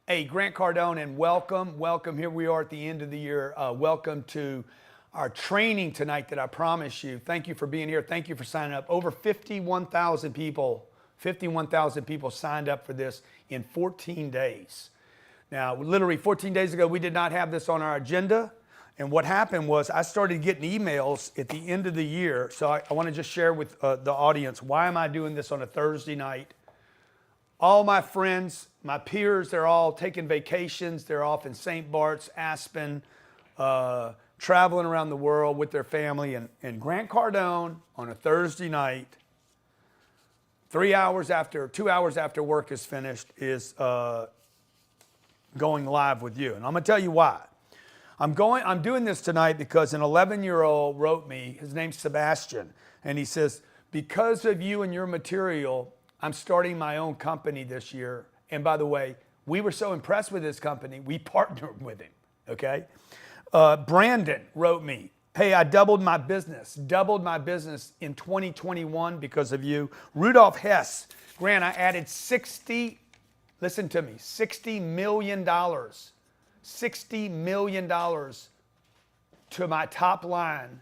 Hey, Grant Cardone, and welcome. Here we are at the end of the year. Welcome to our training tonight that I promised you. Thank you for being here. Thank you for signing up. Over 51,000 people signed up for this in 14 days. Now, literally 14 days ago, we did not have this on our agenda. And what happened was I started getting emails at the end of the year. So I want to just share with the audience, why am I doing this on a Thursday night? All my friends, my peers, they're all taking vacations. They're off in St. Bart's, Aspen, traveling around the world with their family. And Grant Cardone on a Thursday night, 2 hours after work is finished, is going live with you. And I'm going to tell you why. I'm doing this tonight because an 11-year-old wrote me, his name's Sebastian, and he says, because of you and your material, I'm starting my own company this year. And by the way, we were so impressed with this company, we partnered with him, okay? Brandon wrote me, hey, I doubled my business in 2021 because of you. Rudolph Hess, Grant, I added $60 million to my top line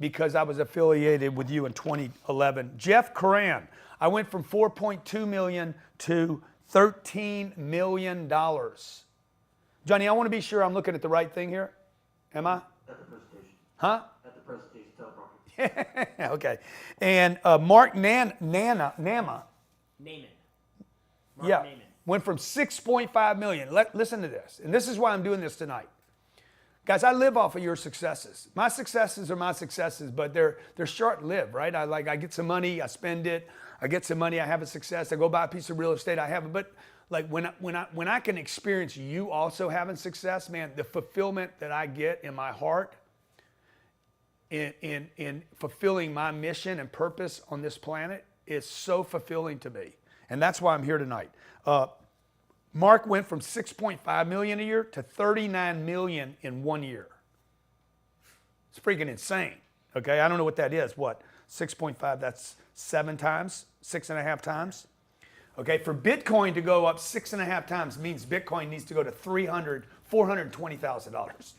because I was affiliated with you in 2011. Jeff Coran, I went from 4.2 million to $13 million. Johnny, I want to be sure I'm looking at the right thing here. Am I? At the presentation. Huh? At the presentation, teleprompter. Okay. And Mark Nama. Naaman. Yeah. Went from 6.5 million. Listen to this. And this is why I'm doing this tonight. Guys, I live off of your successes. My successes are my successes, but they're short-lived, right? I get some money, I spend it. I get some money, I have a success. I go buy a piece of real estate, I have it. But like when I can experience you also having success, man, the fulfillment that I get in my heart in fulfilling my mission and purpose on this planet is so fulfilling to me. And that's why I'm here tonight. Mark went from 6.5 million a year to 39 million in 1 year. It's freaking insane. Okay, I don't know what that is. What? 6.5, that's 7 times, 6.5 times. Okay, for Bitcoin to go up 6.5 times means Bitcoin needs to go to $420,000.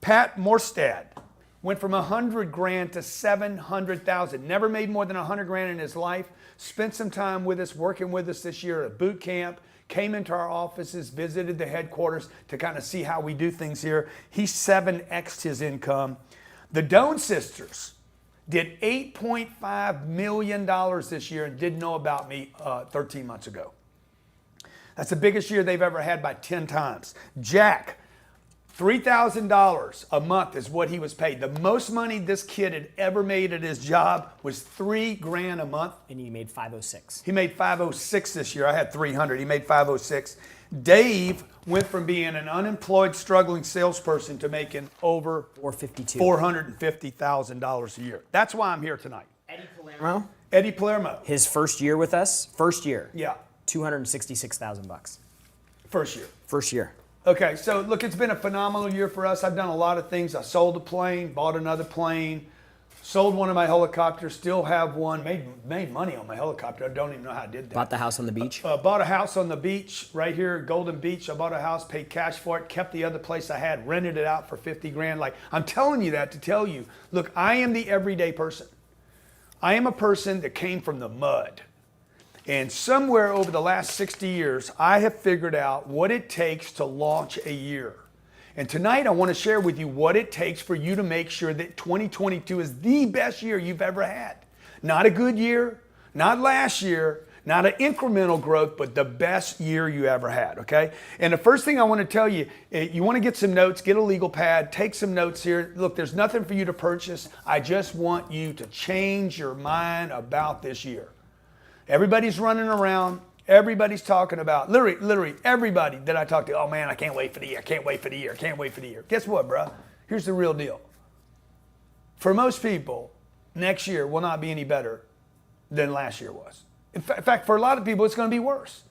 Pat Morstad went from 100 grand to 700,000. Never made more than 100 grand in his life. Spent some time with us, working with us this year at boot camp. Came into our offices, visited the headquarters to kind of see how we do things here. He 7x'd his income. The Doan sisters did $8.5 million this year and didn't know about me 13 months ago. That's the biggest year they've ever had by 10 times. Jack, $3,000 a month is what he was paid. The most money this kid had ever made at his job was $3 grand a month. And you made 506. He made 506 this year. I had 300. He made 506. Dave went from being an unemployed, struggling salesperson to making over $450,000 a year. That's why I'm here tonight. Eddie Palermo. His first year with us, Yeah. $266,000. First year. First year. Okay, so look, it's been a phenomenal year for us. I've done a lot of things. I sold a plane, bought another plane, sold one of my helicopters, still have one, made money on my helicopter. I don't even know how I did that. Bought the house on the beach. Bought a house on the beach right here at Golden Beach. I bought a house, paid cash for it, kept the other place I had, rented it out for 50 grand. Like, I'm telling you that to tell you, look, I am the everyday person. I am a person that came from the mud. And somewhere over the last 60 years, I have figured out what it takes to launch a year. And tonight I want to share with you what it takes for you to make sure that 2022 is the best year you've ever had. Not a good year, not last year, not an incremental growth, but the best year you ever had, okay? And the first thing I want to tell you, you want to get some notes, get a legal pad, take some notes here. Look, there's nothing for you to purchase. I just want you to change your mind about this year. Everybody's running around. Everybody's talking about, literally everybody that I talk to, oh man, I can't wait for the year, can't wait for the year, can't wait for the year. Guess what, bro? Here's the real deal. For most people, next year will not be any better than last year was. In fact, for a lot of people, it's going to be worse.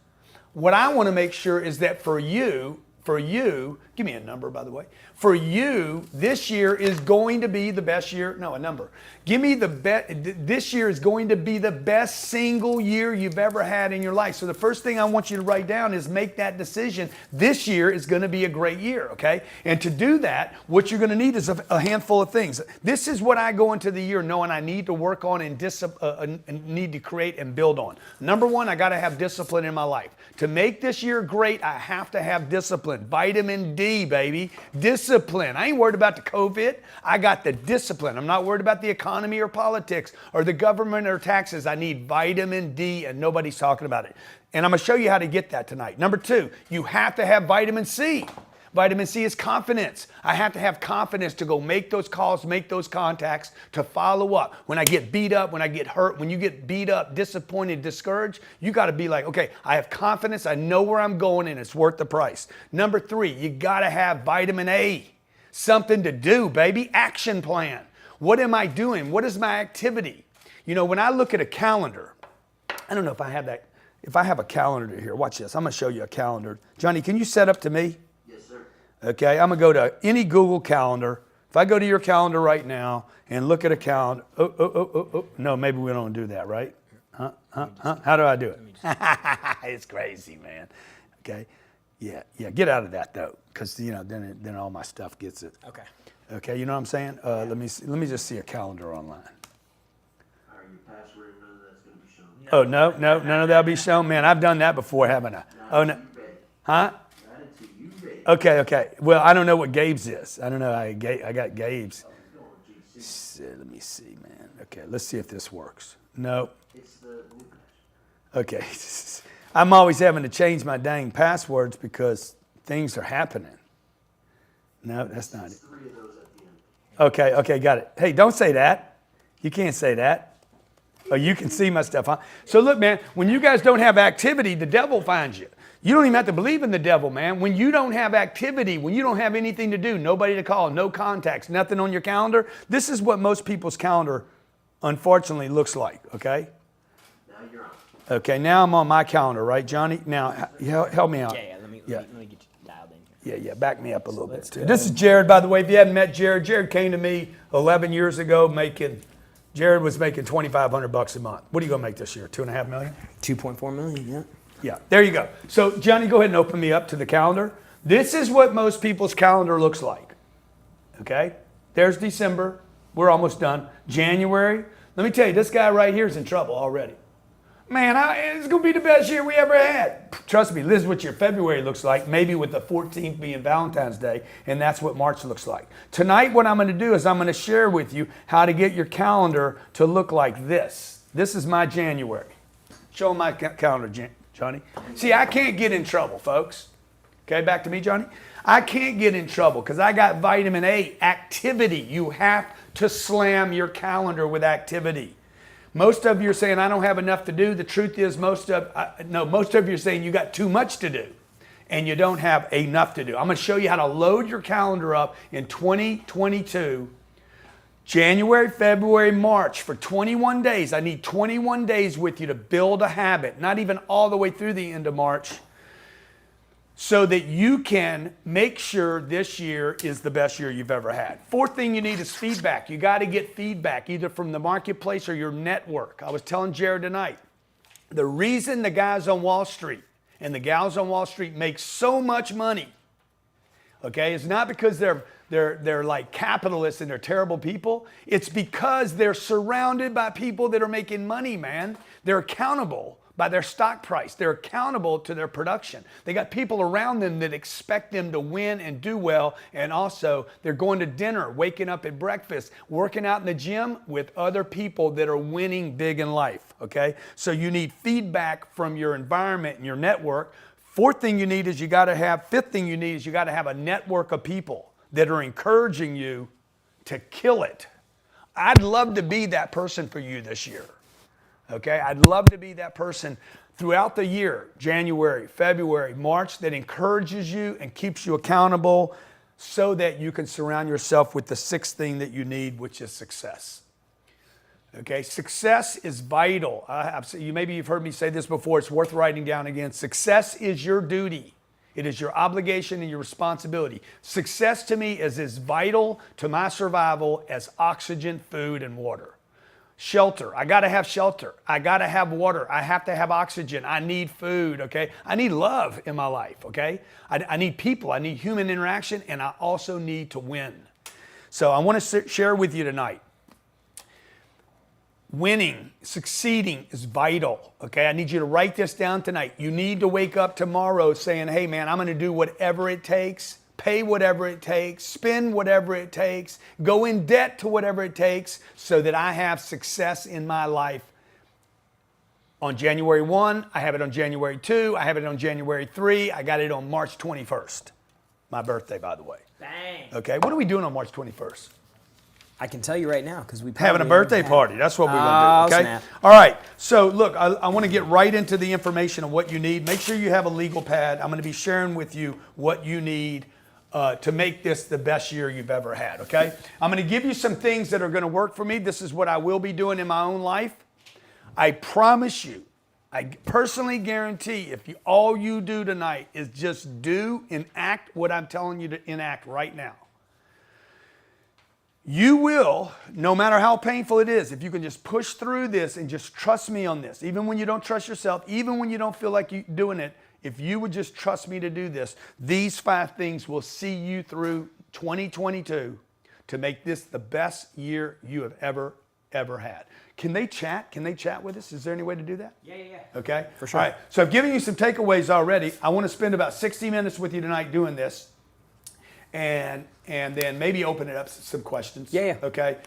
What I want to make sure is that for you, for you, give me a number, by the way. For you, this year is going to be the best year. No, a number. Give me the best. This year is going to be the best single year you've ever had in your life. So the first thing I want you to write down is make that decision. This year is going to be a great year, okay? And to do that, what you're going to need is a handful of things. This is what I go into the year knowing I need to work on and need to create and build on. Number one, I got to have discipline in my life. To make this year great, I have to have discipline. Vitamin D, baby. Discipline. I ain't worried about the COVID. I got the discipline. I'm not worried about the economy or politics or the government or taxes. I need vitamin D, and nobody's talking about it. And I'm going to show you how to get that tonight. Number two, you have to have vitamin C. Vitamin C is confidence. I have to have confidence to go make those calls, make those contacts, to follow up. When I get beat up, when I get hurt, when you get beat up, disappointed, discouraged, you got to be like, okay, I have confidence. I know where I'm going and it's worth the price. Number three, you got to have vitamin A. Something to do, baby. Action plan. What am I doing? What is my activity? You know, when I look at a calendar, I don't know if I have that. If I have a calendar here, watch this. I'm going to show you a calendar. Johnny, can you set up to me? Okay, I'm going to go to any Google calendar. If I go to your calendar right now and look at a calendar, no, maybe we don't do that, right? How do I do it? It's crazy, man. Okay, yeah, get out of that though, because you know then all my stuff gets it. Okay, you know what I'm saying? Let me just see a calendar online. Are your password, none of that's going to be shown? Oh no, none of that'll be shown. Man, I've done that before, haven't I? Oh no, huh? Okay. Well, I don't know what Gabe's is. I don't know. I got Gabe's. Let me see, man. Okay, let's see if this works. No. It's the new Okay. I'm always having to change my dang passwords because things are happening. No, that's not it. 3 of those at the end. Okay, got it. Hey, don't say that. You can't say that. Oh, you can see my stuff, huh? So look, man, when you guys don't have activity, the devil finds you. You don't even have to believe in the devil, man. When you don't have activity, when you don't have anything to do, nobody to call, no contacts, nothing on your calendar, this is what most people's calendar, unfortunately, looks like, okay? Now you're on. Okay, now I'm on my calendar, right, Johnny? Now, help me out. Let me get you dialed in here. Yeah, back me up a little bit, too. This is Jared, by the way. If you haven't met Jared came to me 11 years ago Jared was making $2,500 a month. What are you going to make this year, $2.5 million? 2.4 million, yeah. Yeah, there you go. So, Johnny, go ahead and open me up to the calendar. This is what most people's calendar looks like. Okay? There's December. We're almost done. January. Let me tell you, this guy right here is in trouble already. Man, it's going to be the best year we ever had. Trust me, this is what your February looks like, maybe with the 14th being Valentine's Day, and that's what March looks like. Tonight, what I'm going to do is I'm going to share with you how to get your calendar to look like this. This is my January. Show them my calendar, Johnny. See, I can't get in trouble, folks. Okay, back to me, Johnny. I can't get in trouble because I got vitamin A, activity. You have to slam your calendar with activity. Most of you are saying, I don't have enough to do. The truth is most of you are saying you got too much to do and you don't have enough to do. I'm going to show you how to load your calendar up in 2022. January, February, March, for 21 days. I need 21 days with you to build a habit, not even all the way through the end of March, so that you can make sure this year is the best year you've ever had. Fourth thing you need is feedback. You got to get feedback either from the marketplace or your network. I was telling Jared tonight, the reason the guys on Wall Street and the gals on Wall Street make so much money, okay, is not because they're like capitalists and they're terrible people. It's because they're surrounded by people that are making money, man. They're accountable by their stock price. They're accountable to their production. They got people around them that expect them to win and do well, and also they're going to dinner, waking up at breakfast, working out in the gym with other people that are winning big in life, okay? So you need feedback from your environment and your network. Fifth thing you need is you got to have a network of people that are encouraging you to kill it. I'd love to be that person for you this year. Okay, I'd love to be that person throughout the year, January, February, March, that encourages you and keeps you accountable so that you can surround yourself with the sixth thing that you need, which is success. Okay, success is vital. Maybe you've heard me say this before. It's worth writing down again. Success is your duty. It is your obligation and your responsibility. Success to me is as vital to my survival as oxygen, food, and water. Shelter. I got to have shelter. I got to have water. I have to have oxygen. I need food, okay? I need love in my life, okay? I need people. I need human interaction, and I also need to win. So I want to share with you tonight. Winning, succeeding is vital, okay? I need you to write this down tonight. You need to wake up tomorrow saying, hey man, I'm going to do whatever it takes, pay whatever it takes, spend whatever it takes, go in debt to whatever it takes so that I have success in my life. On January 1, I have it on January 2, I have it on January 3, I got it on March 21st. My birthday, by the way. Bang. Okay, what are we doing on March 21st? I can tell you right now because we Having a birthday party. That's what we're going to do, okay? Snap. All right. So, look, I want to get right into the information of what you need. Make sure you have a legal pad. I'm going to be sharing with you what you need to make this the best year you've ever had, okay? I'm going to give you some things that are going to work for me. This is what I will be doing in my own life. I promise you, I personally guarantee if all you do tonight is just do, enact what I'm telling you to enact right now. You will, no matter how painful it is, if you can just push through this and just trust me on this, even when you don't trust yourself, even when you don't feel like you're doing it, if you would just trust me to do this, these 5 things will see you through 2022 to make this the best year you have ever had. Can they chat? Can they chat with us? Is there any way to do that? Yeah. Okay? For sure. All right. So I've given you some takeaways already. I want to spend about 60 minutes with you tonight doing this. And then maybe open it up to some questions. Yeah. Okay.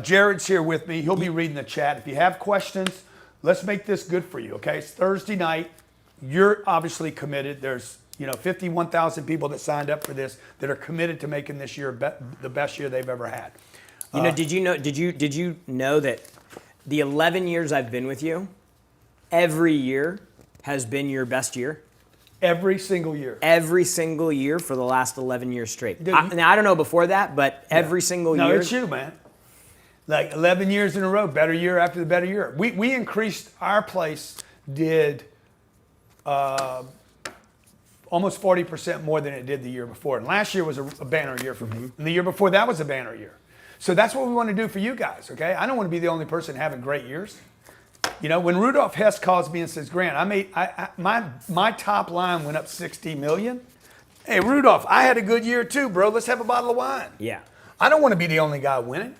Jared's here with me. He'll be reading the chat. If you have questions, let's make this good for you. Okay. It's Thursday night. You're obviously committed. There's 51,000 people that signed up for this that are committed to making this year the best year they've ever had. Did you know that the 11 years I've been with you, every year has been your best year? Every single year. Every single year for the last 11 years straight. Dude, Now, I don't know before that, but every single year. No, it's you, man. Like 11 years in a row, better year after the better year. We increased, our place did almost 40% more than it did the year before. And last year was a banner year for me. And the year before that was a banner year. So that's what we want to do for you guys, okay? I don't want to be the only person having great years. When Rudolph Hess calls me and says, Grant, my top line went up 60 million. Hey, Rudolph, I had a good year too, bro. Let's have a bottle of wine. Yeah. I don't want to be the only guy winning.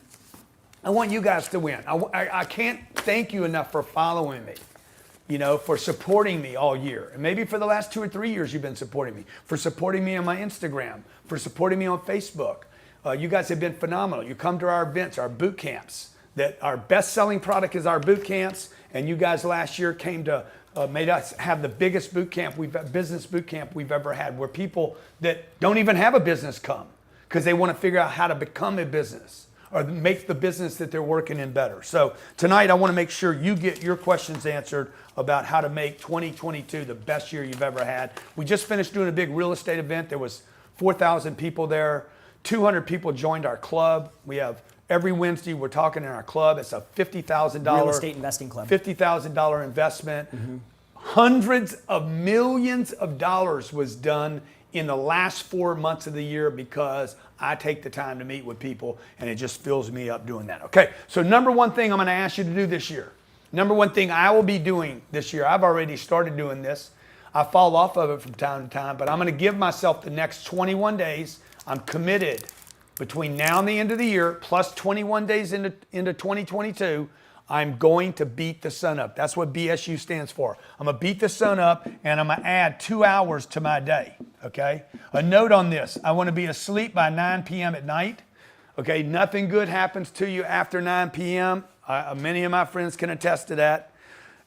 I want you guys to win. I can't thank you enough for following me, for supporting me all year. And maybe for the last 2 or 3 years you've been supporting me, for supporting me on my Instagram, for supporting me on Facebook. You guys have been phenomenal. You come to our events, our boot camps. That our best-selling product is our boot camps, and you guys last year came to made us have the biggest business boot camp we've ever had, where people that don't even have a business come because they want to figure out how to become a business or make the business that they're working in better. So tonight I want to make sure you get your questions answered about how to make 2022 the best year you've ever had. We just finished doing a big real estate event. There was 4,000 people there. 200 people joined our club. We have every Wednesday we're talking in our club. It's a $50,000 real estate investing club. $50,000 investment. Hundreds of millions of dollars was done in the last 4 months of the year because I take the time to meet with people, and it just fills me up doing that. Okay, so number one thing I'm going to ask you to do this year. Number one thing I will be doing this year. I've already started doing this. I fall off of it from time to time, but I'm going to give myself the next 21 days. I'm committed between now and the end of the year, plus 21 days into 2022, I'm going to beat the sun up. That's what BSU stands for. I'm going to beat the sun up, and I'm going to add 2 hours to my day, okay? A note on this, I want to be asleep by 9 p.m. at night, okay? Nothing good happens to you after 9 p.m. Many of my friends can attest to that.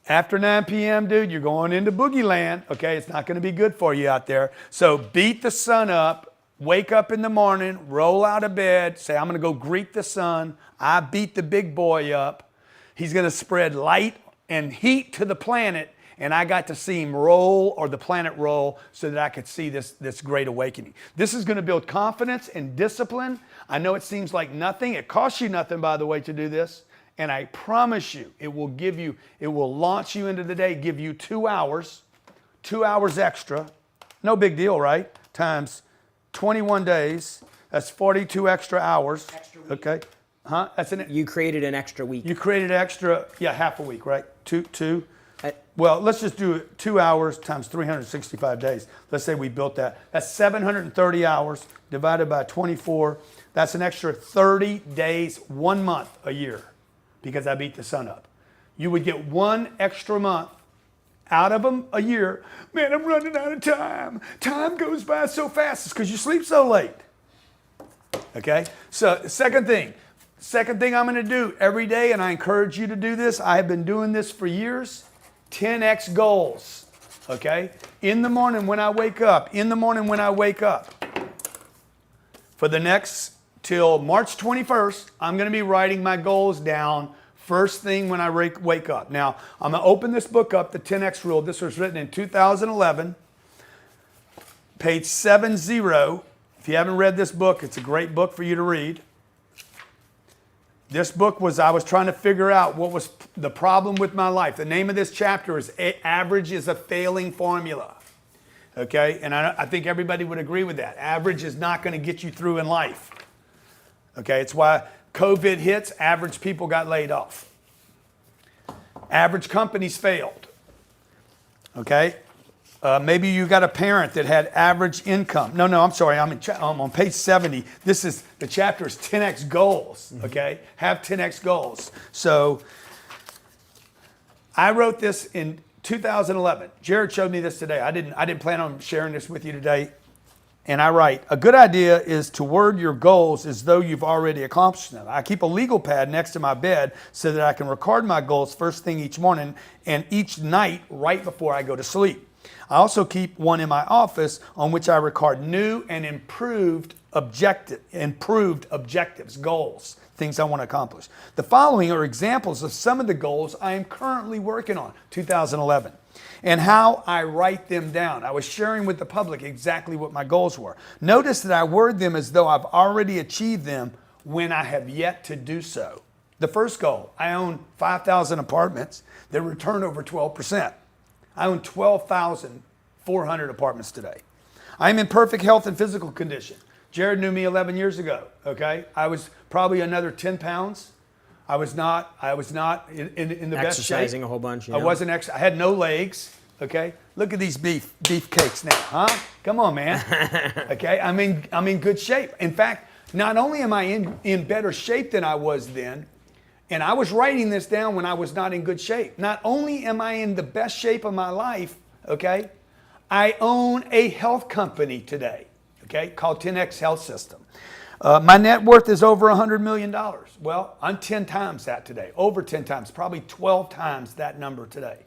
After 9 p.m., dude, you're going into boogie land, okay? It's not going to be good for you out there. So beat the sun up. Wake up in the morning, roll out of bed, say, I'm going to go greet the sun. I beat the big boy up. He's going to spread light and heat to the planet, and I got to see him roll, or the planet roll, so that I could see this great awakening. This is going to build confidence and discipline. I know it seems like nothing. It costs you nothing, by the way, to do this. And I promise you, it will launch you into the day, give you 2 hours extra, No big deal, right? Times 21 days. That's 42 extra hours. Extra week. Okay. Huh? That's an. You created an extra week. You created extra. Yeah, half a week, right? Two. Uh, Well, let's just do it 2 hours times 365 days. Let's say we built that. That's 730 hours divided by 24. That's an extra 30 days, 1 month a year, because I beat the sun up. You would get 1 extra month out of them a year. Man, I'm running out of time. Time goes by so fast. It's because you sleep so late. Okay? So, second thing I'm going to do every day, and I encourage you to do this. I have been doing this for years. 10x goals. Okay? In the morning when I wake up. For the next, till March 21st, I'm going to be writing my goals down first thing when I wake up. Now, I'm going to open this book up, the 10X Rule. This was written in 2011, page 70. If you haven't read this book, it's a great book for you to read. This book was, I was trying to figure out what was the problem with my life. The name of this chapter is Average is a Failing Formula. Okay? And I think everybody would agree with that. Average is not going to get you through in life. Okay? It's why COVID hits, average people got laid off. Average companies failed. Okay? Maybe you got a parent that had average income. No, I'm sorry. I'm on page 70. The chapter is 10x goals. Okay? Have 10x goals. So I wrote this in 2011. Jared showed me this today. I didn't plan on sharing this with you today. And I write, a good idea is to word your goals as though you've already accomplished them. I keep a legal pad next to my bed so that I can record my goals first thing each morning and each night right before I go to sleep. I also keep one in my office on which I record new and improved objectives, goals, things I want to accomplish. The following are examples of some of the goals I am currently working on, 2011. And how I write them down. I was sharing with the public exactly what my goals were. Notice that I word them as though I've already achieved them when I have yet to do so. The first goal, I own 5,000 apartments that return over 12%. I own 12,400 apartments today. I'm in perfect health and physical condition. Jared knew me 11 years ago, okay? I was probably another 10 pounds. I was not in the best shape. Exercising a whole bunch. I wasn't I had no legs. Okay, look at these beef cakes now, huh? Come on, man. Okay, I'm in good shape. In fact, not only am I in better shape than I was then, and I was writing this down when I was not in good shape. Not only am I in the best shape of my life, okay, I own a health company today, okay, called 10X Health System. My net worth is over $100 million. Well, I'm 10 times that today, over 10 times, probably 12 times that number today.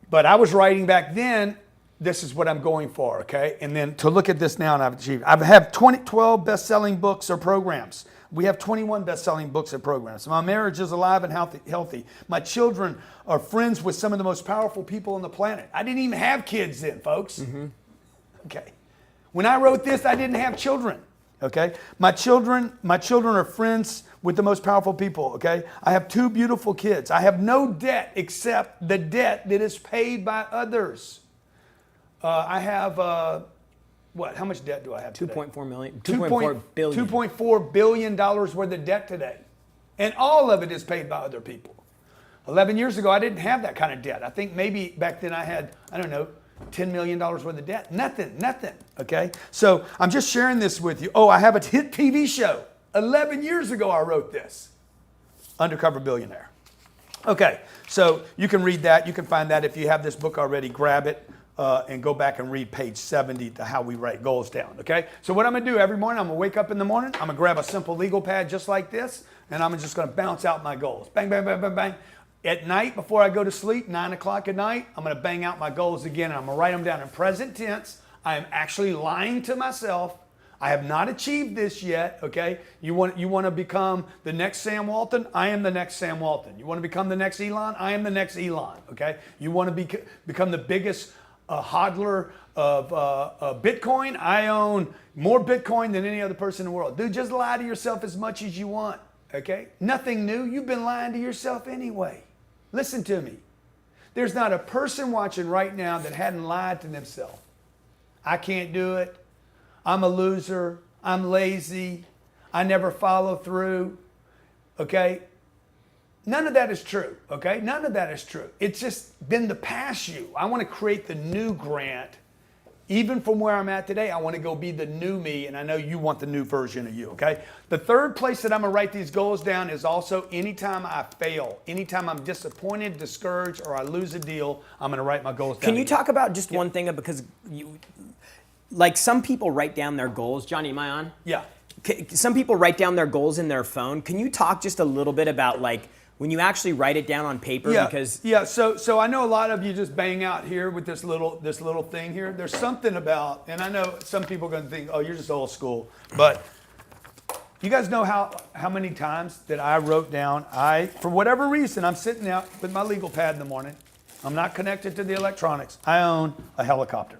But I was writing back then, this is what I'm going for, okay? And then to look at this now, and I've achieved. I have 12 best-selling books or programs. We have 21 best-selling books and programs. My marriage is alive and healthy. My children are friends with some of the most powerful people on the planet. I didn't even have kids then, folks. Mm-hmm. Okay. When I wrote this, I didn't have children. Okay, my children are friends with the most powerful people. Okay, I have 2 beautiful kids. I have no debt except the debt that is paid by others. I have what? How much debt do I have today? 2.4 million. 2.4 billion. $2.4 billion worth of debt today, and all of it is paid by other people. 11 years ago, I didn't have that kind of debt. I think maybe back then I had, I don't know, $10 million worth of debt. Nothing, okay? So I'm just sharing this with you. Oh, I have a hit TV show. 11 years ago I wrote this. Undercover Billionaire. Okay, so you can read that. You can find that. If you have this book already, grab it and go back and read page 70 to how we write goals down, okay? So what I'm going to do every morning, I'm going to wake up in the morning. I'm going to grab a simple legal pad just like this, and I'm just going to bounce out my goals. Bang, bang, bang, bang, bang. At night, before I go to sleep, 9 o'clock at night, I'm going to bang out my goals again, and I'm going to write them down in present tense. I am actually lying to myself. I have not achieved this yet, okay? You want to become the next Sam Walton? I am the next Sam Walton. You want to become the next Elon? I am the next Elon, okay? You want to become the biggest hodler of Bitcoin? I own more Bitcoin than any other person in the world. Dude, just lie to yourself as much as you want, okay? Nothing new. You've been lying to yourself anyway. Listen to me. There's not a person watching right now that hadn't lied to themselves. I can't do it. I'm a loser. I'm lazy. I never follow through. Okay? None of that is true. Okay? None of that is true. It's just been the past you. I want to create the new Grant. Even from where I'm at today, I want to go be the new me, and I know you want the new version of you, okay? The third place that I'm going to write these goals down is also anytime I fail, anytime I'm disappointed, discouraged, or I lose a deal, I'm going to write my goals down. Can you talk about just one thing, because like some people write down their goals. Johnny, am I on? Yeah. Some people write down their goals in their phone. Can you talk just a little bit about like when you actually write it down on paper? So I know a lot of you just bang out here with this little thing here. There's something about, and I know some people are going to think, oh, you're just old school, but you guys know how many times that I wrote down, for whatever reason, I'm sitting out with my legal pad in the morning. I'm not connected to the electronics. I own a helicopter.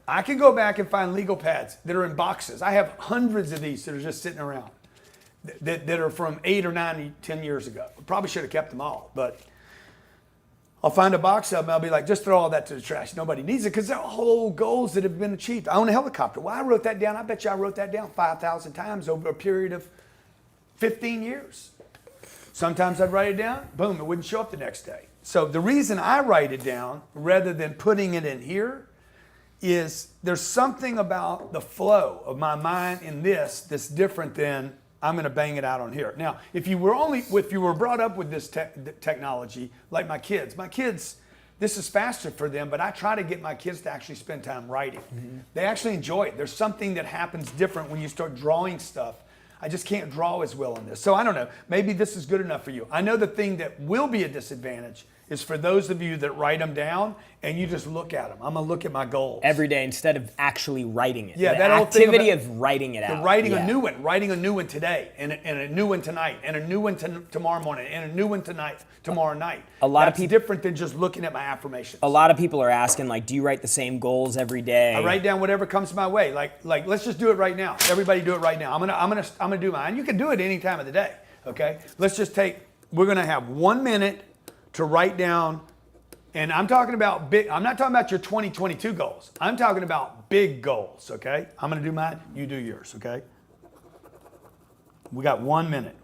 I can go back and find legal pads that are in boxes. I have hundreds of these that are just sitting around. That are from 8 or 9, 10 years ago. Probably should have kept them all, but I'll find a box of them. I'll be like, just throw all that to the trash. Nobody needs it because they're all goals that have been achieved. I own a helicopter. Well, I wrote that down. I bet you I wrote that down 5,000 times over a period of 15 years. Sometimes I'd write it down. Boom, it wouldn't show up the next day. So the reason I write it down rather than putting it in here is there's something about the flow of my mind in this that's different than I'm going to bang it out on here. Now, if you were brought up with this technology, like my kids, this is faster for them, but I try to get my kids to actually spend time writing. Mm-hmm. They actually enjoy it. There's something that happens different when you start drawing stuff. I just can't draw as well on this. So I don't know. Maybe this is good enough for you. I know the thing that will be a disadvantage is for those of you that write them down and you just look at them. I'm going to look at my goals. Every day instead of actually writing it. Yeah, the that activity of writing it out. Writing a new one today, and a new one tonight, and a new one tomorrow morning, and a new one tomorrow night. That's different than just looking at my affirmations. A lot of people are asking, like, do you write the same goals every day? I write down whatever comes my way. Like let's just do it right now. Everybody do it right now. I'm gonna do mine. You can do it any time of the day. Okay? We're gonna have 1 minute to write down. And I'm talking about big, I'm not talking about your 2022 goals. I'm talking about big goals, okay? I'm gonna do mine, you do yours, okay? We got 1 minute.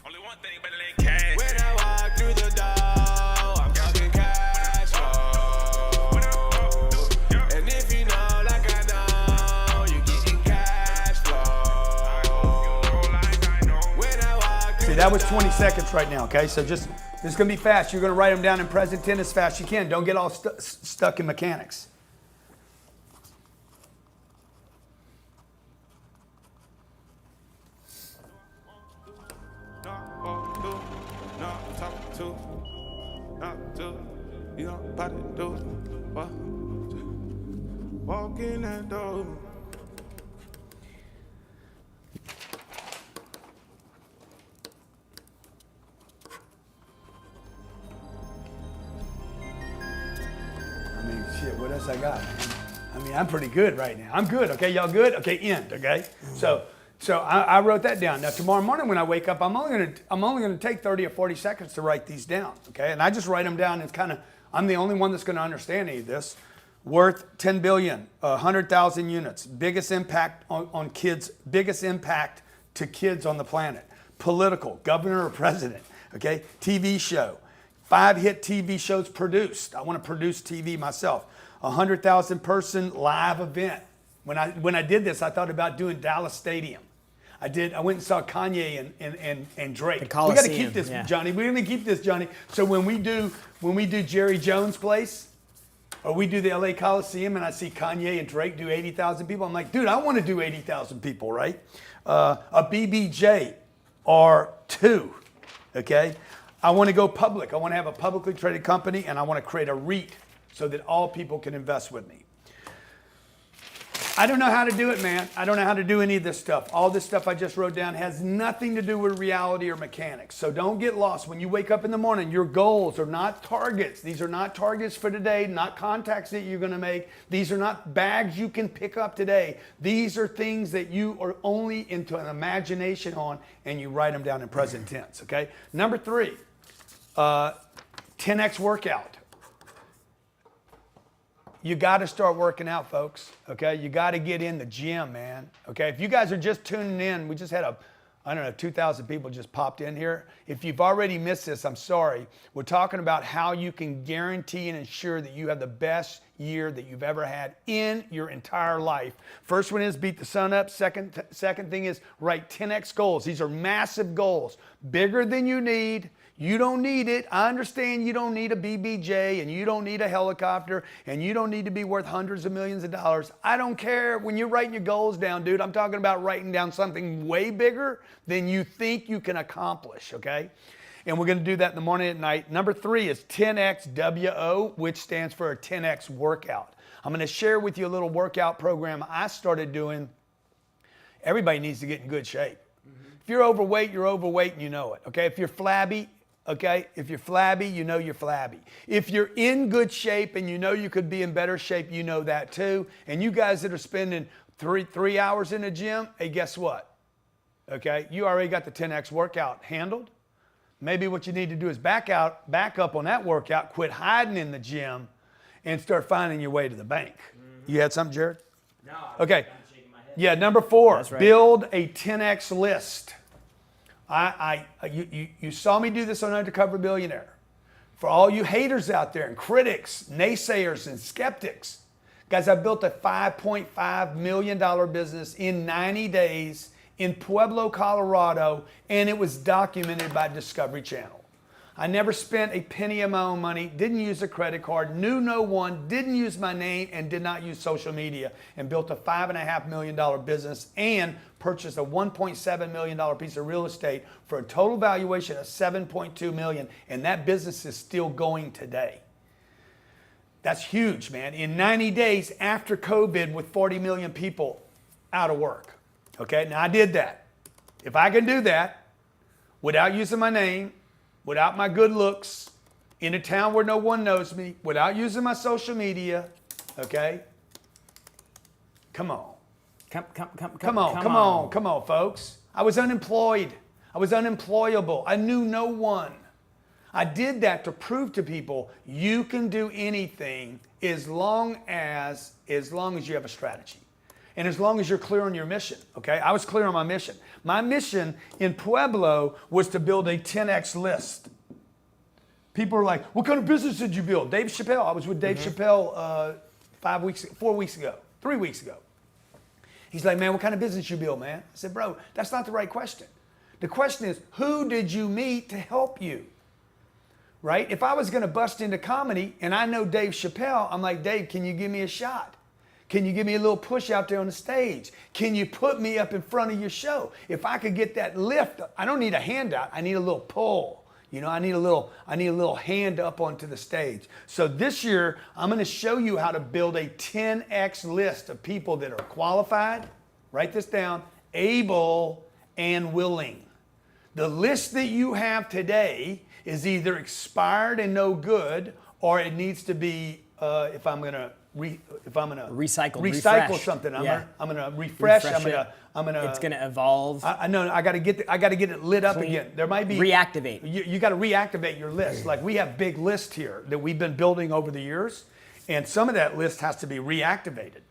Only one thing better than cash. When I walk through the door, I'm talking cash flow. And if you know like I know, you're getting cash flow. When I walk through See, that was 20 seconds right now, okay? So this is gonna be fast. You're gonna write them down in present tense as fast as you can. Don't get all stuck in mechanics. You know, about to do what? Walk in that door. I mean, shit, what else I got, man? I mean, I'm pretty good right now. I'm good, okay? Y'all good? Okay, end, okay? So I wrote that down. Now, tomorrow morning when I wake up, I'm only gonna take 30 or 40 seconds to write these down, okay? And I just write them down. It's kind of, I'm the only one that's gonna understand any of this. Worth 10 billion, 100,000 units, biggest impact on kids, biggest impact to kids on the planet. Political, governor or president, okay? TV show, 5 hit TV shows produced. I want to produce TV myself. 100,000 person live event. When I did this, I thought about doing Dallas Stadium. I went and saw Kanye and Drake. We got to keep this, yeah. Johnny. We're going to keep this, Johnny. So when we do Jerry Jones' place, or we do the LA Coliseum and I see Kanye and Drake do 80,000 people, I'm like, dude, I want to do 80,000 people, right? A BBJ or 2, okay? I want to go public. I want to have a publicly traded company and I want to create a REIT so that all people can invest with me. I don't know how to do it, man. I don't know how to do any of this stuff. All this stuff I just wrote down has nothing to do with reality or mechanics. So don't get lost. When you wake up in the morning, your goals are not targets. These are not targets for today, not contacts that you're going to make. These are not bags you can pick up today. These are things that you are only into an imagination on, and you write them down in present tense, okay? Number 3, 10X workout. You got to start working out, folks, okay? You got to get in the gym, man, okay? If you guys are just tuning in, we just had 2,000 people just popped in here. If you've already missed this, I'm sorry. We're talking about how you can guarantee and ensure that you have the best year that you've ever had in your entire life. First one is beat the sun up. Second thing is write 10X goals. These are massive goals, bigger than you need. You don't need it. I understand you don't need a BBJ and you don't need a helicopter and you don't need to be worth hundreds of millions of dollars. I don't care. When you're writing your goals down, dude, I'm talking about writing down something way bigger than you think you can accomplish, okay? And we're going to do that in the morning and at night. Number 3 is 10XWO, which stands for a 10X workout. I'm going to share with you a little workout program I started doing. Everybody needs to get in good shape. If you're overweight and you know it, okay? If you're flabby, okay? If you're flabby, you know you're flabby. If you're in good shape and you know you could be in better shape, you know that too. And you guys that are spending three hours in the gym, hey, guess what? Okay, you already got the 10X workout handled. Maybe what you need to do is back up on that workout, quit hiding in the gym, and start finding your way to the bank. Mm-hmm. You had something, Jared? No. Okay. Yeah, number 4, That's right. Build a 10X list. You saw me do this on Undercover Billionaire. For all you haters out there and critics, naysayers and skeptics, guys, I built a $5.5 million business in 90 days in Pueblo, Colorado, and it was documented by Discovery Channel. I never spent a penny of my own money, didn't use a credit card, knew no one, didn't use my name, and did not use social media, and built a $5.5 million business and purchased a $1.7 million piece of real estate for a total valuation of $7.2 million, and that business is still going today. That's huge, man. In 90 days after COVID with 40 million people out of work. Okay, now I did that. If I can do that without using my name, without my good looks, in a town where no one knows me, without using my social media, okay? Come on. Come on, folks. I was unemployed. I was unemployable. I knew no one. I did that to prove to people you can do anything as long as you have a strategy. And as long as you're clear on your mission, okay? I was clear on my mission. My mission in Pueblo was to build a 10X list. People are like, what kind of business did you build? Dave Chappelle. I was with Dave Chappelle 3 weeks ago. He's like, man, what kind of business you build, man? I said, bro, that's not the right question. The question is, who did you meet to help you? Right? If I was going to bust into comedy and I know Dave Chappelle, I'm like, Dave, can you give me a shot? Can you give me a little push out there on the stage? Can you put me up in front of your show? If I could get that lift, I don't need a handout. I need a little pull. You know, I need a little hand up onto the stage. So this year, I'm going to show you how to build a 10X list of people that are qualified, write this down, able and willing. The list that you have today is either expired and no good, or it needs to be, if I'm going to recycle something, I'm gonna refresh. I'm gonna. It's gonna evolve. I know. I gotta get it lit up again. There might be reactivate. You got to reactivate your list. Like we have big lists here that we've been building over the years, and some of that list has to be reactivated.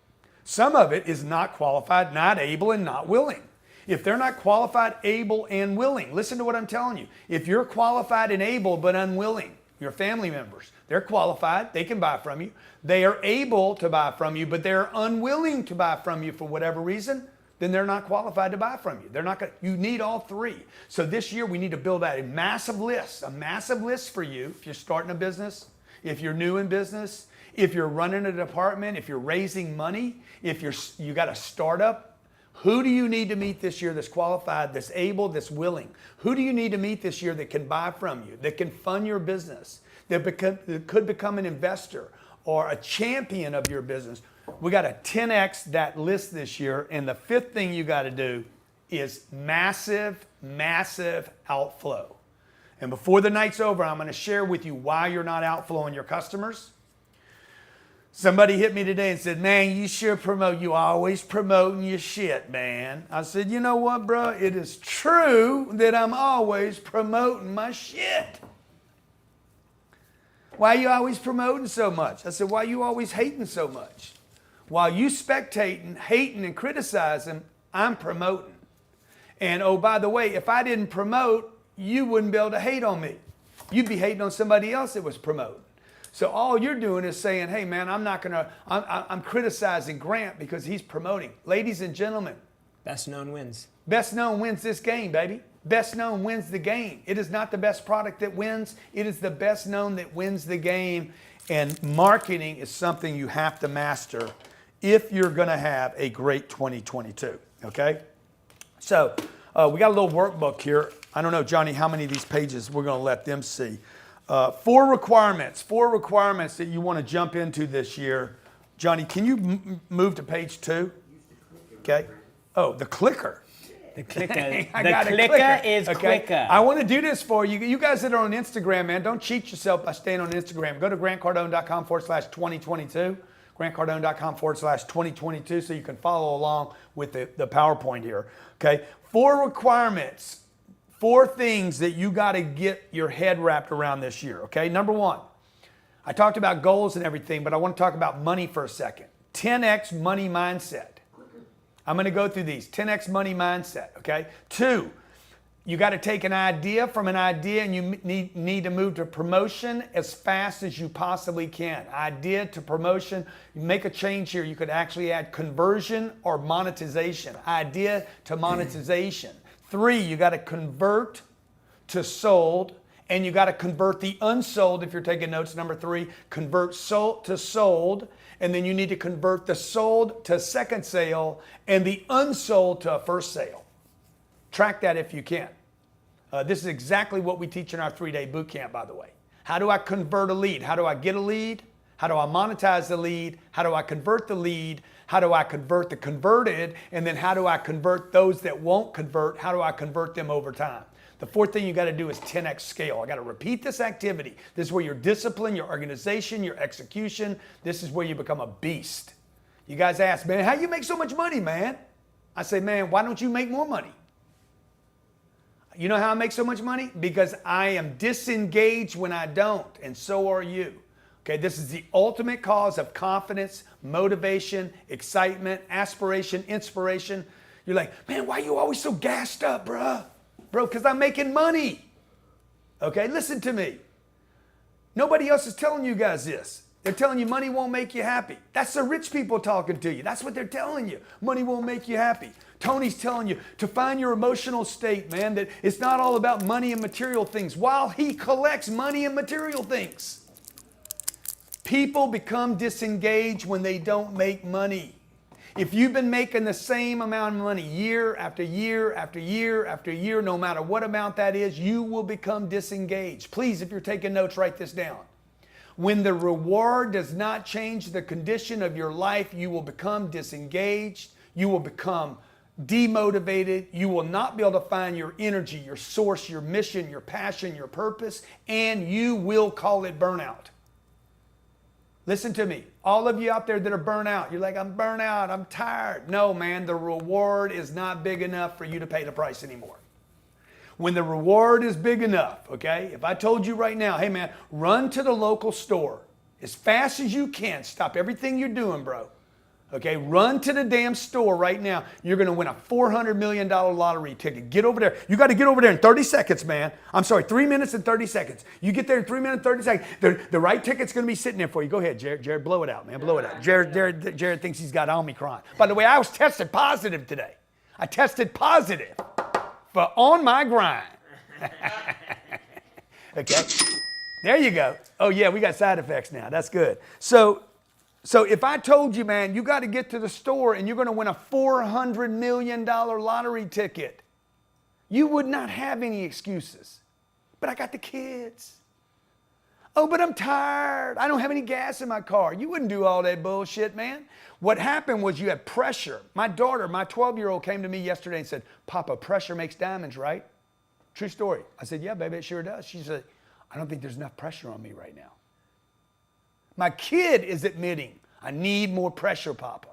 Some of it is not qualified, not able, and not willing. If they're not qualified, able, and willing, listen to what I'm telling you. If you're qualified and able but unwilling, your family members, they're qualified, they can buy from you. They are able to buy from you, but they're unwilling to buy from you for whatever reason, then they're not qualified to buy from you. They're not going. You need all three. So this year we need to build out a massive list for you if you're starting a business, if you're new in business, if you're running a department, if you're raising money, if you got a startup. Who do you need to meet this year that's qualified, that's able, that's willing? Who do you need to meet this year that can buy from you, that can fund your business, that could become an investor or a champion of your business, we got to 10x that list this year. And the fifth thing you got to do is massive, massive outflow. And before the night's over, I'm going to share with you why you're not outflowing your customers. Somebody hit me today and said, man, you sure promote. You always promoting your shit, man. I said, you know what, bro? It is true that I'm always promoting my shit. Why are you always promoting so much? I said, why are you always hating so much? While you spectating, hating, and criticizing, I'm promoting. And oh, by the way, if I didn't promote, you wouldn't be able to hate on me. You'd be hating on somebody else that was promoting. So all you're doing is saying, hey man, I'm criticizing Grant because he's promoting. Ladies and gentlemen. Best known wins. Best known wins this game, baby. Best known wins the game. It is not the best product that wins. It is the best known that wins the game. And marketing is something you have to master if you're going to have a great 2022. Okay? So we got a little workbook here. I don't know, Johnny, how many of these pages we're going to let them see. Four requirements that you want to jump into this year. Johnny, can you move to page 2? Okay. Oh, the clicker. The clicker. The clicker is quicker. I want to do this for you. You guys that are on Instagram, man, don't cheat yourself by staying on Instagram. Go to grantcardone.com/2022. grantcardone.com/2022 so you can follow along with the PowerPoint here. Okay. 4 requirements. 4 things that you got to get your head wrapped around this year, okay? Number 1, I talked about goals and everything, but I want to talk about money for a second. 10x money mindset. I'm going to go through these. 10x money mindset, okay? 2, you got to take an idea from an idea and you need to move to promotion as fast as you possibly can. Idea to promotion. You make a change here. You could actually add conversion or monetization. Idea to monetization. 3, you got to convert to sold, and you got to convert the unsold. If you're taking notes, number 3, convert sold to sold, and then you need to convert the sold to second sale and the unsold to a first sale. Track that if you can. This is exactly what we teach in our 3-day boot camp, by the way. How do I convert a lead? How do I get a lead? How do I monetize the lead? How do I convert the lead? How do I convert the converted? And then how do I convert those that won't convert? How do I convert them over time? The 4th thing you got to do is 10x scale. I got to repeat this activity. This is where your discipline, your organization, your execution, this is where you become a beast. You guys ask, man, how you make so much money, man? I say, man, why don't you make more money? You know how I make so much money? Because I am disengaged when I don't, and so are you. Okay, this is the ultimate cause of confidence, motivation, excitement, aspiration, inspiration. You're like, man, why are you always so gassed up, bruh? Bro, because I'm making money. Okay, listen to me. Nobody else is telling you guys this. They're telling you money won't make you happy. That's the rich people talking to you. That's what they're telling you. Money won't make you happy. Tony's telling you to find your emotional state, man, that it's not all about money and material things while he collects money and material things. People become disengaged when they don't make money. If you've been making the same amount of money year after year after year after year, no matter what amount that is, you will become disengaged. Please, if you're taking notes, write this down. When the reward does not change the condition of your life, you will become disengaged. You will become demotivated. You will not be able to find your energy, your source, your mission, your passion, your purpose, and you will call it burnout. Listen to me. All of you out there that are burnt out, you're like, I'm burnt out, I'm tired. No, man, the reward is not big enough for you to pay the price anymore. When the reward is big enough, okay, if I told you right now, hey man, run to the local store as fast as you can, stop everything you're doing, bro. Okay, run to the damn store right now. You're going to win a $400 million lottery ticket. Get over there. You got to get over there in 30 seconds, man. I'm sorry, 3 minutes and 30 seconds. You get there in 3 minutes and 30 seconds. The right ticket's going to be sitting there for you. Go ahead, Jared. Jared, blow it out, man. Blow it out. Jared thinks he's got Omicron. By the way, I was tested positive today. I tested positive for on my grind. Okay, there you go. Oh, yeah, we got side effects now. That's good. So if I told you, man, you got to get to the store and you're going to win a $400 million lottery ticket, you would not have any excuses. But I got the kids. Oh, but I'm tired. I don't have any gas in my car. You wouldn't do all that bullshit, man. What happened was you had pressure. My daughter, my 12-year-old came to me yesterday and said, Papa, pressure makes diamonds, right? True story. I said, yeah, baby, it sure does. She said, I don't think there's enough pressure on me right now. My kid is admitting, I need more pressure, Papa.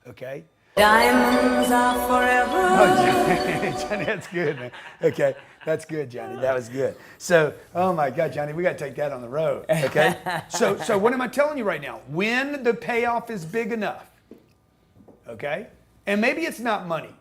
Okay? Diamonds are forever. Oh, Johnny, that's good, man. Okay, that's good, Johnny. That was good. So, oh my God, Johnny, we got to take that on the road. Okay. So what am I telling you right now? When the payoff is big enough, okay, and maybe it's not money.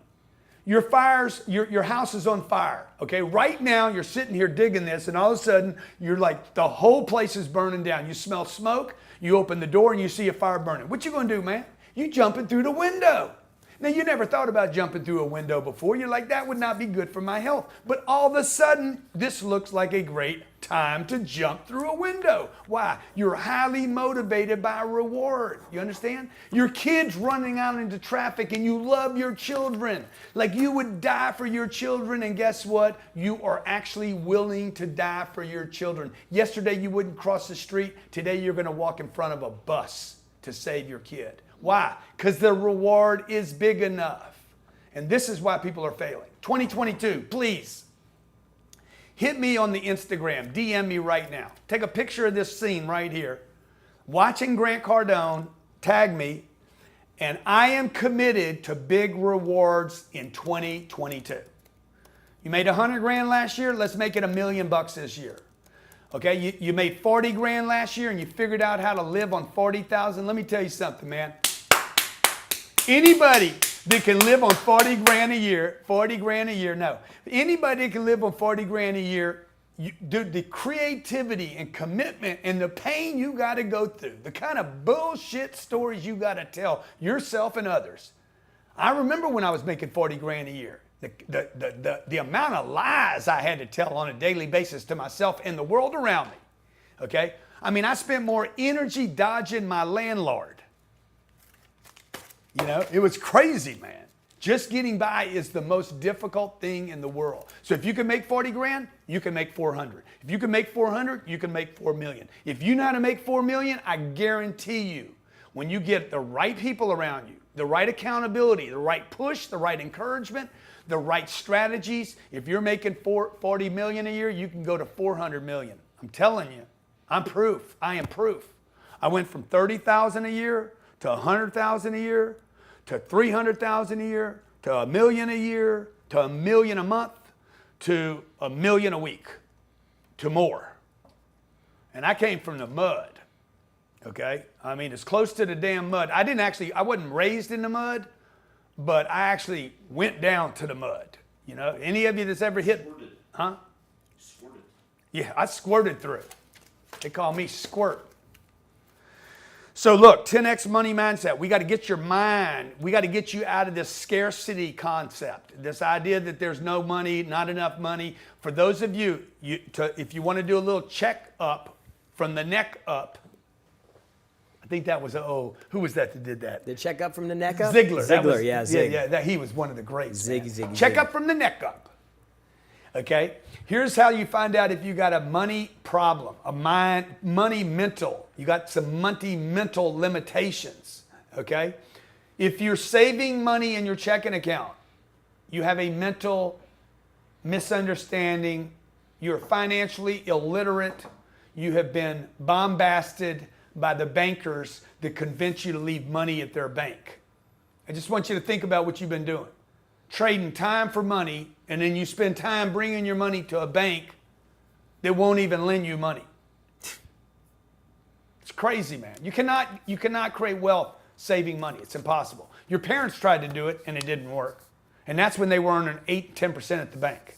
Your house is on fire. Okay, right now you're sitting here digging this, and all of a sudden you're like the whole place is burning down. You smell smoke. You open the door and you see a fire burning. What you gonna do, man? You jumping through the window. Now, you never thought about jumping through a window before. You're like, that would not be good for my health. But all of a sudden, this looks like a great time to jump through a window. Why? You're highly motivated by a reward. You understand? Your kid's running out into traffic and you love your children. Like you would die for your children, and guess what? You are actually willing to die for your children. Yesterday, you wouldn't cross the street. Today, you're going to walk in front of a bus to save your kid. Why? Because the reward is big enough. And this is why people are failing. 2022, please hit me on the Instagram. DM me right now. Take a picture of this scene right here. Watching Grant Cardone, tag me, and I am committed to big rewards in 2022. You made 100 grand last year, let's make it $1 million this year. Okay, you made 40 grand last year and you figured out how to live on 40,000. Let me tell you something, man. Anybody that can live on 40 grand a year, no. Anybody that can live on 40 grand a year, dude, the creativity and commitment and the pain you got to go through, the kind of bullshit stories you got to tell yourself and others. I remember when I was making 40 grand a year. The amount of lies I had to tell on a daily basis to myself and the world around me, okay? I mean, I spent more energy dodging my landlord. You know, it was crazy, man. Just getting by is the most difficult thing in the world. So if you can make 40 grand, you can make 400. If you can make 400, you can make 4 million. If you know how to make 4 million, I guarantee you, when you get the right people around you, the right accountability, the right push, the right encouragement, the right strategies, if you're making 40 million a year, you can go to 400 million. I'm telling you, I'm proof. I am proof. I went from 30,000 a year to 100,000 a year to 300,000 a year to $1 million a year to $1 million a month to $1 million a week to more. And I came from the mud. Okay? I mean, it's close to the damn mud. I wasn't raised in the mud, but I actually went down to the mud. You know, any of you that's ever hit, Squirted. huh? Squirted. Yeah, I squirted through. They call me Squirt. So look, 10X money mindset. We got to get your mind, we got to get you out of this scarcity concept, this idea that there's no money, not enough money. For those of you, if you want to do a little check up from the neck up, I think that was, who was that did that? The check up from the neck up? Ziegler. Ziegler, yeah, Zig. Yeah, he was one of the greats. Zig. Check up from the neck up. Okay, here's how you find out if you got a money problem, money mental. You got some money mental limitations. Okay, if you're saving money in your checking account, you have a mental misunderstanding. You're financially illiterate. You have been bombasted by the bankers that convince you to leave money at their bank. I just want you to think about what you've been doing. Trading time for money, and then you spend time bringing your money to a bank that won't even lend you money. It's crazy, man. You cannot create wealth saving money. It's impossible. Your parents tried to do it, and it didn't work. And that's when they were earning 8, 10% at the bank.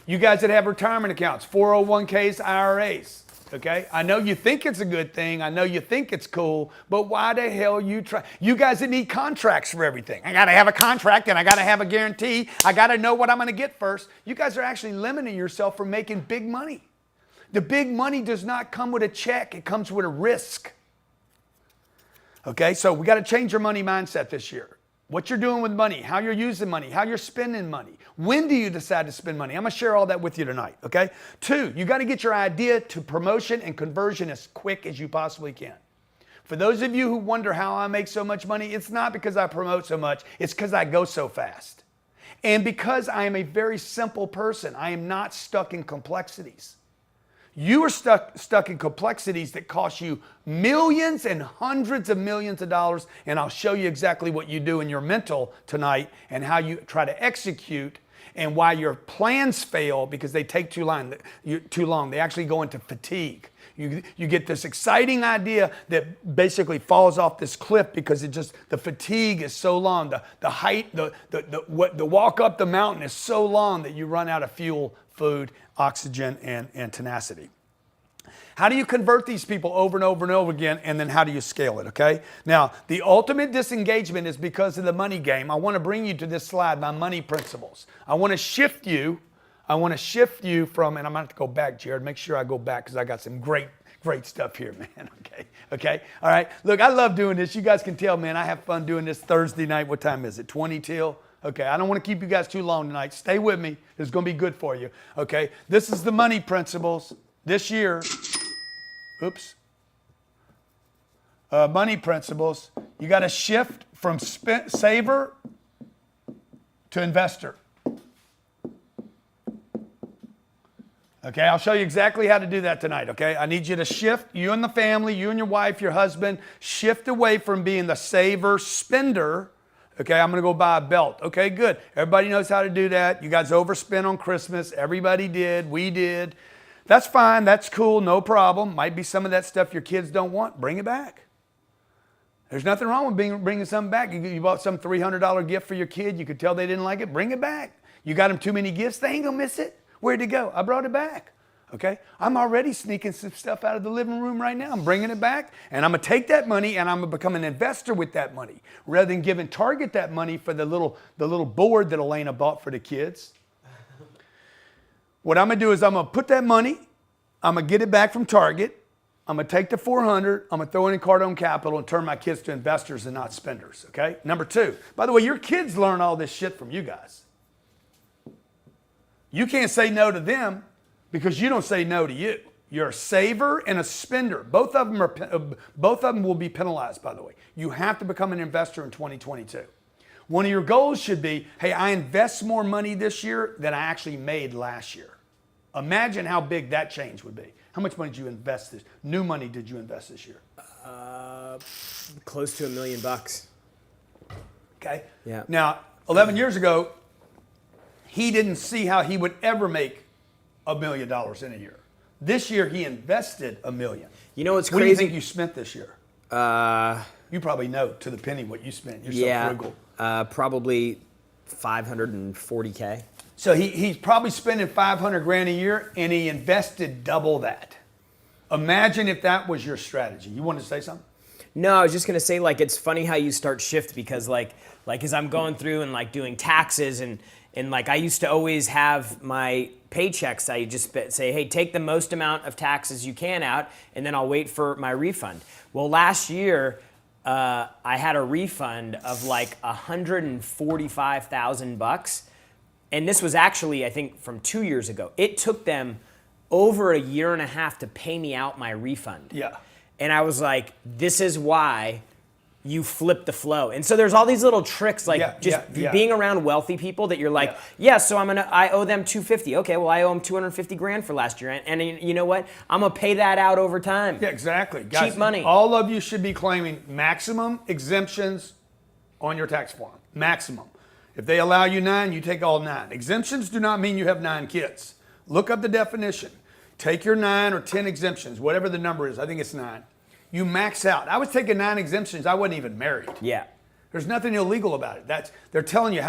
You guys that have retirement accounts, 401ks, IRAs, okay? I know you think it's a good thing. I know you think it's cool, but why the hell you try? You guys that need contracts for everything. I got to have a contract and I got to have a guarantee. I got to know what I'm going to get first. You guys are actually limiting yourself from making big money. The big money does not come with a check. It comes with a risk. Okay, so we got to change your money mindset this year. what you're doing with money, how you're using money, how you're spending money. When do you decide to spend money? I'm gonna share all that with you tonight, okay? 2, you gotta get your idea to promotion and conversion as quick as you possibly can. For those of you who wonder how I make so much money, it's not because I promote so much, it's because I go so fast. And because I am a very simple person, I am not stuck in complexities. You are stuck in complexities that cost you millions and hundreds of millions of dollars, and I'll show you exactly what you do in your mental tonight and how you try to execute and why your plans fail because they take too long. They actually go into fatigue. You get this exciting idea that basically falls off this cliff because the fatigue is so long. The height, the walk up the mountain is so long that you run out of fuel, food, oxygen, and tenacity. How do you convert these people over and over and over again, and then how do you scale it, okay? Now, the ultimate disengagement is because of the money game. I want to bring you to this slide, my money principles. I want to shift you from, and I'm going to have to go back, Jared, make sure I go back because I got some great stuff here, man, okay? All right, look, I love doing this. You guys can tell, man, I have fun doing this Thursday night. What time is it, 20 till? Okay, I don't want to keep you guys too long tonight. Stay with me. It's going to be good for you, okay? This is the money principles this year. Oops. Money principles. You got to shift from saver to investor. Okay, I'll show you exactly how to do that tonight, okay? I need you to shift, you and the family, you and your wife, your husband, shift away from being the saver, spender. Okay, I'm going to go buy a belt. Okay, good. Everybody knows how to do that. You guys overspent on Christmas. Everybody did. We did. That's fine. That's cool. No problem. Might be some of that stuff your kids don't want. Bring it back. There's nothing wrong with bringing something back. You bought some $300 gift for your kid. You could tell they didn't like it. Bring it back. You got them too many gifts. They ain't going to miss it. Where'd it go? I brought it back. Okay? I'm already sneaking some stuff out of the living room right now. I'm bringing it back, and I'm going to take that money, and I'm going to become an investor with that money rather than giving Target that money for the little board that Elena bought for the kids. What I'm going to do is I'm going to put that money, I'm going to get it back from Target, I'm going to take the $400, I'm going to throw it in Cardone Capital and turn my kids to investors and not spenders, okay? Number 2, by the way, your kids learn all this shit from you guys. You can't say no to them because you don't say no to you. You're a saver and a spender. Both of them will be penalized, by the way. You have to become an investor in 2022. One of your goals should be, hey, I invest more money this year than I actually made last year. Imagine how big that change would be. How much money did you invest new money did you invest this year? Close to $1 million. Okay. Yeah. Now, 11 years ago, he didn't see how he would ever make $1 million in a year. This year, he invested $1 million. You know what's What do you crazy? think you spent this year? You probably know to the penny what you spent. You're so frugal. Probably $540K. So he's probably spending $500,000 a year, and he invested double that. Imagine if that was your strategy. You wanted to say something? No, I was just gonna say, like, it's funny how you start shift because like as I'm going through and like doing taxes and like I used to always have my paychecks, I just say, hey, take the most amount of taxes you can out, and then I'll wait for my refund. Well, last year I had a refund of like $145,000, and this was actually, I think, from 2 years ago. It took them over a year and a half to pay me out my refund. Yeah. And I was like, this is why you flip the flow. And so there's all these little tricks, like being around wealthy people that you're like, so I owe them $250. Okay, well, I owe them $250,000 for last year. And you know what? I'm gonna pay that out over time. Yeah, exactly. Guys, cheap money. All of you should be claiming maximum exemptions on your tax form. Maximum. If they allow you 9, you take all 9. Exemptions do not mean you have 9 kids. Look up the definition. Take your 9 or 10 exemptions, whatever the number is. I think it's 9. You max out. I was taking 9 exemptions. I wasn't even married. Yeah. There's nothing illegal about it. They're telling you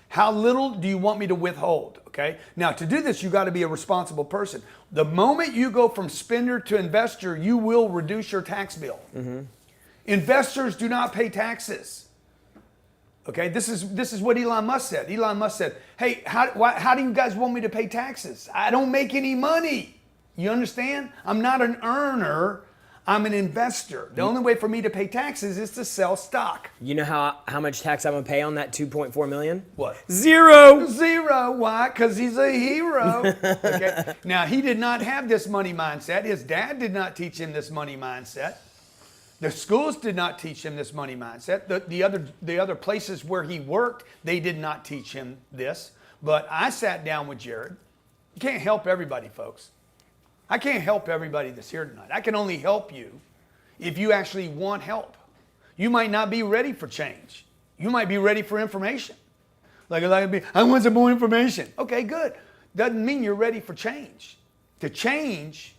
how little do you want me to withhold, okay? Now, to do this, you got to be a responsible person. The moment you go from spender to investor, you will reduce your tax bill. Mm-hmm. Investors do not pay taxes. Okay, this is what Elon Musk said. Elon Musk said, hey, how do you guys want me to pay taxes? I don't make any money. You understand? I'm not an earner. I'm an investor. The only way for me to pay taxes is to sell stock. You know how much tax I'm gonna pay on that 2.4 million? What? 0. Zero. Why? Because he's a hero. Okay. Now, he did not have this money mindset. His dad did not teach him this money mindset. The schools did not teach him this money mindset. The other places where he worked, they did not teach him this. But I sat down with Jared. You can't help everybody, folks. I can't help everybody that's here tonight. I can only help you if you actually want help. You might not be ready for change. You might be ready for information. I want some more information. Okay, good. Doesn't mean you're ready for change. To change,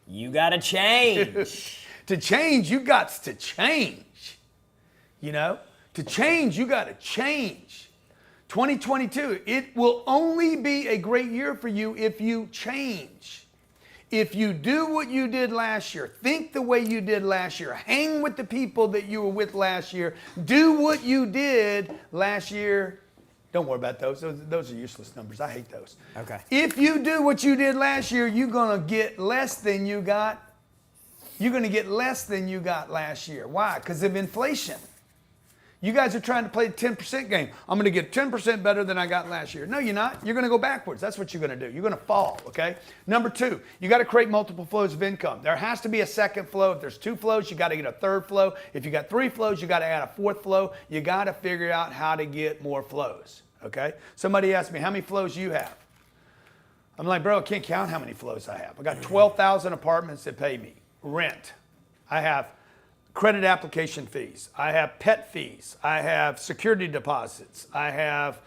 You gotta change. to change, you got to change. You know, to change, you got to change. 2022, it will only be a great year for you if you change. If you do what you did last year, think the way you did last year, hang with the people that you were with last year, do what you did last year. Don't worry about those. Those are useless numbers. I hate those. Okay. If you do what you did last year, you're going to get less than you got. You're going to get less than you got last year. Why? Because of inflation. You guys are trying to play the 10% game. I'm going to get 10% better than I got last year. No, you're not. You're going to go backwards. That's what you're going to do. You're going to fall, okay? Number 2, you got to create multiple flows of income. There has to be a second flow. If there's 2 flows, you got to get a third flow. If you got 3 flows, you got to add a 4th flow. You got to figure out how to get more flows, okay? Somebody asked me, how many flows do you have? I'm like, bro, I can't count how many flows I have. I got 12,000 apartments that pay me rent. I have credit application fees. I have pet fees. I have security deposits. I have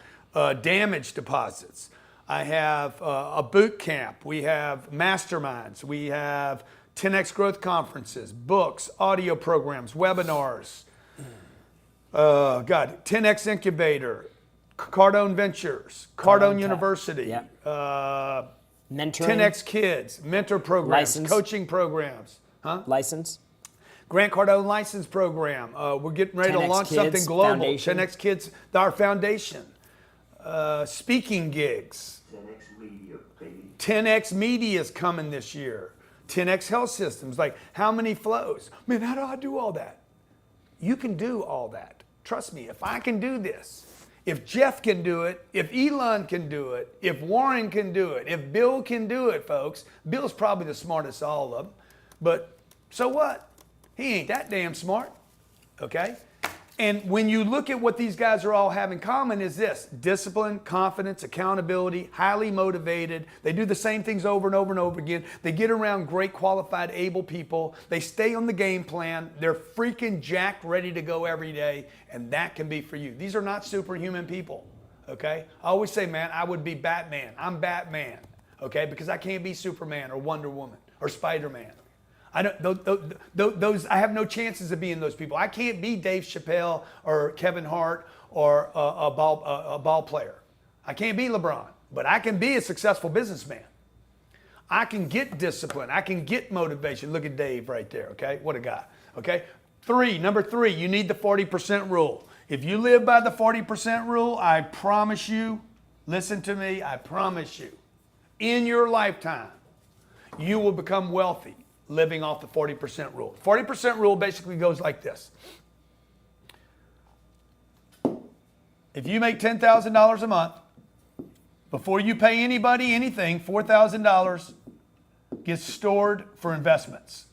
damage deposits. I have a boot camp. We have masterminds. We have 10X growth conferences, books, audio programs, webinars. 10X incubator, Cardone Ventures, Cardone University, Mentoring. 10X kids, mentor programs, License. coaching programs. License. Grant Cardone license program. We're getting ready to 10X launch Kids something global. Foundation. 10X Kids, our foundation. Speaking gigs. 10X Media, baby. 10X Media is coming this year. 10X Health Systems. Like, how many flows? Man, how do I do all that? You can do all that. Trust me, if I can do this, if Jeff can do it, if Elon can do it, if Warren can do it, if Bill can do it, folks. Bill's probably the smartest of all of them. But so what? He ain't that damn smart, okay? And when you look at what these guys are all have in common is this: discipline, confidence, accountability, highly motivated. They do the same things over and over and over again. They get around great, qualified, able people. They stay on the game plan. They're freaking jacked, ready to go every day, and that can be for you. These are not superhuman people, okay? I always say, man, I would be Batman. I'm Batman, okay? Because I can't be Superman or Wonder Woman or Spider-Man. I have no chances of being those people. I can't be Dave Chappelle or Kevin Hart or a ball player. I can't be LeBron, but I can be a successful businessman. I can get discipline. I can get motivation. Look at Dave right there, okay? What a guy, okay? Number 3, you need the 40% rule. If you live by the 40% rule, I promise you, listen to me, I promise you, in your lifetime, you will become wealthy living off the 40% rule. 40% rule basically goes like this. If you make $10,000 a month, before you pay anybody anything, $4,000 gets stored for investments.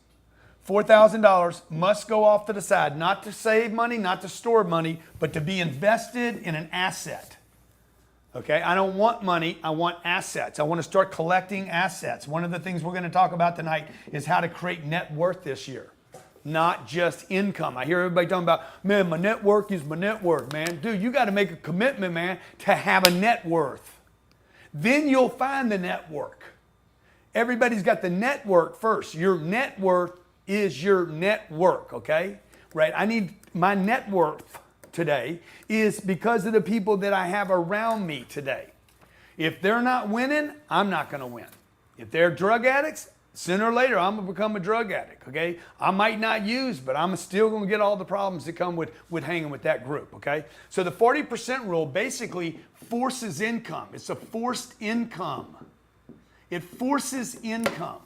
$4,000 must go off to the side, not to save money, not to store money, but to be invested in an asset. Okay, I don't want money, I want assets. I want to start collecting assets. One of the things we're going to talk about tonight is how to create net worth this year, not just income. I hear everybody talking about, man, my net worth is my net worth, man. Dude, you got to make a commitment, man, to have a net worth. Then you'll find the network. Everybody's got the network first. Your net worth is your network, okay? Right? I need my net worth today is because of the people that I have around me today. If they're not winning, I'm not going to win. If they're drug addicts, sooner or later I'm going to become a drug addict, okay? I might not use, but I'm still going to get all the problems that come with hanging with that group, okay? So the 40% rule basically forces income. It's a forced income. It forces income.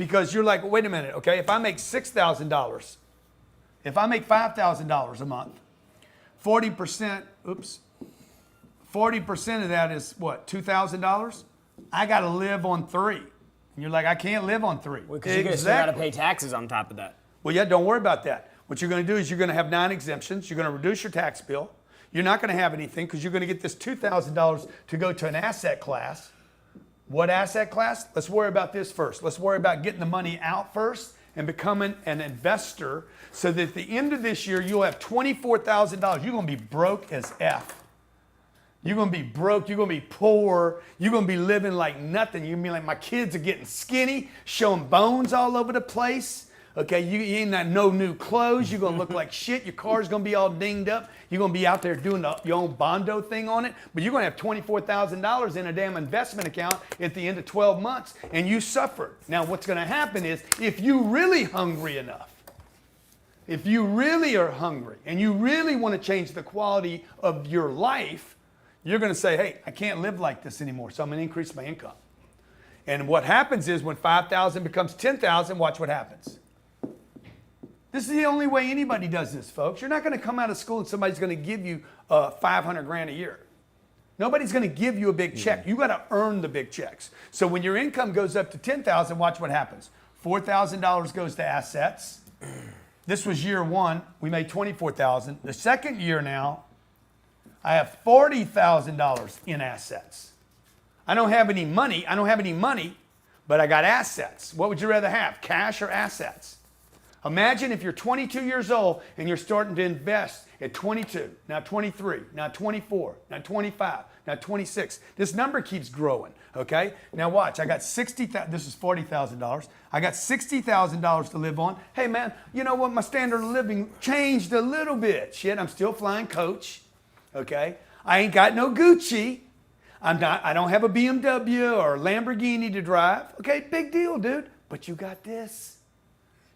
Because you're like, wait a minute, okay, if I make $6,000, if I make $5,000 a month, 40%, 40% of that is what, $2,000? I got to live on 3. And you're like, I can't live on 3. Because you're still got to pay taxes on top of that. Well, yeah, don't worry about that. What you're going to do is you're going to have 9 exemptions. You're going to reduce your tax bill. You're not going to have anything because you're going to get this $2,000 to go to an asset class. What asset class? Let's worry about this first. Let's worry about getting the money out first and becoming an investor so that at the end of this year, you'll have $24,000. You're going to be broke as F. You're going to be broke. You're going to be poor. You're going to be living like nothing. You're going to be like, my kids are getting skinny, showing bones all over the place. Okay, you ain't got no new clothes. You're going to look like shit. Your car's going to be all dinged up. You're going to be out there doing your own Bondo thing on it. But you're going to have $24,000 in a damn investment account at the end of 12 months. And you suffered. Now, what's going to happen is if you really hungry enough, if you really are hungry and you really want to change the quality of your life, you're going to say, hey, I can't live like this anymore, so I'm going to increase my income. And what happens is when 5,000 becomes 10,000, watch what happens. This is the only way anybody does this, folks. You're not going to come out of school and somebody's going to give you $500,000 a year. Nobody's going to give you a big check. You got to earn the big checks. So when your income goes up to 10,000, watch what happens. $4,000 goes to assets. This was year 1. We made $24,000. The second year now, I have $40,000 in assets. I don't have any money. But I got assets. What would you rather have, cash or assets? Imagine if you're 22 years old and you're starting to invest at 22, now 23, now 24, now 25, now 26. This number keeps growing, okay? Now watch, I got $60,000, this is $40,000. I got $60,000 to live on. Hey man, you know what? My standard of living changed a little bit. Shit, I'm still flying coach, okay? I ain't got no Gucci. I don't have a BMW or Lamborghini to drive. Okay, big deal, dude. But you got this.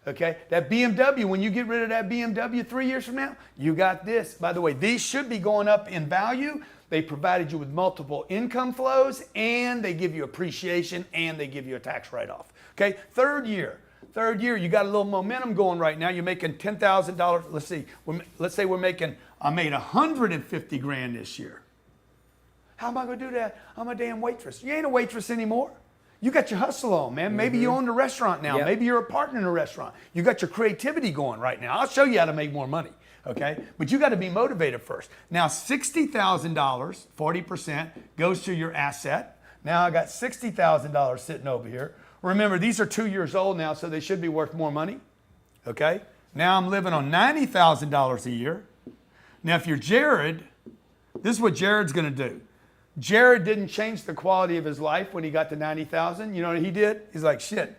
Okay, that BMW, when you get rid of that BMW 3 years from now, you got this. By the way, these should be going up in value. They provided you with multiple income flows, and they give you appreciation, and they give you a tax write-off. Okay, third year, you got a little momentum going right now. You're making $10,000. Let's see, let's say I made $150,000 this year. How am I going to do that? I'm a damn waitress. You ain't a waitress anymore. You got your hustle on, man. Maybe you own the restaurant now. Yep. Maybe you're a partner in a restaurant. You got your creativity going right now. I'll show you how to make more money, okay? But you got to be motivated first. Now, $60,000, 40%, goes to your asset. Now I got $60,000 sitting over here. Remember, these are 2 years old now, so they should be worth more money, okay? Now I'm living on $90,000 a year. Now, if you're Jared, this is what Jared's going to do. Jared didn't change the quality of his life when he got to 90,000. You know what he did? He's like, shit,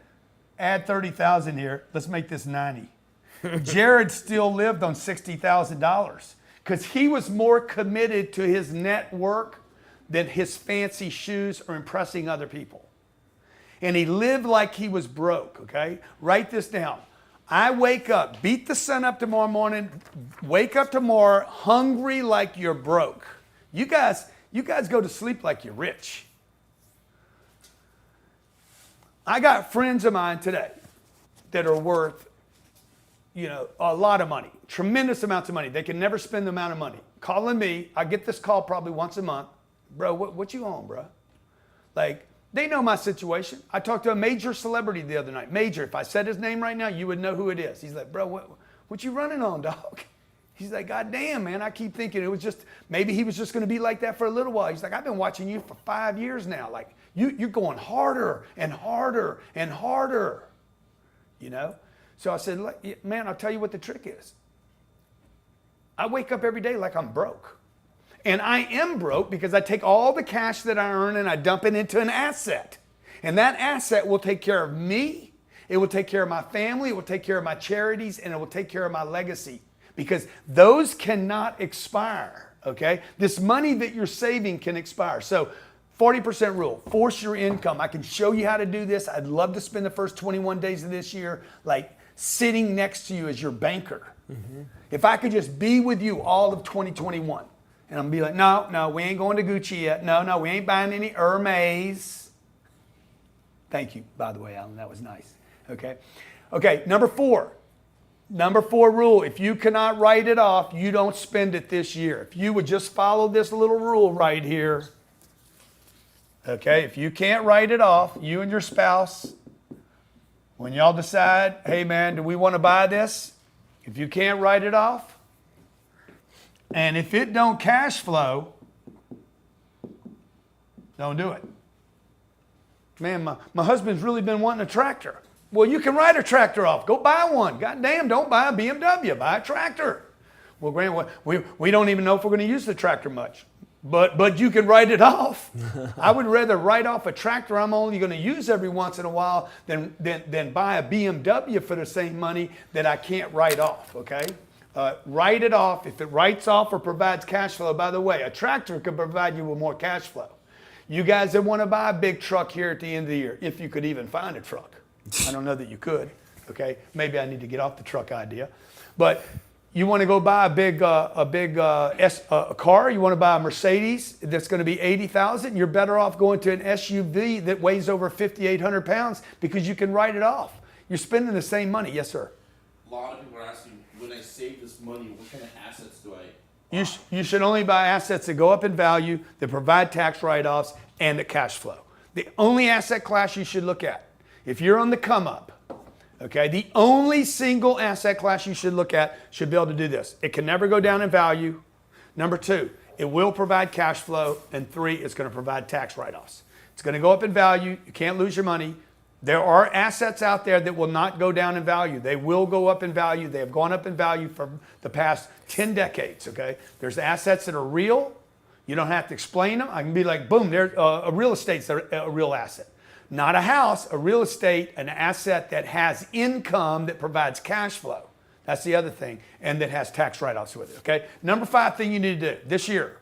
add 30,000 here. Let's make this 90. Jared still lived on $60,000 because he was more committed to his network than his fancy shoes or impressing other people. And he lived like he was broke, okay? Write this down. I wake up, beat the sun up tomorrow morning, wake up tomorrow hungry like you're broke. You guys go to sleep like you're rich. I got friends of mine today that are worth, a lot of money, tremendous amounts of money. They can never spend the amount of money. Calling me, I get this call probably once a month. Bro, what you on, bro? Like, they know my situation. I talked to a major celebrity the other night. Major. If I said his name right now, you would know who it is. He's like, bro, what you running on, dog? He's like, God damn, man, I keep thinking maybe he was just going to be like that for a little while. He's like, I've been watching you for 5 years now. Like, you're going harder and harder and harder, So I said, man, I'll tell you what the trick is. I wake up every day like I'm broke. And I am broke because I take all the cash that I earn and I dump it into an asset. And that asset will take care of me. It will take care of my family. It will take care of my charities. And it will take care of my legacy. Because those cannot expire, okay? This money that you're saving can expire. So 40% rule, force your income. I can show you how to do this. I'd love to spend the first 21 days of this year like sitting next to you as your banker. Mm-hmm. If I could just be with you all of 2021 and I'm be like, no, we ain't going to Gucci yet. No, we ain't buying any Hermes. Thank you, by the way, Alan, that was nice. Okay. Okay, number 4. Number 4 rule, if you cannot write it off, you don't spend it this year. If you would just follow this little rule right here, okay, if you can't write it off, you and your spouse, when y'all decide, hey man, do we want to buy this? If you can't write it off, and if it don't cash flow, don't do it. Man, my husband's really been wanting a tractor. Well, you can write a tractor off. Go buy one. God damn, don't buy a BMW. Buy a tractor. Well, Grant, we don't even know if we're going to use the tractor much. But you can write it off. I would rather write off a tractor I'm only going to use every once in a while than buy a BMW for the same money that I can't write off, okay? Write it off. If it writes off or provides cash flow, by the way, a tractor could provide you with more cash flow. You guys that want to buy a big truck here at the end of the year, if you could even find a truck. I don't know that you could, okay? Maybe I need to get off the truck idea. But you want to go buy a car, you want to buy a Mercedes that's going to be $80,000, you're better off going to an SUV that weighs over 5,800 pounds because you can write it off. You're spending the same money. Yes, sir? A lot of people are asking, when I save this money, what kind of assets do I buy? You should only buy assets that go up in value, that provide tax write-offs, and that cash flow. The only asset class you should look at, if you're on the come up, okay, the only single asset class you should look at should be able to do this. It can never go down in value. Number 2, it will provide cash flow. And 3, it's going to provide tax write-offs. It's going to go up in value. You can't lose your money. There are assets out there that will not go down in value. They will go up in value. They have gone up in value for the past 10 decades, okay? There's assets that are real. You don't have to explain them. I can be like, boom, a real estate's a real asset. Not a house, a real estate, an asset that has income that provides cash flow. That's the other thing, and that has tax write-offs with it, okay? Number 5 thing you need to do this year,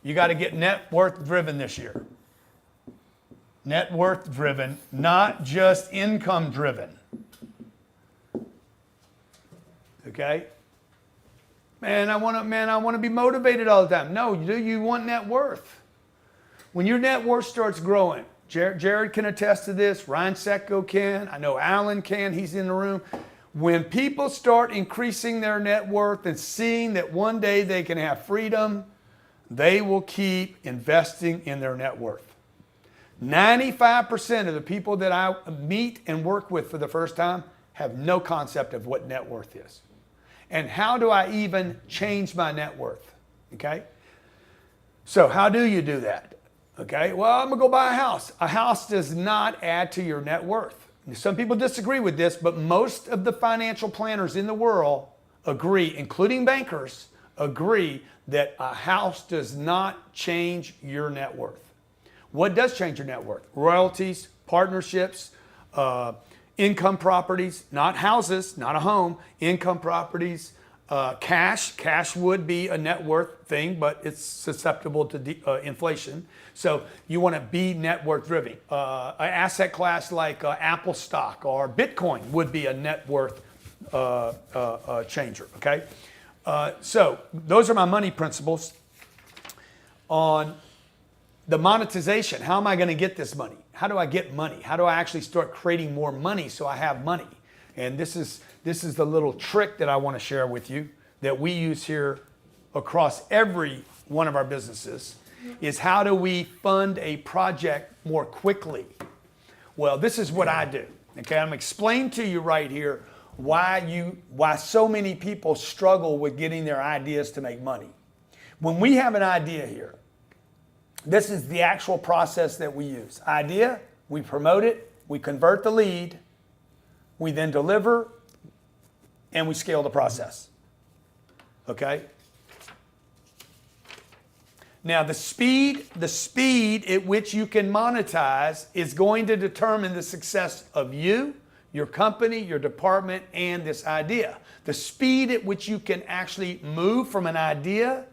you got to get net worth driven this year. Net worth driven, not just income driven. Okay? Man, I want to be motivated all the time. No, you want net worth. When your net worth starts growing, Jared can attest to this. Ryan Secco can. I know Alan can. He's in the room. When people start increasing their net worth and seeing that one day they can have freedom, they will keep investing in their net worth. 95% of the people that I meet and work with for the first time have no concept of what net worth is. And how do I even change my net worth? Okay? So how do you do that? Okay, well, I'm going to go buy a house. A house does not add to your net worth. Some people disagree with this, but most of the financial planners in the world agree, including bankers, agree that a house does not change your net worth. What does change your net worth? Royalties, partnerships, income properties, not houses, not a home, income properties, cash. Cash would be a net worth thing, but it's susceptible to inflation. So you want to be net worth driven. An asset class like Apple stock or Bitcoin would be a net worth changer, okay? So those are my money principles. On the monetization, how am I going to get this money? How do I get money? How do I actually start creating more money so I have money? And this is the little trick that I want to share with you that we use here across every one of our businesses, is how do we fund a project more quickly? Well, this is what I do. Okay, I'm explaining to you right here why so many people struggle with getting their ideas to make money. When we have an idea here, this is the actual process that we use. Idea, we promote it, we convert the lead, we then deliver, and we scale the process. Okay? Now the speed at which you can monetize is going to determine the success of you, your company, your department, and this idea. The speed at which you can actually move from an idea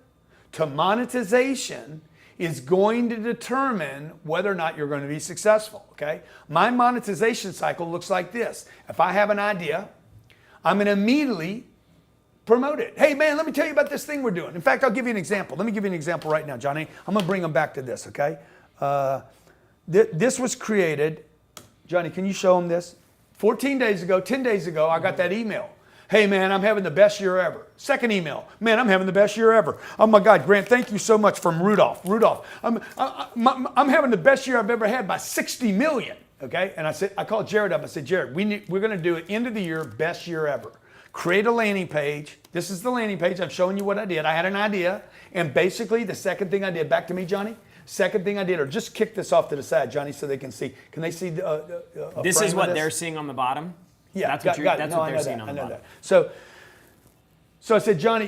to monetization is going to determine whether or not you're going to be successful, okay? My monetization cycle looks like this. If I have an idea, I'm going to immediately promote it. Hey man, let me tell you about this thing we're doing. In fact, I'll give you an example. Let me give you an example right now, Johnny. I'm going to bring them back to this, okay? This was created, Johnny, can you show them this? 14 days ago, 10 days ago, I got that email. Hey man, I'm having the best year ever. Second email, man, I'm having the best year ever. Oh my God, Grant, thank you so much from Rudolph. Rudolph, I'm having the best year I've ever had by 60 million. Okay, and I called Jared up. I said, Jared, we're going to do it end of the year, best year ever. Create a landing page. This is the landing page. I'm showing you what I did. I had an idea, and basically the second thing I did, back to me, Johnny. Second thing I did, or just kick this off to the side, Johnny, so they can see. Can they see This frame is of what this? they're seeing on the bottom? Yeah, that's what, got it. that's No, what I they're know seeing that. on the I know bottom. that. So I said, Johnny,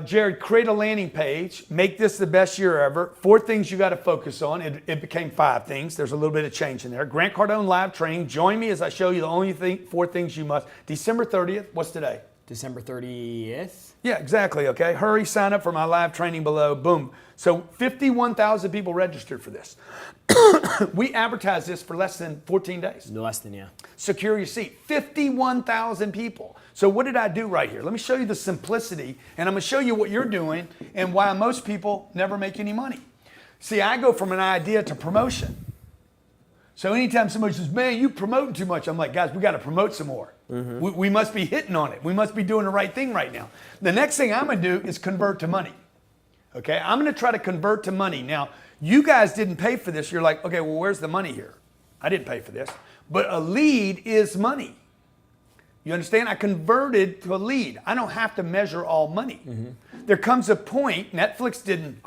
Jared, create a landing page. Make this the best year ever. 4 things you got to focus on. It became 5 things. There's a little bit of change in there. Grant Cardone live training. Join me as I show you the only 4 things you must. December 30th. What's today? December 30th? Yeah, exactly. Okay. Hurry, sign up for my live training below. Boom. So 51,000 people registered for this. We advertised this for less than 14 days. Less than, yeah. Secure your seat. 51,000 people. So what did I do right here? Let me show you the simplicity, and I'm going to show you what you're doing and why most people never make any money. See, I go from an idea to promotion. So anytime somebody says, man, you promoting too much, I'm like, guys, we got to promote some more. We must be hitting on it. We must be doing the right thing right now. The next thing I'm going to do is convert to money. Okay, I'm going to try to convert to money. Now, you guys didn't pay for this. You're like, okay, well, where's the money here? I didn't pay for this. But a lead is money. You understand? I converted to a lead. I don't have to measure all money. There comes a point, Netflix didn't.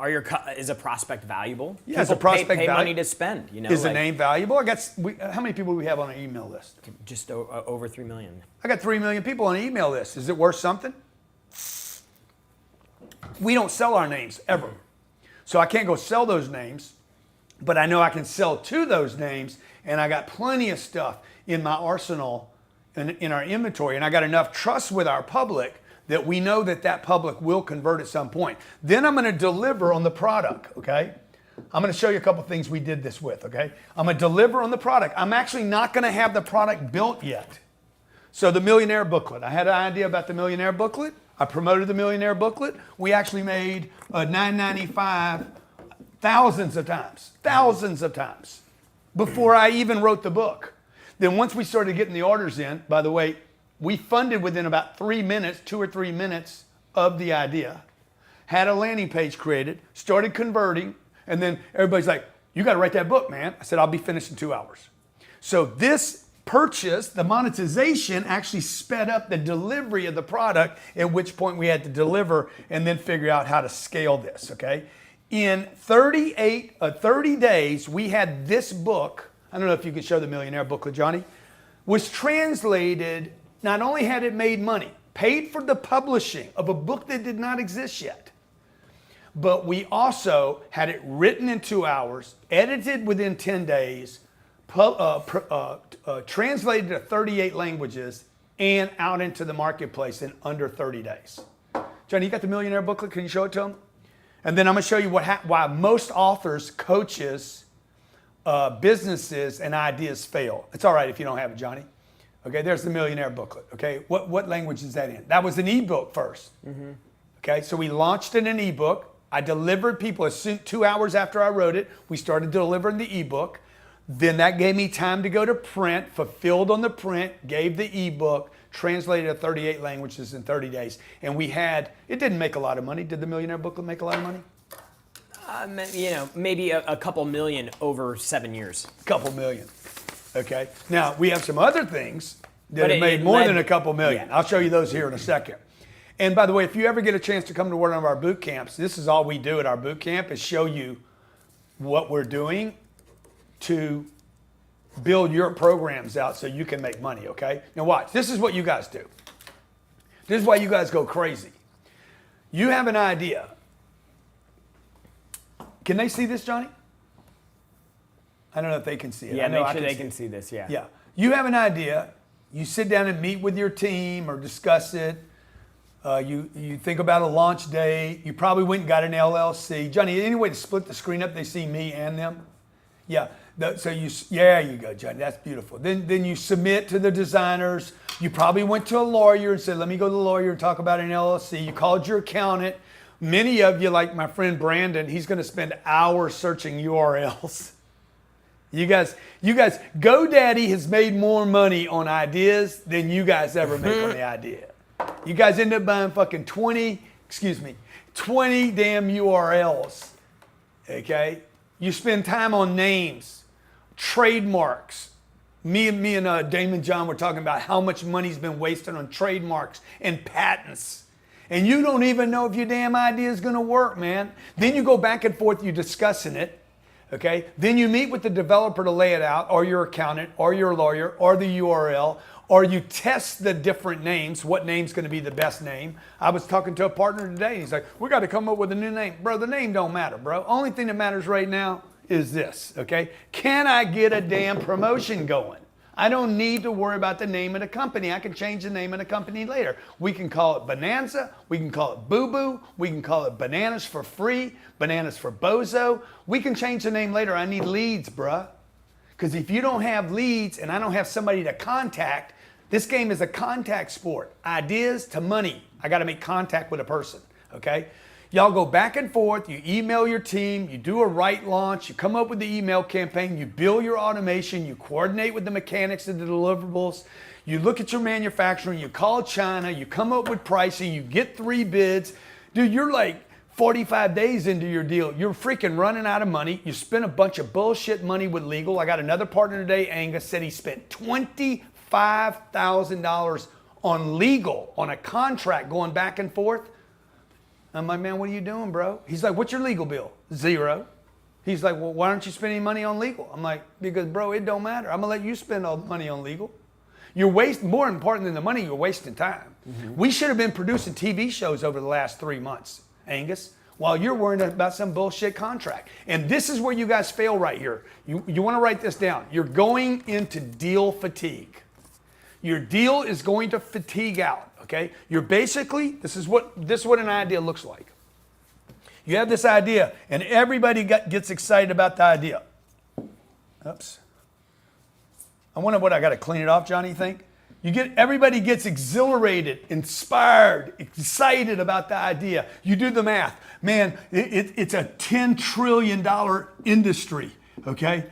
Is a prospect valuable? Yeah, is a People prospect pay valuable? money to spend. You know, Is the like, name valuable? How many people do we have on our email list? just over 3 million. I got 3 million people on the email list. Is it worth something? We don't sell our names ever. So I can't go sell those names, but I know I can sell to those names, and I got plenty of stuff in my arsenal and in our inventory, and I got enough trust with our public that we know that public will convert at some point. Then I'm going to deliver on the product, okay? I'm going to show you a couple things we did this with, okay? I'm going to deliver on the product. I'm actually not going to have the product built yet. So the Millionaire Booklet. I had an idea about the Millionaire Booklet. I promoted the Millionaire Booklet. We actually made $9.95 thousands of times before I even wrote the book. Then once we started getting the orders in, by the way, we funded within about 3 minutes, 2 or 3 minutes of the idea, had a landing page created, started converting, and then everybody's like, you got to write that book, man. I said, I'll be finished in 2 hours. So this purchase, the monetization, actually sped up the delivery of the product, at which point we had to deliver and then figure out how to scale this, okay? In 30 days, we had this book, I don't know if you can show the Millionaire Booklet, Johnny, was translated, not only had it made money, paid for the publishing of a book that did not exist yet, but we also had it written in 2 hours, edited within 10 days, translated to 38 languages, and out into the marketplace in under 30 days. Johnny, you got the Millionaire Booklet? Can you show it to them? And then I'm going to show you why most authors, coaches, businesses, and ideas fail. It's all right if you don't have it, Johnny. Okay, there's the Millionaire Booklet. Okay, what language is that in? That was an ebook first. Okay, so we launched in an ebook. I delivered people 2 hours after I wrote it. We started delivering the ebook. Then that gave me time to go to print, fulfilled on the print, gave the ebook, translated to 38 languages in 30 days. And it didn't make a lot of money. Did the Millionaire Booklet make a lot of money? Maybe a couple million over 7 years. Couple million. Okay. Now, we have some other things that But have made it more led- than a couple million. yeah. I'll show you those here in a second. And by the way, if you ever get a chance to come to one of our boot camps, this is all we do at our boot camp is show you what we're doing to build your programs out so you can make money, okay? Now watch. This is what you guys do. This is why you guys go crazy. You have an idea. Can they see this, Johnny? I don't know if they can see it. Yeah, I know make I sure they see can it. see this, yeah. Yeah. You have an idea. You sit down and meet with your team or discuss it. You think about a launch date. You probably went and got an LLC. Johnny, any way to split the screen up, they see me and them? Yeah. You go, Johnny. That's beautiful. Then you submit to the designers. You probably went to a lawyer and said, let me go to the lawyer and talk about an LLC. You called your accountant. Many of you, like my friend Brandon, he's going to spend hours searching URLs. You guys, GoDaddy has made more money on ideas than you guys ever make on the idea. You guys end up buying fucking 20 damn URLs, okay? You spend time on names, trademarks. Me and Damon John were talking about how much money's been wasted on trademarks and patents. And you don't even know if your damn idea is gonna work, man. Then you go back and forth, you're discussing it. Okay, then you meet with the developer to lay it out, or your accountant, or your lawyer, or the URL, or you test the different names. What name's going to be the best name? I was talking to a partner today, and he's like, "We got to come up with a new name, bro. The name don't matter, bro. Only thing that matters right now is this. Okay, can I get a damn promotion going? I don't need to worry about the name of the company. I can change the name of the company later. We can call it Bonanza. We can call it Boo Boo. We can call it Bananas for Free, Bananas for Bozo. We can change the name later. I need leads, bruh. Because if you don't have leads and I don't have somebody to contact, this game is a contact sport. Ideas to money. I got to make contact with a person, okay? Y'all go back and forth, you email your team, you do a right launch, you come up with the email campaign, you build your automation, you coordinate with the mechanics of the deliverables, you look at your manufacturing, you call China, you come up with pricing, you get 3 bids. Dude, you're like 45 days into your deal. You're freaking running out of money. You spent a bunch of bullshit money with legal. I got another partner today, Angus, said he spent $25,000 on legal, on a contract going back and forth. I'm like, man, what are you doing, bro? He's like, what's your legal bill? 0. He's like, well, why aren't you spending money on legal? I'm like, because, bro, it don't matter. I'm going to let you spend all the money on legal. You're wasting, more important than the money, you're wasting time. Mm-hmm. We should have been producing TV shows over the last 3 months, Angus, while you're worrying about some bullshit contract. And this is where you guys fail right here. You want to write this down. You're going into deal fatigue. Your deal is going to fatigue out, okay? You're basically, this is what an idea looks like. You have this idea, and everybody gets excited about the idea. Oops. I wonder what I got to clean it off, Johnny, you think? Everybody gets exhilarated, inspired, excited about the idea. You do the math. Man, it's a $10 trillion industry, okay?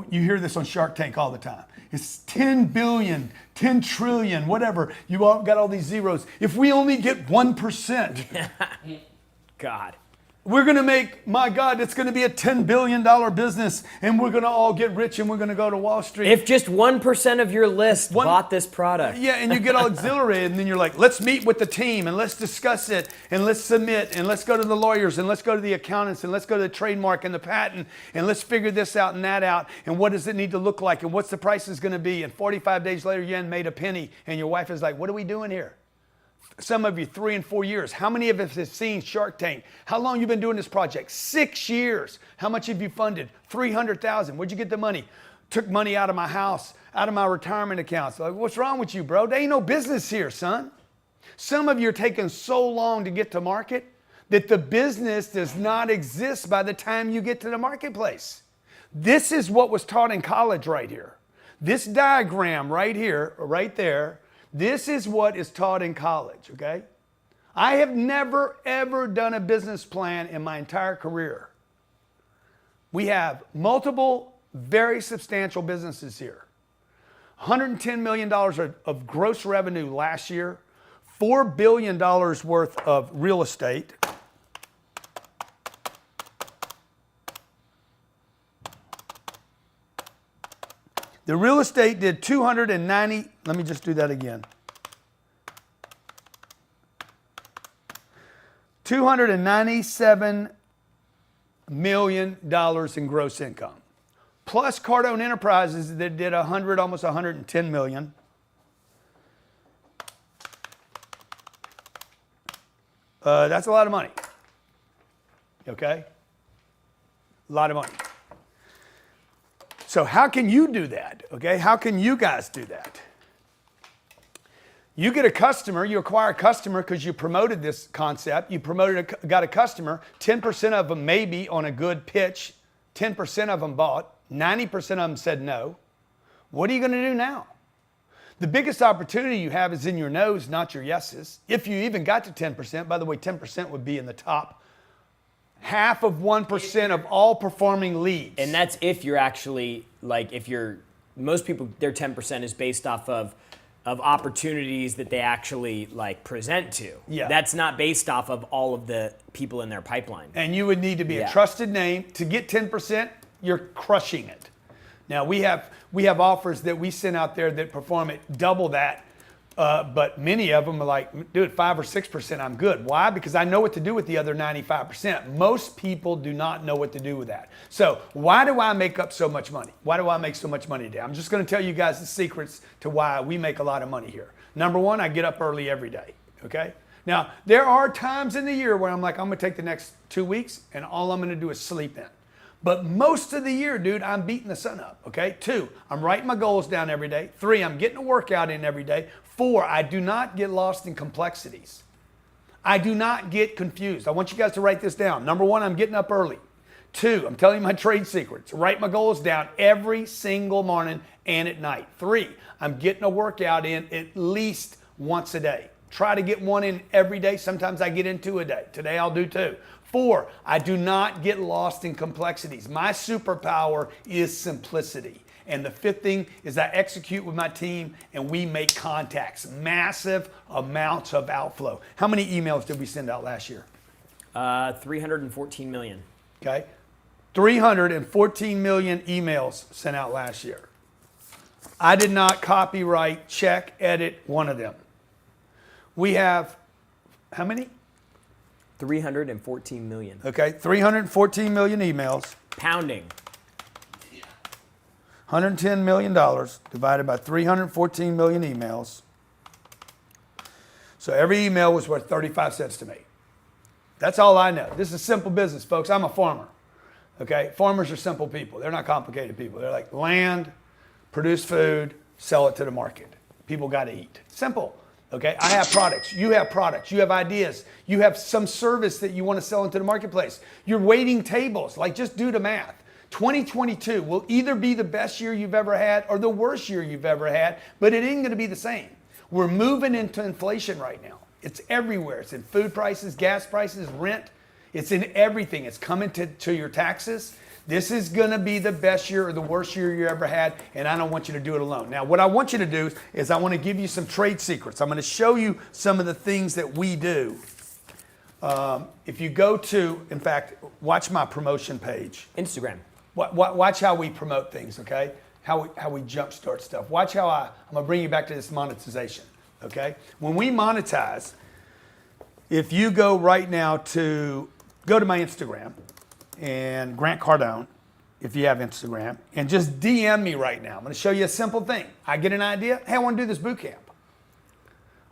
You hear this on Shark Tank all the time. It's 10 billion, 10 trillion, whatever. You all got all these zeros. If we only get 1%, God. we're going to make, my God, it's going to be a $10 billion business, and we're going to all get rich, and we're going to go to Wall Street. If just 1% of your list bought this product. Yeah, and you get all exhilarated, and then you're like, let's meet with the team, and let's discuss it, and let's submit, and let's go to the lawyers, and let's go to the accountants, and let's go to the trademark and the patent, and let's figure this out and that out, and what does it need to look like, and what's the prices going to be, and 45 days later, you hadn't made a penny, and your wife is like, what are we doing here? Some of you 3 and 4 years. How many of us have seen Shark Tank? How long you been doing this project? 6 years. How much have you funded? $300,000. Where'd you get the money? Took money out of my house, out of my retirement accounts. Like, what's wrong with you, bro? There ain't no business here, son. Some of you are taking so long to get to market that the business does not exist by the time you get to the marketplace. This is what was taught in college right here. This diagram right here, right there, this is what is taught in college, okay? I have never, ever done a business plan in my entire career. We have multiple, very substantial businesses here. $110 million of gross revenue last year, $4 billion worth of real estate. The real estate did 290, let me just do that again. $297 million in gross income. Plus Cardone Enterprises that did almost 110 million. That's a lot of money. Okay? A lot of money. So how can you do that? Okay, how can you guys do that? You get a customer, you acquire a customer because you promoted this concept. You got a customer. 10% of them maybe on a good pitch. 10% of them bought. 90% of them said no. What are you going to do now? The biggest opportunity you have is in your no's, not your yeses. If you even got to 10%, by the way, 10% would be in the top half of 1% of all performing leads. And that's if you're actually like most people their 10% is based off of opportunities that they actually like present to. Yeah. That's not based off of all of the people in their pipeline. And you would need to be a Yeah. trusted name to get 10%. You're crushing it. Now we have offers that we send out there that perform at double that. But many of them are like, dude, 5 or 6%, I'm good. Why? Because I know what to do with the other 95%. Most people do not know what to do with that. So why do I make up so much money? Why do I make so much money today? I'm just going to tell you guys the secrets to why we make a lot of money here. Number one, I get up early every day, okay? Now, there are times in the year where I'm like, I'm going to take the next 2 weeks and all I'm going to do is sleep in. But most of the year, dude, I'm beating the sun up, okay? 2, I'm writing my goals down every day. 3, I'm getting a workout in every day. 4, I do not get lost in complexities. I do not get confused. I want you guys to write this down. Number 1, I'm getting up early. 2, I'm telling you my trade secrets. Write my goals down every single morning and at night. 3, I'm getting a workout in at least once a day. Try to get one in every day. Sometimes I get in 2 a day. Today I'll do 2. 4, I do not get lost in complexities. My superpower is simplicity. And the 5th thing is I execute with my team and we make contacts, massive amounts of outflow. How many emails did we send out last year? 314 million. Okay. 314 million emails sent out last year. I did not copyright, check, edit one of them. We have, how many? 314 million. Okay, 314 million emails. Pounding. $110 million divided by 314 million emails. So every email was worth 35 cents to me. That's all I know. This is simple business, folks. I'm a farmer. Okay? Farmers are simple people. They're not complicated people. They're like land, produce food, sell it to the market. People got to eat. Simple. Okay? I have products. You have products. You have ideas. You have some service that you want to sell into the marketplace. You're waiting tables. Like, just do the math. 2022 will either be the best year you've ever had or the worst year you've ever had, but it ain't going to be the same. We're moving into inflation right now. It's everywhere. It's in food prices, gas prices, rent. It's in everything. It's coming to your taxes. This is going to be the best year or the worst year you ever had, and I don't want you to do it alone. Now, what I want you to do is I want to give you some trade secrets. I'm going to show you some of the things that we do. If you go to, in fact, watch my promotion page. Instagram. Watch how we promote things, okay? How we jumpstart stuff. Watch how I'm going to bring you back to this monetization, okay? When we monetize, if you go right now go to my Instagram and Grant Cardone, if you have Instagram, and just DM me right now. I'm going to show you a simple thing. I get an idea. Hey, I want to do this boot camp.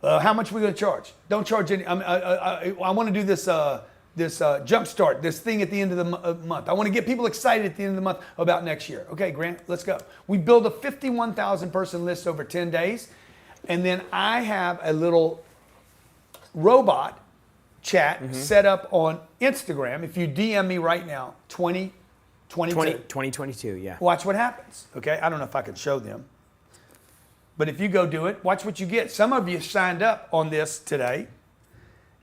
How much are we going to charge? Don't charge any. I want to do this jumpstart, this thing at the end of the month. I want to get people excited at the end of the month about next year. Okay, Grant, let's go. We build a 51,000 person list over 10 days. And then I have a little robot chat set up on Instagram. If you DM me right now, 2022, yeah. watch what happens. Okay, I don't know if I can show them. But if you go do it, watch what you get. Some of you signed up on this today.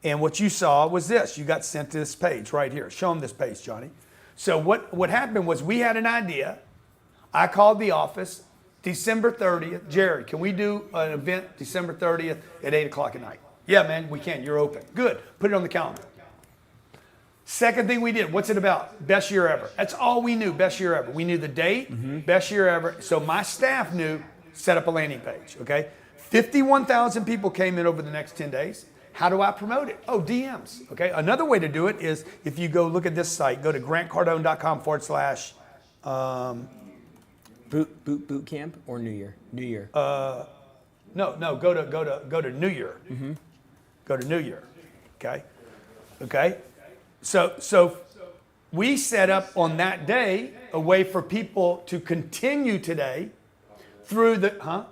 And what you saw was this. You got sent to this page right here. Show them this page, Johnny. So what happened was we had an idea. I called the office December 30th. Jared, can we do an event December 30th at 8 o'clock at night? Yeah, man, we can. You're open. Good. Put it on the calendar. Second thing we did, what's it about? Best year ever. That's all we knew, best year ever. We knew the date, best year ever. So my staff knew, set up a landing page, okay? 51,000 people came in over the next 10 days. How do I promote it? Oh, DMs. Okay. Another way to do it is if you go look at this site, go to grantcardone.com/. Boot camp or New Year? New Year. No, go to New Year. Go to New Year. Okay. Okay. So we set up on that day a way for people to continue today through the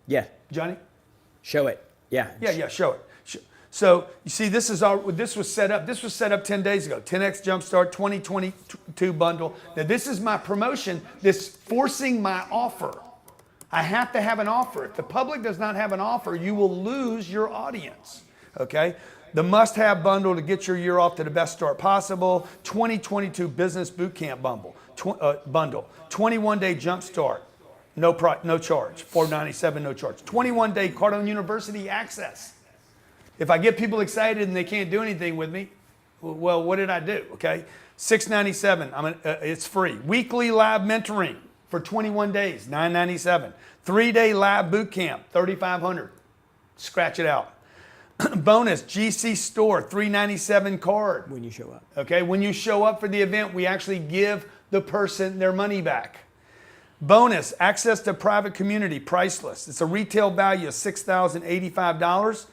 Yeah. Johnny? Show it. Yeah. Yeah, show it. So you see, this was set up 10 days ago. 10X Jumpstart 2022 bundle. Now this is my promotion. This forcing my offer. I have to have an offer. If the public does not have an offer, you will lose your audience. Okay. The must-have bundle to get your year off to the best start possible. 2022 Business Bootcamp bundle. 21-day jump start. No charge. $497, no charge. 21-day Cardone University access. If I get people excited and they can't do anything with me, well, what did I do? Okay, $697. It's free. Weekly live mentoring for 21 days, $997. 3-day live boot camp, $3,500. Scratch it out. Bonus GC store, $397 card. When you show up. Okay, when you show up for the event, we actually give the person their money back. Bonus access to private community, priceless. It's a retail value of $6,085.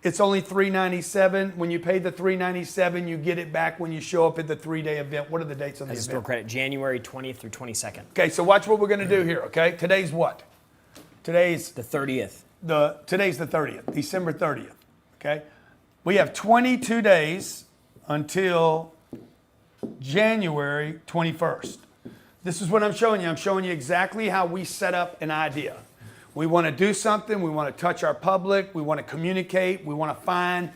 It's only $397. When you pay the $397, you get it back when you show up at the 3-day event. What are the dates on the As a event? store credit, January 20th through 22nd. Okay, so watch what we're going to do here. Okay, today's what? Today's The 30th. Today's the 30th, December 30th. Okay, we have 22 days until January 21st. This is what I'm showing you. I'm showing you exactly how we set up an idea. We want to do something. We want to touch our public. We want to communicate. We want to find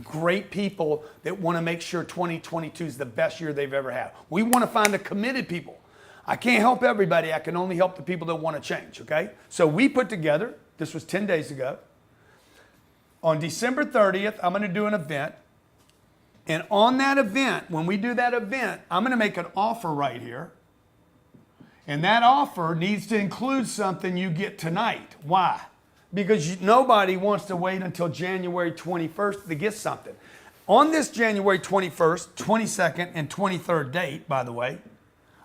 great people that want to make sure 2022 is the best year they've ever had. We want to find the committed people. I can't help everybody. I can only help the people that want to change, okay? So we put together, this was 10 days ago. On December 30th, I'm going to do an event. And on that event, when we do that event, I'm going to make an offer right here. And that offer needs to include something you get tonight. Why? Because nobody wants to wait until January 21st to get something. On this January 21st, 22nd, and 23rd date, by the way,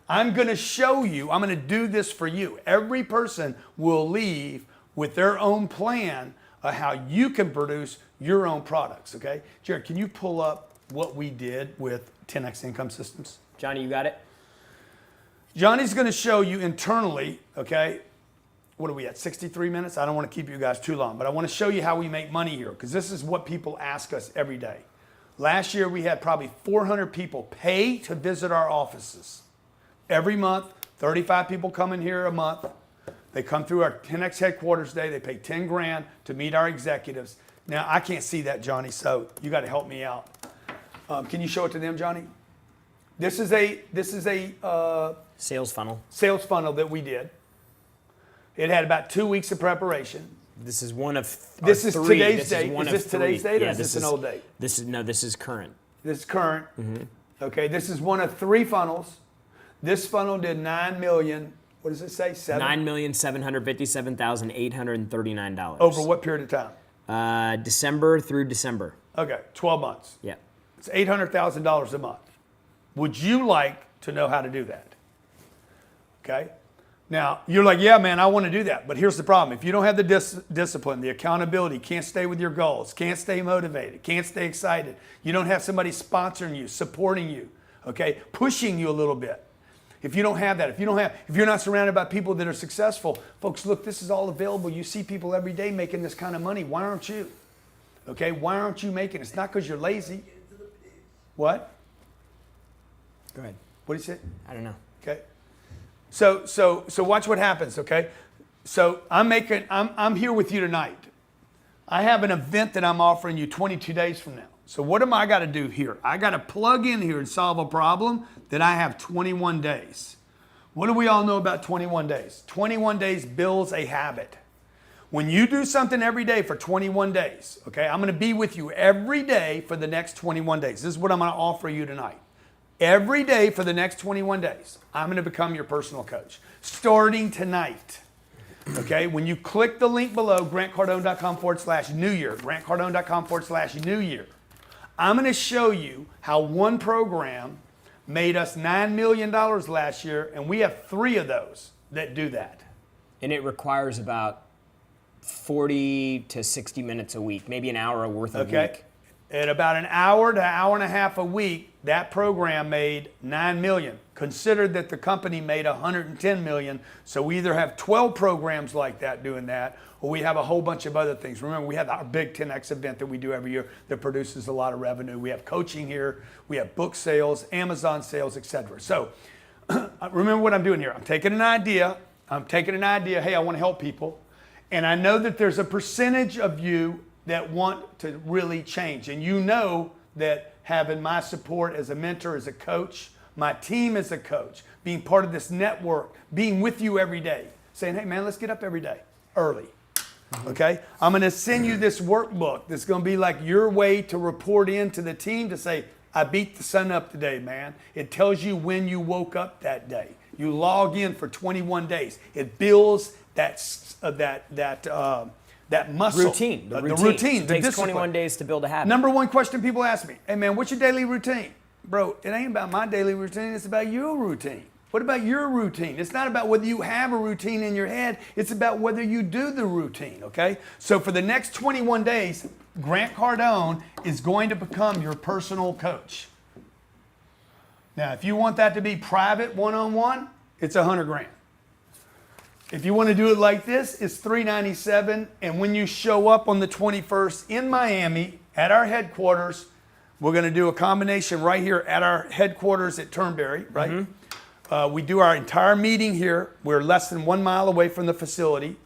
I'm going to show you, I'm going to do this for you. Every person will leave with their own plan of how you can produce your own products, okay? Jared, can you pull up what we did with 10X Income Systems? Johnny, you got it? Johnny's going to show you internally, okay? What are we at, 63 minutes? I don't want to keep you guys too long, but I want to show you how we make money here because this is what people ask us every day. Last year, we had probably 400 people pay to visit our offices. Every month, 35 people come in here a month. They come through our 10X headquarters day. They pay 10 grand to meet our executives. Now, I can't see that, Johnny, so you got to help me out. Can you show it to them, Johnny? This is a Sales funnel. sales funnel that we did. It had about 2 weeks of preparation. This is one of This is three. today's This date. one Is of this today's three. date or Yeah, is this an old date? This is current. This is current. Okay, this is one of 3 funnels. This funnel did 9 million. What does it say? $9,757,839. Over what period of time? December through December. Okay, 12 months. Yeah. It's $800,000 a month. Would you like to know how to do that? Okay. Now, you're like, yeah, man, I want to do that. But here's the problem. If you don't have the discipline, the accountability, can't stay with your goals, can't stay motivated, can't stay excited, you don't have somebody sponsoring you, supporting you, okay, pushing you a little bit. If you don't have that, if you're not surrounded by people that are successful, folks, look, this is all available. You see people every day making this kind of money. Why aren't you? Okay, why aren't you making it? It's not because you're lazy. What? Go ahead. What do you say? I don't know. Okay. So watch what happens, okay? So I'm here with you tonight. I have an event that I'm offering you 22 days from now. So what am I got to do here? I got to plug in here and solve a problem that I have 21 days. What do we all know about 21 days? 21 days builds a habit. When you do something every day for 21 days, okay, I'm going to be with you every day for the next 21 days. This is what I'm going to offer you tonight. Every day for the next 21 days, I'm going to become your personal coach, starting tonight. Okay, when you click the link below, grantcardone.com/New Year, grantcardone.com/New Year, I'm going to show you how one program made us $9 million last year, and we have 3 of those that do that. And it requires about 40 to 60 minutes a week, maybe an hour worth of week. At about an hour to hour and a half a week, that program made $9 million. Consider that the company made $110 million, so we either have 12 programs like that doing that, or we have a whole bunch of other things. Remember, we have our big 10X event that we do every year that produces a lot of revenue. We have coaching here, we have book sales, Amazon sales, etc. So remember what I'm doing here. I'm taking an idea, hey, I want to help people, and I know that there's a percentage of you that want to really change. And you know that having my support as a mentor, as a coach, my team as a coach, being part of this network, being with you every day, saying, hey man, let's get up every day early. Okay? I'm going to send you this workbook that's going to be like your way to report in to the team to say, I beat the sun up today, man. It tells you when you woke up that day. You log in for 21 days. It builds that muscle. Routine. The routine. The routine. It the takes discipline. 21 days to build a habit. Number one question people ask me, hey man, what's your daily routine? Bro, it ain't about my daily routine, it's about your routine. What about your routine? It's not about whether you have a routine in your head, it's about whether you do the routine, okay? So for the next 21 days, Grant Cardone is going to become your personal coach. Now, if you want that to be private, one-on-one, it's $100,000. If you want to do it like this, it's $397. And when you show up on the 21st in Miami at our headquarters, we're going to do a combination right here at our headquarters at Turnberry, right? Mm-hmm. We do our entire meeting here. We're less than 1 mile away from the facility.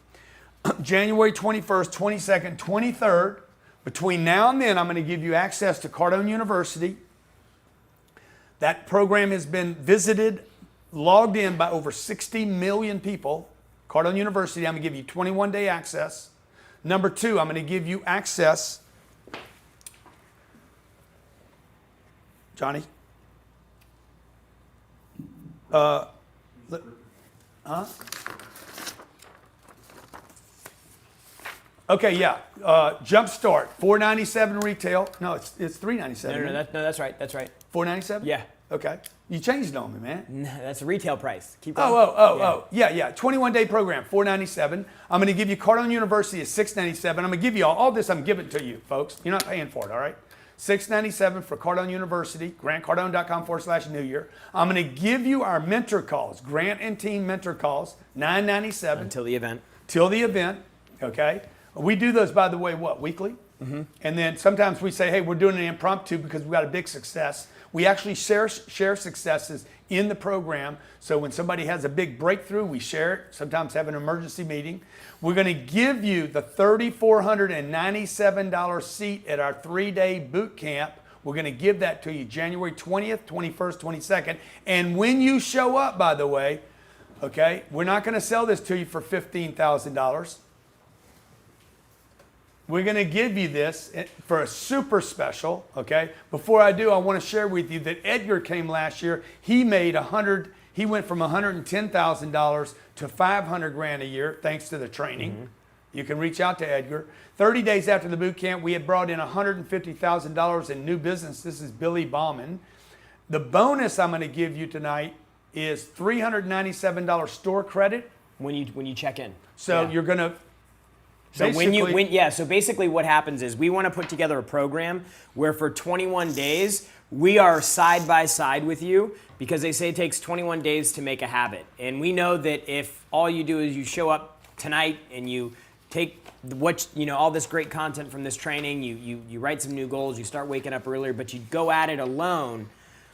January 21st, 22nd, 23rd. Between now and then, I'm going to give you access to Cardone University. That program has been visited, logged in by over 60 million people. Cardone University, I'm going to give you 21-day access. Number two, I'm going to give you access. Johnny? Okay, yeah. Jumpstart, $497 retail. No, it's $397. No, that's right. That's right. $497? Yeah. Okay. You changed it on me, man. No, that's the retail price. Keep going. Yeah. 21-day program, $497. I'm going to give you Cardone University at $697. I'm going to give you all this. I'm giving it to you, folks. You're not paying for it, all right? $697 for Cardone University, grantcardone.com/New Year. I'm going to give you our mentor calls, Grant and team mentor calls, $997. Until the event. Till the event, okay? We do those, by the way, weekly? Mm-hmm. And then sometimes we say, hey, we're doing an impromptu because we got a big success. We actually share successes in the program. So when somebody has a big breakthrough, we share it, sometimes have an emergency meeting. We're going to give you the $3,497 seat at our 3-day boot camp. We're going to give that to you January 20th, 21st, 22nd. And when you show up, by the way, okay, we're not going to sell this to you for $15,000. We're going to give you this for a super special, okay? Before I do, I want to share with you that Edgar came last year. He made he went from $110,000 to $500,000 a year thanks to the training. Mm-hmm. You can reach out to Edgar. 30 days after the boot camp, we had brought in $150,000 in new business. This is Billy Bauman. The bonus I'm going to give you tonight is $397 store credit. When you check in. So you're going to So so basically what happens is we want to put together a program where for 21 days we are side by side with you, because they say it takes 21 days to make a habit. And we know that if all you do is you show up tonight and you take all this great content from this training, you write some new goals, you start waking up earlier, but you go at it alone,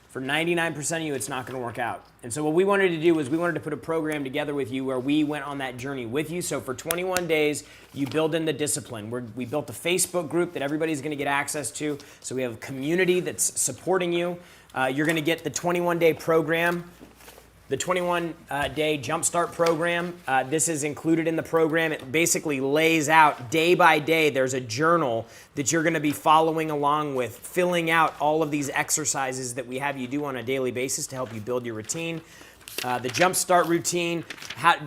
for 99% of you, it's not going to work out. And so what we wanted to do was we wanted to put a program together with you where we went on that journey with you. So for 21 days, you build in the discipline. We built a Facebook group that everybody's going to get access to. So we have a community that's supporting you. You're going to get the 21-day program, the 21-day Jumpstart program. This is included in the program. It basically lays out day by day. There's a journal that you're going to be following along with, filling out all of these exercises that we have you do on a daily basis to help you build your routine. The Jumpstart routine,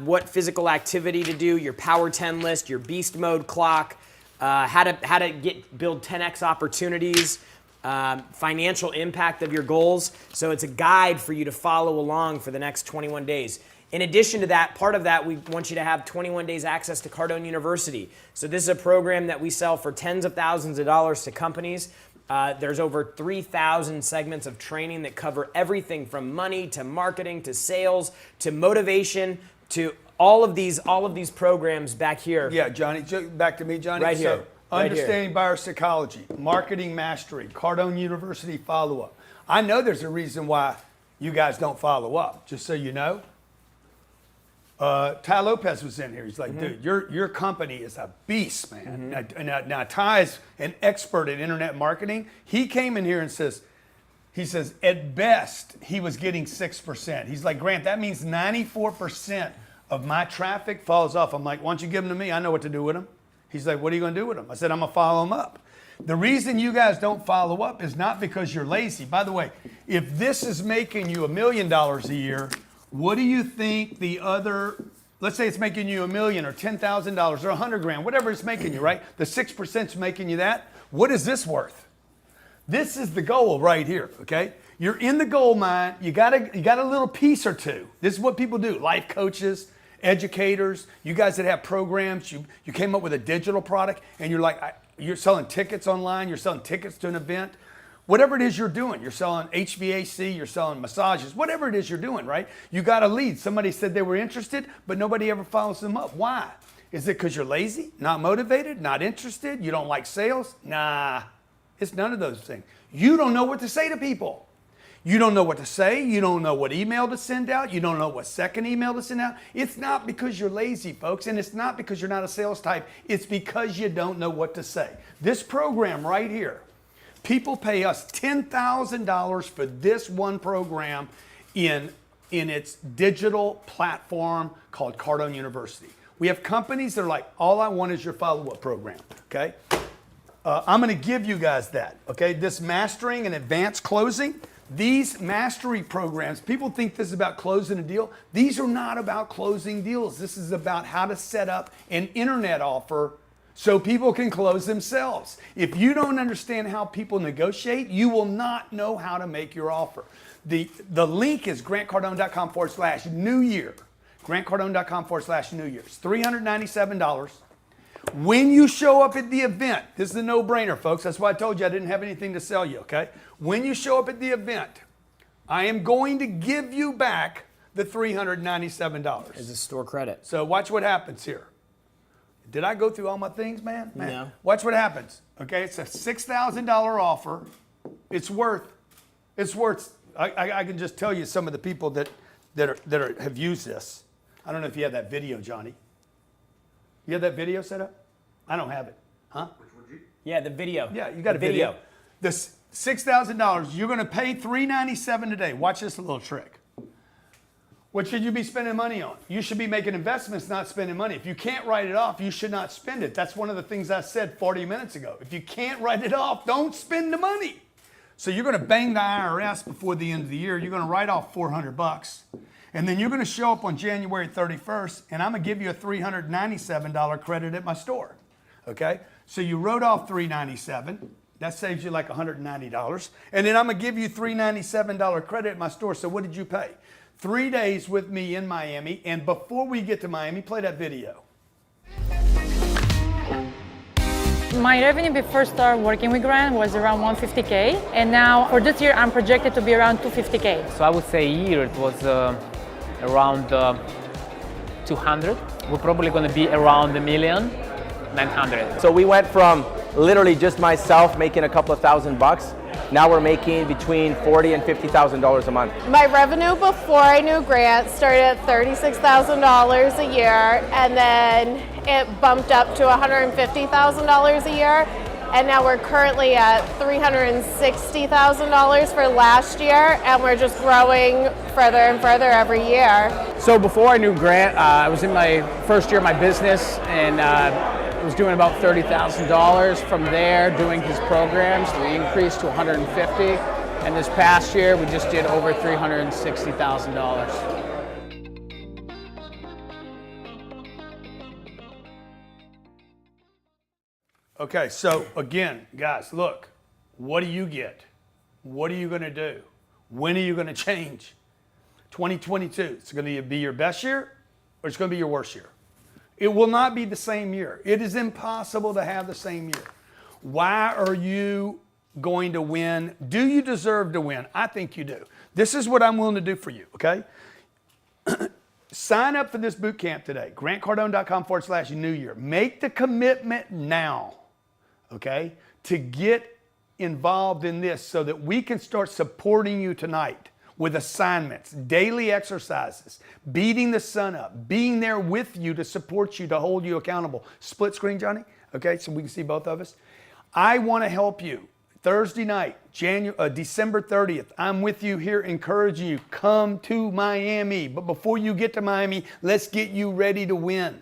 what physical activity to do, your Power 10 list, your Beast Mode clock, how to build 10x opportunities, financial impact of your goals. So it's a guide for you to follow along for the next 21 days. In addition to that, part of that, we want you to have 21 days access to Cardone University. So this is a program that we sell for tens of thousands of dollars to companies. There's over 3,000 segments of training that cover everything from money to marketing to sales to motivation to all of these programs back here. Yeah, Johnny, back to me, Johnny. Right here. Understanding buyer psychology, marketing mastery, Cardone University follow-up. I know there's a reason why you guys don't follow up, just so you know. Ty Lopez was in here. He's like, dude, your company is a beast, man. Now, Ty's an expert in internet marketing. He came in here and says, at best, he was getting 6%. He's like, Grant, that means 94% of my traffic falls off. I'm like, why don't you give them to me? I know what to do with them. He's like, what are you going to do with them? I said, I'm going to follow them up. The reason you guys don't follow up is not because you're lazy. By the way, if this is making you $1 million a year, what do you think the other, let's say it's making you $1 million or $10,000 or 100 grand, whatever it's making you, right? The 6% is making you that. What is this worth? This is the goal right here, okay? You're in the gold mine. You got a little piece or two. This is what people do. Life coaches, educators, you guys that have programs, you came up with a digital product and you're like, you're selling tickets online, you're selling tickets to an event. Whatever it is you're doing, you're selling HVAC, you're selling massages, whatever it is you're doing, right? You got a lead. Somebody said they were interested, but nobody ever follows them up. Why? Is it because you're lazy, not motivated, not interested, you don't like sales? Nah, it's none of those things. You don't know what to say to people. You don't know what to say. You don't know what email to send out. You don't know what second email to send out. It's not because you're lazy, folks, and it's not because you're not a sales type. It's because you don't know what to say. This program right here, people pay us $10,000 for this one program in its digital platform called Cardone University. We have companies that are like, all I want is your follow-up program, okay? I'm going to give you guys that, okay? This mastering and advanced closing, these mastery programs, people think this is about closing a deal. These are not about closing deals. This is about how to set up an internet offer so people can close themselves. If you don't understand how people negotiate, you will not know how to make your offer. The link is grantcardone.com/New Year. grantcardone.com/New Year. It's $397. When you show up at the event, this is a no-brainer, folks. That's why I told you I didn't have anything to sell you, okay? When you show up at the event, I am going to give you back the $397. As a store credit. So watch what happens here. Did I go through all my things, man? No. Watch what happens, okay? It's a $6,000 offer. It's worth, I can just tell you some of the people that have used this. I don't know if you have that video, Johnny. You have that video set up? I don't have it. Huh? Yeah, the video. Yeah, you got a video. The $6,000, you're going to pay $397 today. Watch this little trick. What should you be spending money on? You should be making investments, not spending money. If you can't write it off, you should not spend it. That's one of the things I said 40 minutes ago. If you can't write it off, don't spend the money. So you're going to bang the IRS before the end of the year. You're going to write off $400. And then you're going to show up on January 31st, and I'm going to give you a $397 credit at my store. Okay? So you wrote off $397. That saves you like $190. And then I'm going to give you $397 credit at my store. So what did you pay? 3 days with me in Miami. And before we get to Miami, play that video. My revenue before I started working with Grant was around 150K, and now for this year I'm projected to be around 250K. So I would say a year it was around 200. We're probably going to be around $1,900,000. So we went from literally just myself making a couple of $1,000. Now we're making between $40,000 and $50,000 a month. My revenue before I knew Grant started at $36,000 a year, and then it bumped up to $150,000 a year, and now we're currently at $360,000 for last year, and we're just growing further and further every year. So before I knew Grant, I was in my first year of my business, and was doing about $30,000. From there, doing his programs, we increased to $150,000, and this past year we just did over $360,000. Okay, so again, guys, look, what do you get? What are you going to do? When are you going to change? 2022, it's going to be your best year or it's going to be your worst year. It will not be the same year. It is impossible to have the same year. Why are you going to win? Do you deserve to win? I think you do. This is what I'm willing to do for you, okay? Sign up for this boot camp today, grantcardone.com/New Year. Make the commitment now, okay, to get involved in this so that we can start supporting you tonight. with assignments, daily exercises, beating the sun up, being there with you to support you, to hold you accountable. Split screen, Johnny? Okay, so we can see both of us. I want to help you. Thursday night, December 30th, I'm with you here encouraging you. Come to Miami. But before you get to Miami, let's get you ready to win.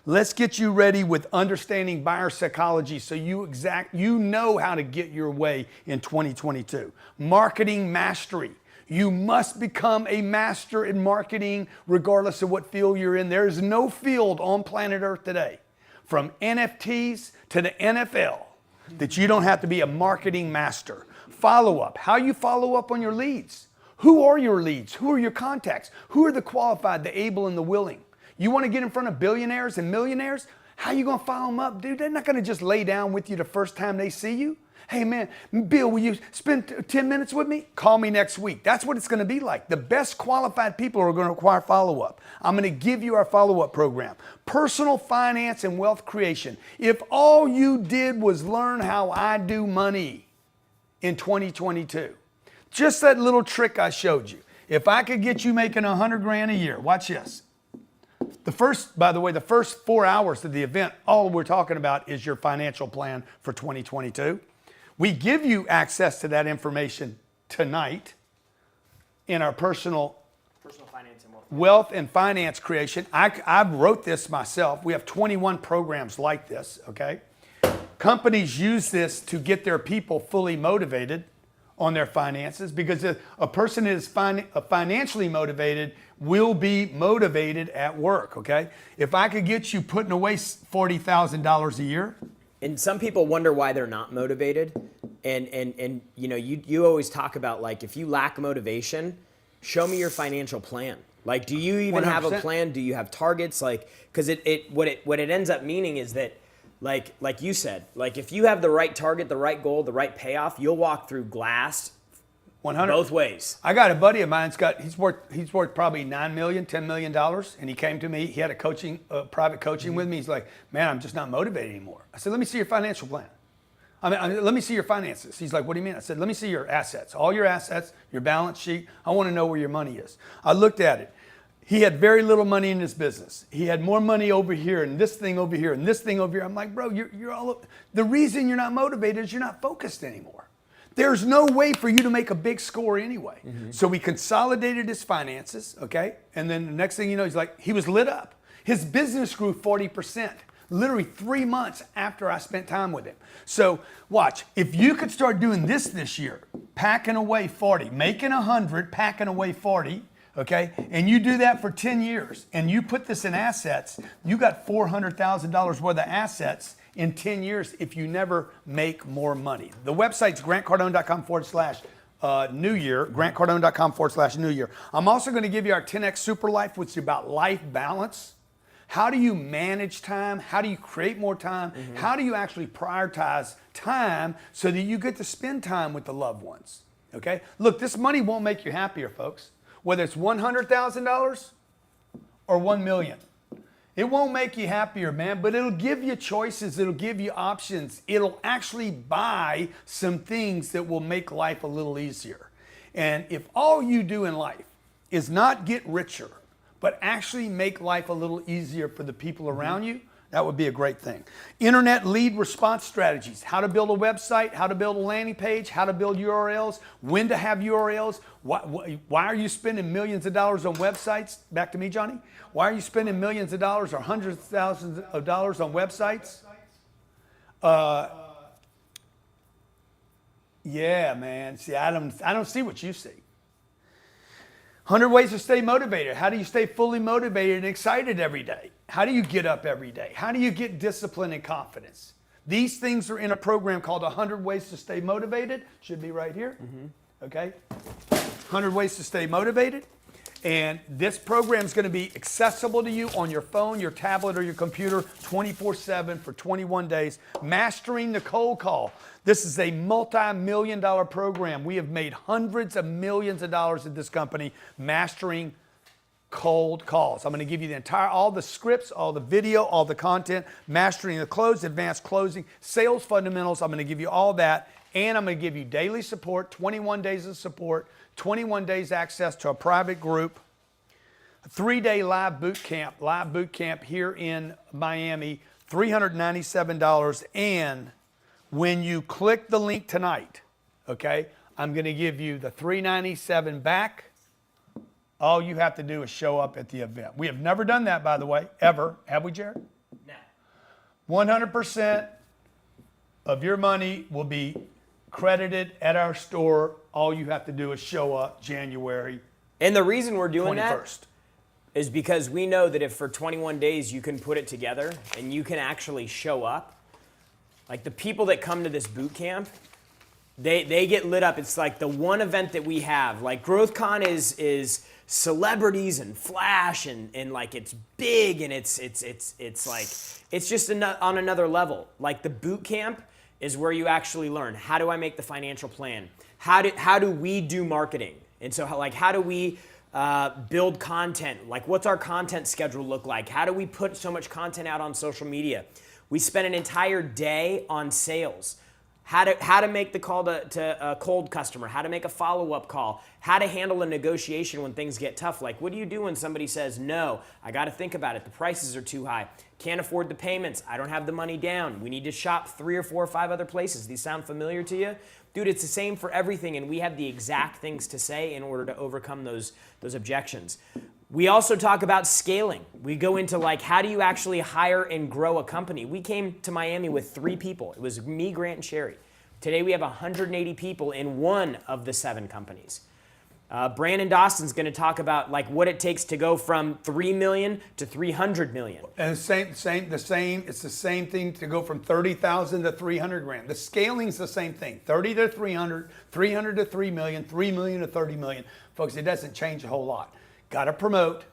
Let's get you ready with understanding buyer psychology so you know how to get your way in 2022. Marketing mastery. You must become a master in marketing regardless of what field you're in. There is no field on planet Earth today, from NFTs to the NFL, that you don't have to be a marketing master. Follow up. How you follow up on your leads. Who are your leads? Who are your contacts? Who are the qualified, the able, and the willing? You want to get in front of billionaires and millionaires? How you going to follow them up, dude? They're not going to just lay down with you the first time they see you. Hey, man, Bill, will you spend 10 minutes with me? Call me next week. That's what it's going to be like. The best qualified people are going to require follow-up. I'm going to give you our follow-up program. Personal finance and wealth creation. If all you did was learn how I do money in 2022, just that little trick I showed you. If I could get you making 100 grand a year, watch this. By the way, the first 4 hours of the event, all we're talking about is your financial plan for 2022. We give you access to that information tonight in our personal finance and wealth and finance creation. I wrote this myself. We have 21 programs like this, okay? Companies use this to get their people fully motivated on their finances, because a person that is financially motivated will be motivated at work, okay? If I could get you putting away $40,000 a year. And some people wonder why they're not motivated. And you know, you always talk about, like, if you lack motivation, show me your financial plan. Like, do you even 100%. have a plan? Do you have targets? Like, because what it ends up meaning is that, like you said, like, if you have the right target, the right goal, the right payoff, you'll walk through glass 100 both ways. I got a buddy of mine. He's worth probably $9 million, $10 million, and he came to me. He had private coaching with me. He's like, man, I'm just not motivated anymore. I said, let me see your financial plan. Let me see your finances. He's like, what do you mean? I said, let me see your assets, all your assets, your balance sheet. I want to know where your money is. I looked at it. He had very little money in his business. He had more money over here and this thing over here and this thing over here. I'm like, bro, you're all. The reason you're not motivated is you're not focused anymore. There's no way for you to make a big score anyway. Mm-hmm. So we consolidated his finances, okay? And then the next thing you know, he was lit up. His business grew 40%, literally 3 months after I spent time with him. So watch, if you could start doing this year, packing away 40, making 100, packing away 40, okay? And you do that for 10 years, and you put this in assets, you got $400,000 worth of assets in 10 years if you never make more money. The website's grantcardone.com/New Year, grantcardone.com/New Year. I'm also going to give you our 10X Super Life, which is about life balance. How do you manage time? How do you create more time? Mm-hmm. How do you actually prioritize time so that you get to spend time with the loved ones? Okay? Look, this money won't make you happier, folks. Whether it's $100,000 or $1 million. It won't make you happier, man, but it'll give you choices. It'll give you options. It'll actually buy some things that will make life a little easier. And if all you do in life is not get richer, but actually make life a little easier for the people around you, that would be a great thing. Internet lead response strategies, how to build a website, how to build a landing page, how to build URLs, when to have URLs. Why are you spending millions of dollars on websites? Back to me, Johnny. Why are you spending millions of dollars or hundreds of thousands of dollars on websites? Yeah, man. See, I don't see what you see. 100 ways to stay motivated. How do you stay fully motivated and excited every day? How do you get up every day? How do you get discipline and confidence? These things are in a program called 100 Ways to Stay Motivated. Should be right here. Mm-hmm. Okay? 100 Ways to Stay Motivated. And this program is going to be accessible to you on your phone, your tablet, or your computer 24/7 for 21 days. Mastering the Cold Call. This is a multi-million-dollar program. We have made hundreds of millions of dollars at this company mastering cold calls. I'm going to give you all the scripts, all the video, all the content, mastering the close, advanced closing, sales fundamentals. I'm going to give you all that And I'm going to give you daily support, 21 days of support, 21 days access to a private group, a 3-day live boot camp here in Miami, $397. And when you click the link tonight, okay, I'm going to give you the $397 back. All you have to do is show up at the event. We have never done that, by the way, ever. Have we, Jared? No. 100% of your money will be credited at our store. All you have to do is show up January And the reason we're doing 21st. that is because we know that if for 21 days you can put it together and you can actually show up, like the people that come to this boot camp, they get lit up. It's like the one event that we have. Like GrowthCon is celebrities and flash and like it's big and it's like it's just on another level. Like the boot camp is where you actually learn, how do I make the financial plan? How do we do marketing? And so how do we build content? Like what's our content schedule look like? How do we put so much content out on social media? We spent an entire day on sales. How to make the call to a cold customer, how to make a follow-up call, how to handle a negotiation when things get tough. Like, what do you do when somebody says, no, I got to think about it. The prices are too high. Can't afford the payments. I don't have the money down. We need to shop 3 or 4 or 5 other places. These sound familiar to you? Dude, it's the same for everything, and we have the exact things to say in order to overcome those objections. We also talk about scaling. We go into like, how do you actually hire and grow a company? We came to Miami with 3 people. It was me, Grant, and Sherry. Today we have 180 people in one of the 7 companies. Brandon Dawson's going to talk about like what it takes to go from 3 million to 300 million. And it's the same thing to go from 30,000 to 300 grand. The scaling's the same thing. 30 to 300, 300 to 3 million, 3 million to 30 million. Folks, it doesn't change a whole lot. Got to promote,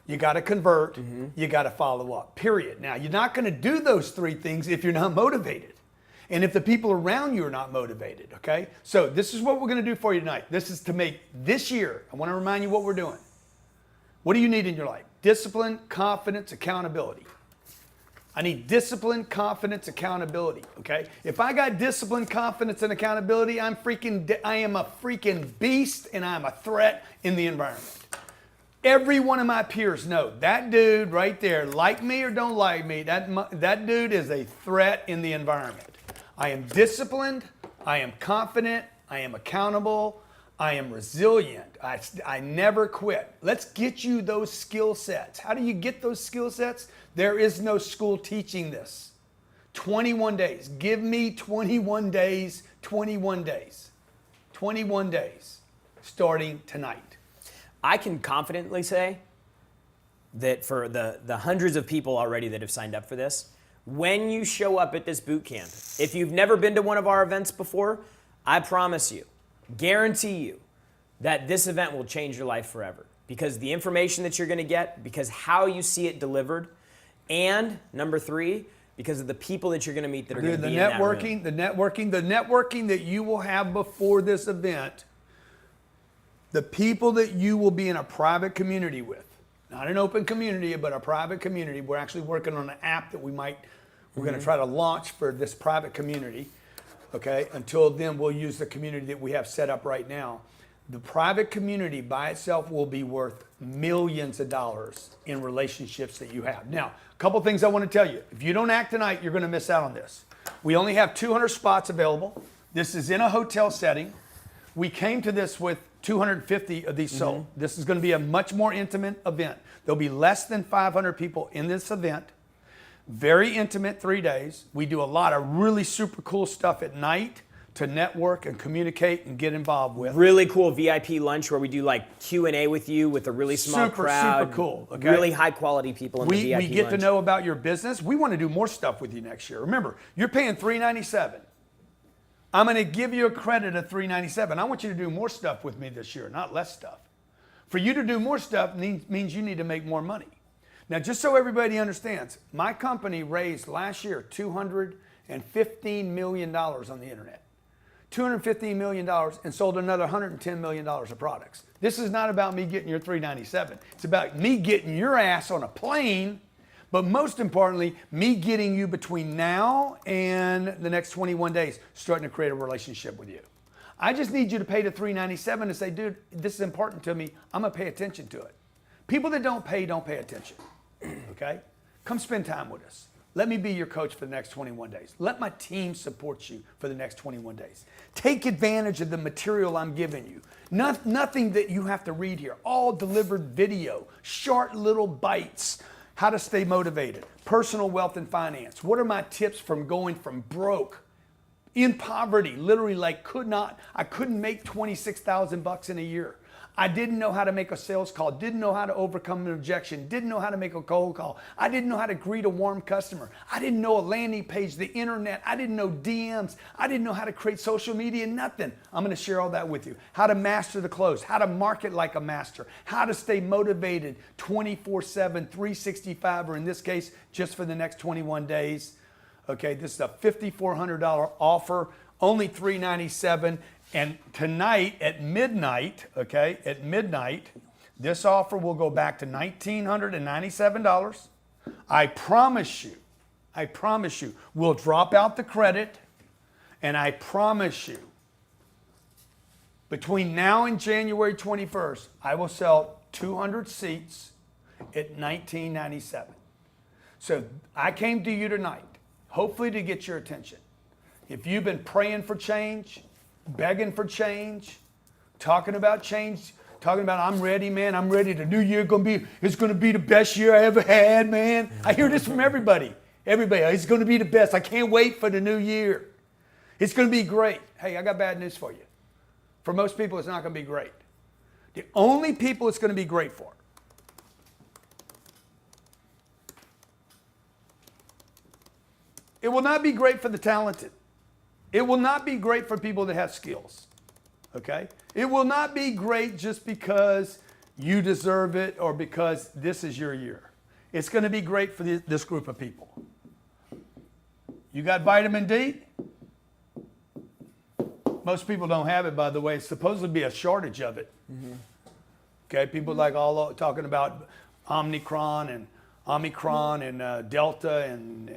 you got to convert, you got to follow up, period. Now, you're not going to do those 3 things if you're not motivated. And if the people around you are not motivated, okay? So this is what we're going to do for you tonight. This is to make this year, I want to remind you what we're doing. What do you need in your life? Discipline, confidence, accountability. I need discipline, confidence, accountability, okay? If I got discipline, confidence, and accountability, I am a freaking beast and I'm a threat in the environment. Every one of my peers know that dude right there, like me or don't like me, that dude is a threat in the environment. I am disciplined, I am confident, I am accountable, I am resilient. I never quit. Let's get you those skill sets. How do you get those skill sets? There is no school teaching this. 21 days. Give me 21 days, 21 days. 21 days starting tonight. I can confidently say that for the hundreds of people already that have signed up for this, when you show up at this boot camp, if you've never been to one of our events before, I promise you, guarantee you, that this event will change your life forever. Because the information that you're going to get, because how you see it delivered, and number 3, because of the people that you're going to meet that are going to be in that room. The networking that you will have before this event, the people that you will be in a private community with, not an open community, but a private community. We're actually working on an app that we're going to try to launch for this private community. Okay, until then we'll use the community that we have set up right now. The private community by itself will be worth millions of dollars in relationships that you have. Now, a couple things I want to tell you. If you don't act tonight, you're going to miss out on this. We only have 200 spots available. This is in a hotel setting. We came to this with 250 of these sold. This is going to be a much more intimate event. There'll be less than 500 people in this event. Very intimate 3 days. We do a lot of really super cool stuff at night to network and communicate and get involved with. Really cool VIP lunch where we do like Q&A with you with a really small crowd. Super cool. Okay? Really high quality people in the VIP lunch. We get to know about your business. We want to do more stuff with you next year. Remember, you're paying $397. I'm going to give you a credit of $397. I want you to do more stuff with me this year, not less stuff. For you to do more stuff means you need to make more money. Now, just so everybody understands, my company raised last year $215 million on the internet. $215 million and sold another $110 million of products. This is not about me getting your $397. It's about me getting your ass on a plane But most importantly, me getting you between now and the next 21 days, starting to create a relationship with you. I just need you to pay the $397 and say, dude, this is important to me. I'm gonna pay attention to it. People that don't pay attention, okay? Come spend time with us. Let me be your coach for the next 21 days. Let my team support you for the next 21 days. Take advantage of the material I'm giving you. Nothing that you have to read here. All delivered video, short little bites. How to stay motivated, personal wealth and finance. What are my tips from going from broke, in poverty, literally like I couldn't make 26,000 bucks in a year. I didn't know how to make a sales call, didn't know how to overcome an objection, didn't know how to make a cold call. I didn't know how to greet a warm customer. I didn't know a landing page, the internet. I didn't know DMs. I didn't know how to create social media, nothing. I'm gonna share all that with you. How to master the close, how to market like a master, how to stay motivated 24/7, 365, or in this case, just for the next 21 days. Okay, this is a $5,400 offer, only $397. And tonight at midnight, okay, at midnight, this offer will go back to $1,997. I promise you, we'll drop out the credit, and I promise you, between now and January 21st, I will sell 200 seats at $1,997. So I came to you tonight, hopefully to get your attention. If you've been praying for change, begging for change, talking about change, talking about I'm ready, man. I'm ready. The new year it's gonna be the best year I ever had, man. I hear this from everybody. It's gonna be the best. I can't wait for the new year. It's gonna be great. Hey, I got bad news for you. For most people, it's not gonna be great. The only people it's gonna be great for it will not be great for the talented. It will not be great for people that have skills, okay? It will not be great just because you deserve it or because this is your year. It's gonna be great for this group of people. You got vitamin D? Most people don't have it, by the way. It's supposed to be a shortage of it. Okay, people like all talking about Omicron and Delta and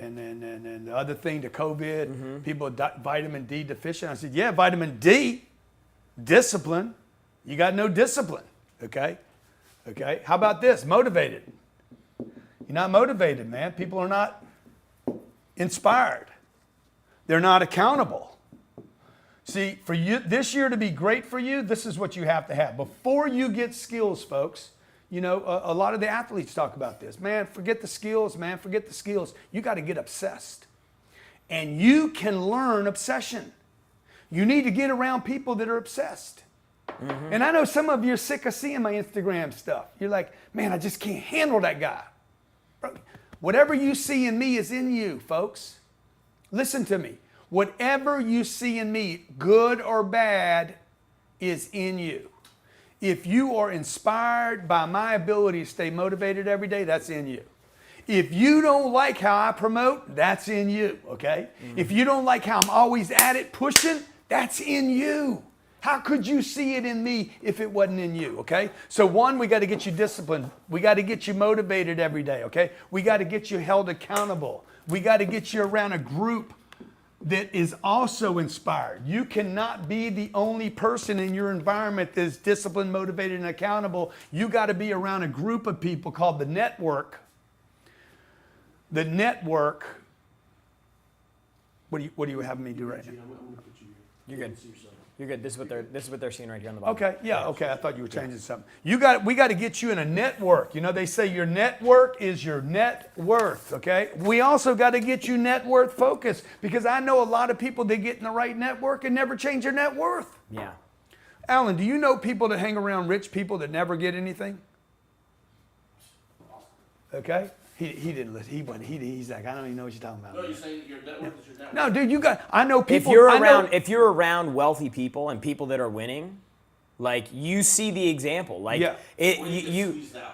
the other thing, the COVID, people vitamin D deficient. I said, yeah, vitamin D, discipline. You got no discipline, okay? Okay, how about this, motivated? You're not motivated, man. People are not inspired. They're not accountable. See, for you, this year to be great for you, this is what you have to have. Before you get skills, folks, you know, a lot of the athletes talk about this. Man, forget the skills, man, forget the skills. You got to get obsessed. And you can learn obsession. You need to get around people that are obsessed. And I know some of you are sick of seeing my Instagram stuff. You're like, man, I just can't handle that guy. Whatever you see in me is in you, folks. Listen to me. Whatever you see in me, good or bad, is in you. If you are inspired by my ability to stay motivated every day, that's in you. If you don't like how I promote, that's in you, okay? If you don't like how I'm always at it, pushing, that's in you. How could you see it in me if it wasn't in you, okay? So one, we got to get you disciplined. We got to get you motivated every day, okay? We got to get you held accountable. We got to get you around a group that is also inspired. You cannot be the only person in your environment that is disciplined, motivated, and accountable. You got to be around a group of people called the network. The network. What do you have me do right now? You're good. You're good. This is what they're seeing right here on the bottom. Okay, yeah, okay. I thought you were changing something. We got to get you in a network. You know, they say your network is your net worth, okay? We also got to get you net worth focused, because I know a lot of people that get in the right network and never change their net worth. Yeah. Alan, do you know people that hang around rich people that never get anything? Okay? He didn't listen. He's like, I don't even know what you're talking about. No, you're saying your net worth is your net worth. No, dude, I know people. If you're around wealthy people and people that are winning, like, you see the example. Like, yeah.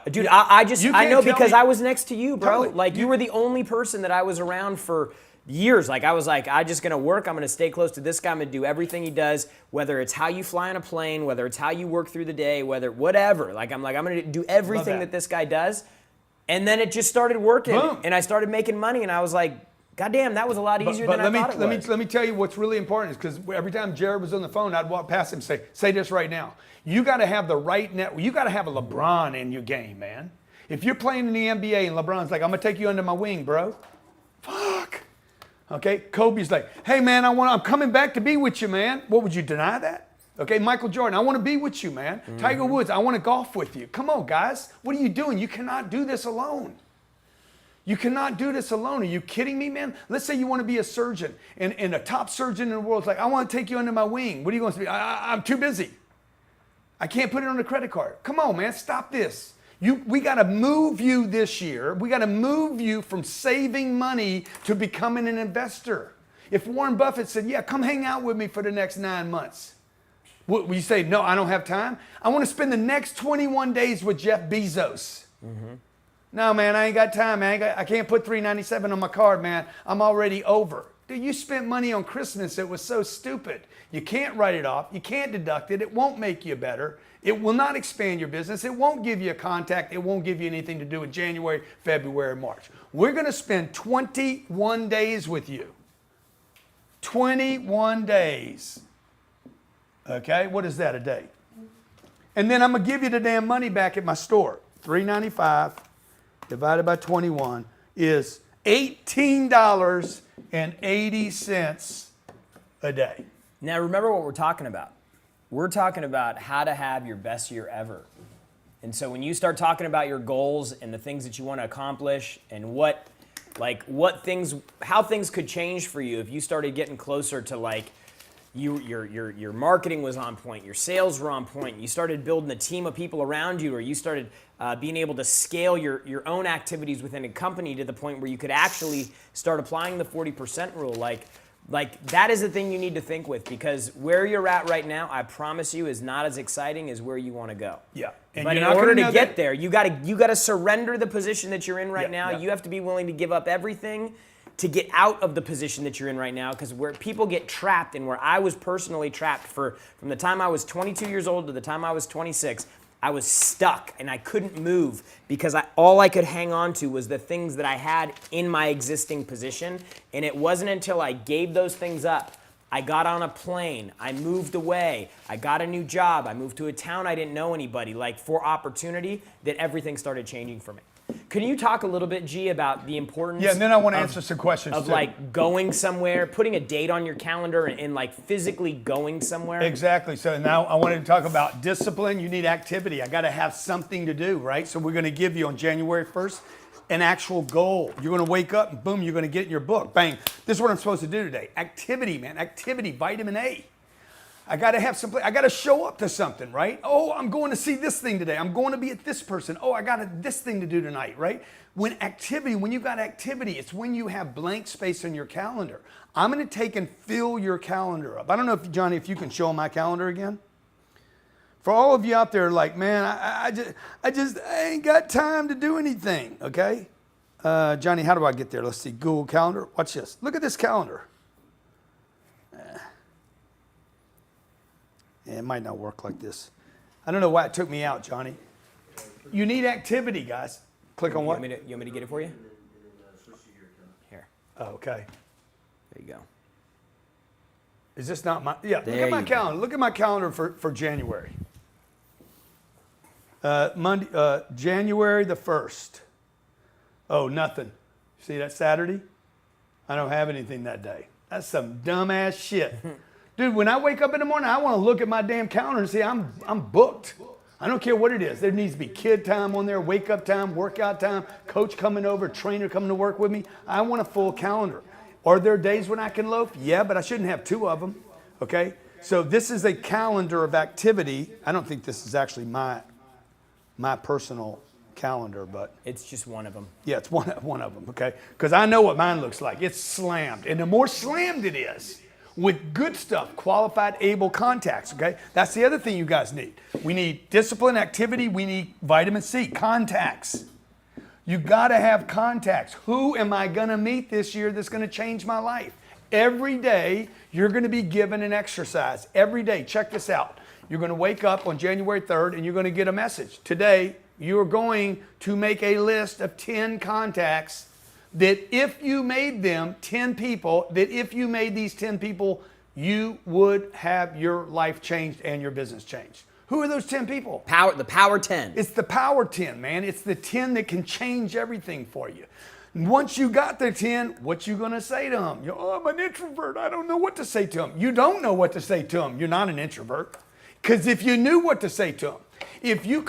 Dude, I know because me. I was next to you, bro. Totally. Like, you were the only person that I was around for years. Like, I was like, I'm just gonna work. I'm gonna stay close to this guy. I'm gonna do everything he does, whether it's how you fly on a plane, whether it's how you work through the day, whatever. Like, I'm gonna do everything that this guy does. And then it just started working. Boom. And I started making money. And I was like, God damn, that was a lot easier than I thought it was. Let me tell you what's really important is because every time Jared was on the phone, I'd walk past him and say this right now. You got to have the right net. You got to have a LeBron in your game, man. If you're playing in the NBA and LeBron's like, I'm going to take you under my wing, bro. Fuck. Okay. Kobe's like, hey, man, I'm coming back to be with you, man. What, would you deny that? Okay. Michael Jordan, I want to be with you, man. Tiger Woods, I want to golf with you. Come on, guys. What are you doing? You cannot do this alone. You cannot do this alone. Are you kidding me, man? Let's say you want to be a surgeon, and a top surgeon in the world is like, I want to take you under my wing. What are you going to be? I'm too busy. I can't put it on a credit card. Come on, man, stop this. We got to move you this year. We got to move you from saving money to becoming an investor. If Warren Buffett said, yeah, come hang out with me for the next 9 months, will you say, no, I don't have time? I want to spend the next 21 days with Jeff Bezos. Mm-hmm. No, man, I ain't got time, man. I can't put $397 on my card, man. I'm already over. Dude, you spent money on Christmas. It was so stupid. You can't write it off. You can't deduct it. It won't make you better. It will not expand your business. It won't give you a contact. It won't give you anything to do in January, February, March. We're going to spend 21 days with you. 21 days. Okay, what is that a day? And then I'm going to give you the damn money back at my store. $3.95 divided by 21 is $18.80 a day. Now remember what we're talking about. We're talking about how to have your best year ever. And so when you start talking about your goals and the things that you want to accomplish and how things could change for you if you started getting closer to like your marketing was on point, your sales were on point, you started building a team of people around you, or you started being able to scale your own activities within a company to the point where you could actually start applying the 40% rule. Like that is the thing you need to think with, because where you're at right now, I promise you, is not as exciting as where you want to go. Yeah. And but in order to get there, you gotta surrender the position that you're in right now. Yeah. You have to be willing to give up everything to get out of the position that you're in right now, because where people get trapped, and where I was personally trapped from the time I was 22 years old to the time I was 26, I was stuck and I couldn't move because all I could hang on to was the things that I had in my existing position. And it wasn't until I gave those things up, I got on a plane, I moved away, I got a new job, I moved to a town I didn't know anybody, like for opportunity, that everything started changing for me. Can you talk a little bit, G, about the importance? Yeah, and then I want to answer some questions of too. like going somewhere, putting a date on your calendar, and like physically going somewhere. Exactly. So now I wanted to talk about discipline. You need activity. I got to have something to do, right? So we're going to give you on January 1st an actual goal. You're going to wake up and boom, you're going to get in your book. Bang. This is what I'm supposed to do today. Activity, man. Activity, vitamin A. I got to have I got to show up to something, right? Oh, I'm going to see this thing today. I'm going to be at this person. Oh, I got this thing to do tonight, right? When you got activity, it's when you have blank space on your calendar. I'm going to take and fill your calendar up. I don't know if, Johnny, if you can show my calendar again. For all of you out there like, man, I ain't got time to do anything, okay? Johnny, how do I get there? Let's see, Google Calendar. Watch this. Look at this calendar. Yeah, it might not work like this. I don't know why it took me out, Johnny. You need activity, guys. Click on what? You want me to get it for you? Here. Oh, okay. There you go. Is this not my? Yeah, There look at my you calendar. Look at my calendar for January. Monday, January the 1st. Oh, nothing. See that Saturday? I don't have anything that day. That's some dumbass shit. Dude, when I wake up in the morning, I want to look at my damn calendar and see I'm booked. I don't care what it is. There needs to be kid time on there, wake up time, workout time, coach coming over, trainer coming to work with me. I want a full calendar. Are there days when I can loaf? Yeah, but I shouldn't have two of them. Okay? So this is a calendar of activity. I don't think this is actually my personal calendar, but it's just one of them. Yeah, it's one of them, okay? Because I know what mine looks like. It's slammed. And the more slammed it is, with good stuff, qualified, able contacts, okay? That's the other thing you guys need. We need discipline, activity. We need vitamin C, contacts. You got to have contacts. Who am I going to meet this year that's going to change my life? Every day, you're going to be given an exercise. Every day. Check this out. You're going to wake up on January 3rd and you're going to get a message. Today, you're going to make a list of 10 contacts that if you made them 10 people, that if you made these 10 people, you would have your life changed and your business changed. Who are those 10 people? The power 10. It's the power 10, man. It's the 10 that can change everything for you. Once you got the 10, what you gonna say to them? Oh, I'm an introvert. I don't know what to say to them. You don't know what to say to them. You're not an introvert. Because if you knew what to say to them, if you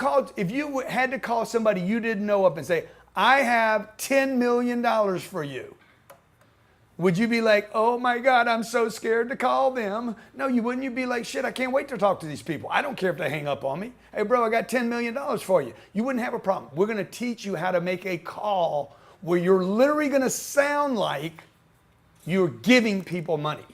had to call somebody you didn't know up and say, I have $10 million for you, would you be like, oh my God, I'm so scared to call them? No, you wouldn't. You'd be like, shit, I can't wait to talk to these people. I don't care if they hang up on me. Hey, bro, I got $10 million for you. You wouldn't have a problem. We're going to teach you how to make a call where you're literally going to sound like you're giving people money.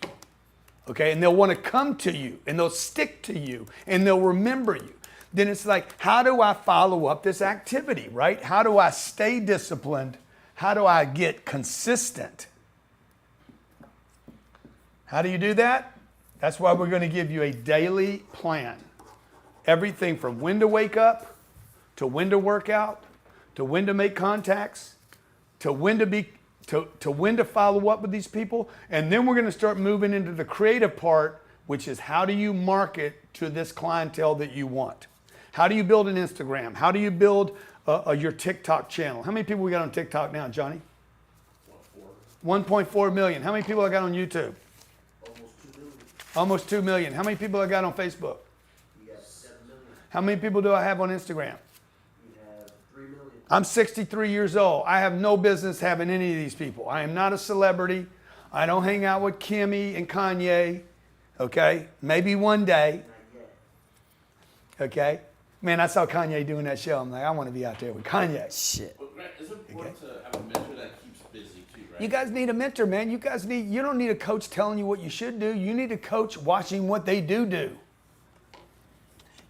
Okay, and they'll want to come to you, and they'll stick to you, and they'll remember you. Then it's like, how do I follow up this activity, right? How do I stay disciplined? How do I get consistent? How do you do that? That's why we're going to give you a daily plan. Everything from when to wake up, to when to work out, to when to make contacts, to when to follow up with these people. And then we're going to start moving into the creative part, which is how do you market to this clientele that you want? How do you build an Instagram? How do you build your TikTok channel? How many people we got on TikTok now, Johnny? 1.4 million. How many people I got on YouTube? Almost 2 million. How many people I got on Facebook? You got 7 million. How many people do I have on Instagram? You have 3 million. I'm 63 years old. I have no business having any of these people. I am not a celebrity. I don't hang out with Kimmy and Kanye. Okay? Maybe one day. Not yet. Okay? Man, I saw Kanye doing that show. I'm like, I want to be out there with Kanye. Shit. But Grant, it's important to have a mentor that keeps busy too, right? You guys need a mentor, man. You don't need a coach telling you what you should do. You need a coach watching what they do.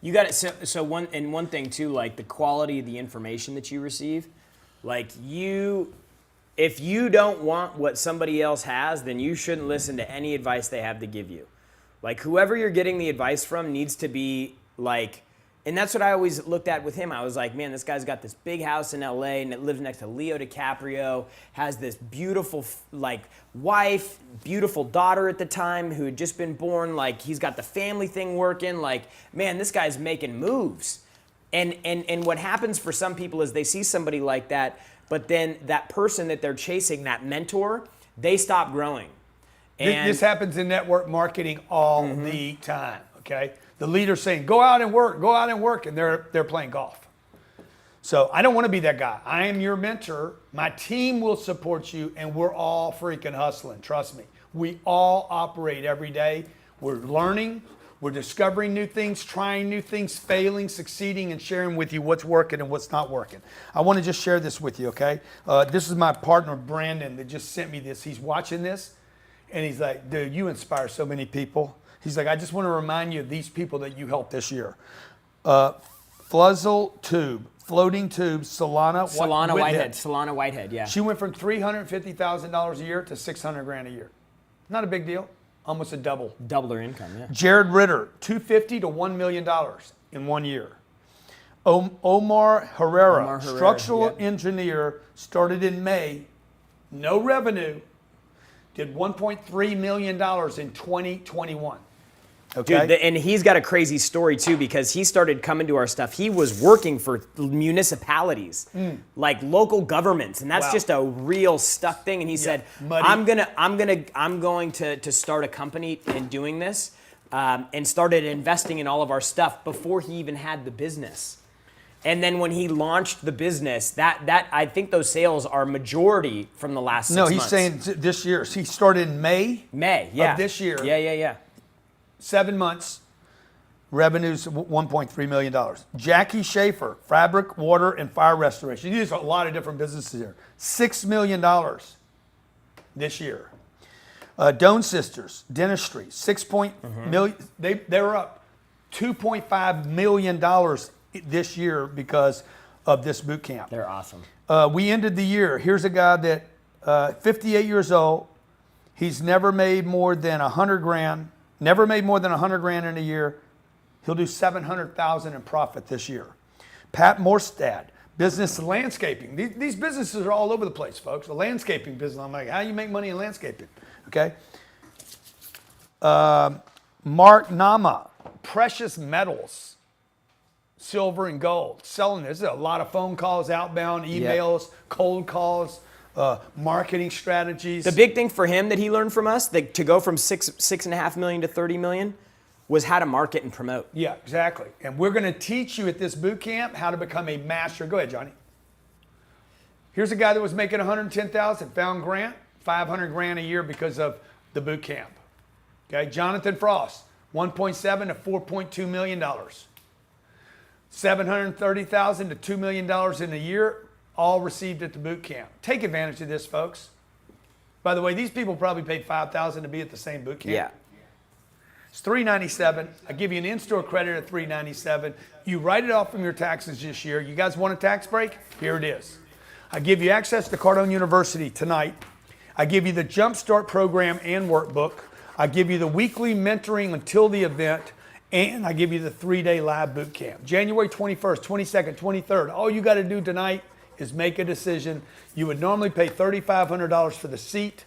You got it. So one thing too, like the quality of the information that you receive, like if you don't want what somebody else has, then you shouldn't listen to any advice they have to give you. Like whoever you're getting the advice from needs to be like, and that's what I always looked at with him. I was like, man, this guy's got this big house in LA and it lives next to Leo DiCaprio, has this beautiful like wife, beautiful daughter at the time who had just been born. Like he's got the family thing working. Like, man, this guy's making moves. And what happens for some people is they see somebody like that, but then that person that they're chasing, that mentor, they stop growing. And This happens in network marketing all the time, okay? The leader's saying, go out and work, and they're playing golf. So I don't want to be that guy. I am your mentor. My team will support you, and we're all freaking hustling. Trust me. We all operate every day. We're learning. We're discovering new things, trying new things, failing, succeeding, and sharing with you what's working and what's not working. I want to just share this with you, okay? This is my partner, Brandon, that just sent me this. He's watching this, and he's like, dude, you inspire so many people. He's like, I just want to remind you of these people that you helped this year. Flooding Tube, Solana Whitehead, yeah. She went from $350,000 a year to $600,000 a year. Not a big deal. Almost a double. Double their income, yeah. Jared Ritter, $250,000 to $1 million in 1 year. Omar Herrera, structural engineer, started in May, no revenue, did $1.3 million in 2021. Okay. Dude, and he's got a crazy story too because he started coming to our stuff. He was working for municipalities, like local governments, and that's just a real stuck thing. And he said, "I'm going to start a company in doing this," and started investing in all of our stuff before he even had the business. And then when he launched the business, that I think those sales are majority from the last 6 months. No, he's saying this year. He started in May. Yeah. Of this year. Yeah. 7 months, revenues $1.3 million. Jackie Schaefer, fabric, water, and fire restoration. These are a lot of different businesses here. $6 million this year. Doan Sisters, dentistry, million. They were up $2.5 million this year because of this boot camp. They're awesome. We ended the year. Here's a guy that 58 years old. He's never made more than $100,000. Never made more than $100,000 in a year. He'll do $700,000 in profit this year. Pat Morstad, business landscaping. These businesses are all over the place, folks. A landscaping business, I'm like, how do you make money in landscaping? Okay. Mark Nama, precious metals, silver and gold, selling this. There's a lot of phone calls, outbound emails, cold calls, marketing strategies. The big thing for him that he learned from us, that to go from 6.5 million to 30 million, was how to market and promote. Yeah, exactly. And we're going to teach you at this boot camp how to become a master. Go ahead, Johnny. Here's a guy that was making 110,000, found Grant, 500 grand a year because of the boot camp. Okay, Jonathan Frost, 1.7 to 4.2 million dollars. 730,000 to $2 million in a year, all received at the boot camp. Take advantage of this, folks. By the way, these people probably paid $5,000 to be at the same boot camp. Yeah. It's $397. I give you an in-store credit at $397. You write it off from your taxes this year. You guys want a tax break? Here it is. I give you access to Cardone University tonight. I give you the Jumpstart program and workbook. I give you the weekly mentoring until the event, and I give you the 3-day live boot camp. January 21st, 22nd, 23rd. All you got to do tonight is make a decision. You would normally pay $3,500 for the seat.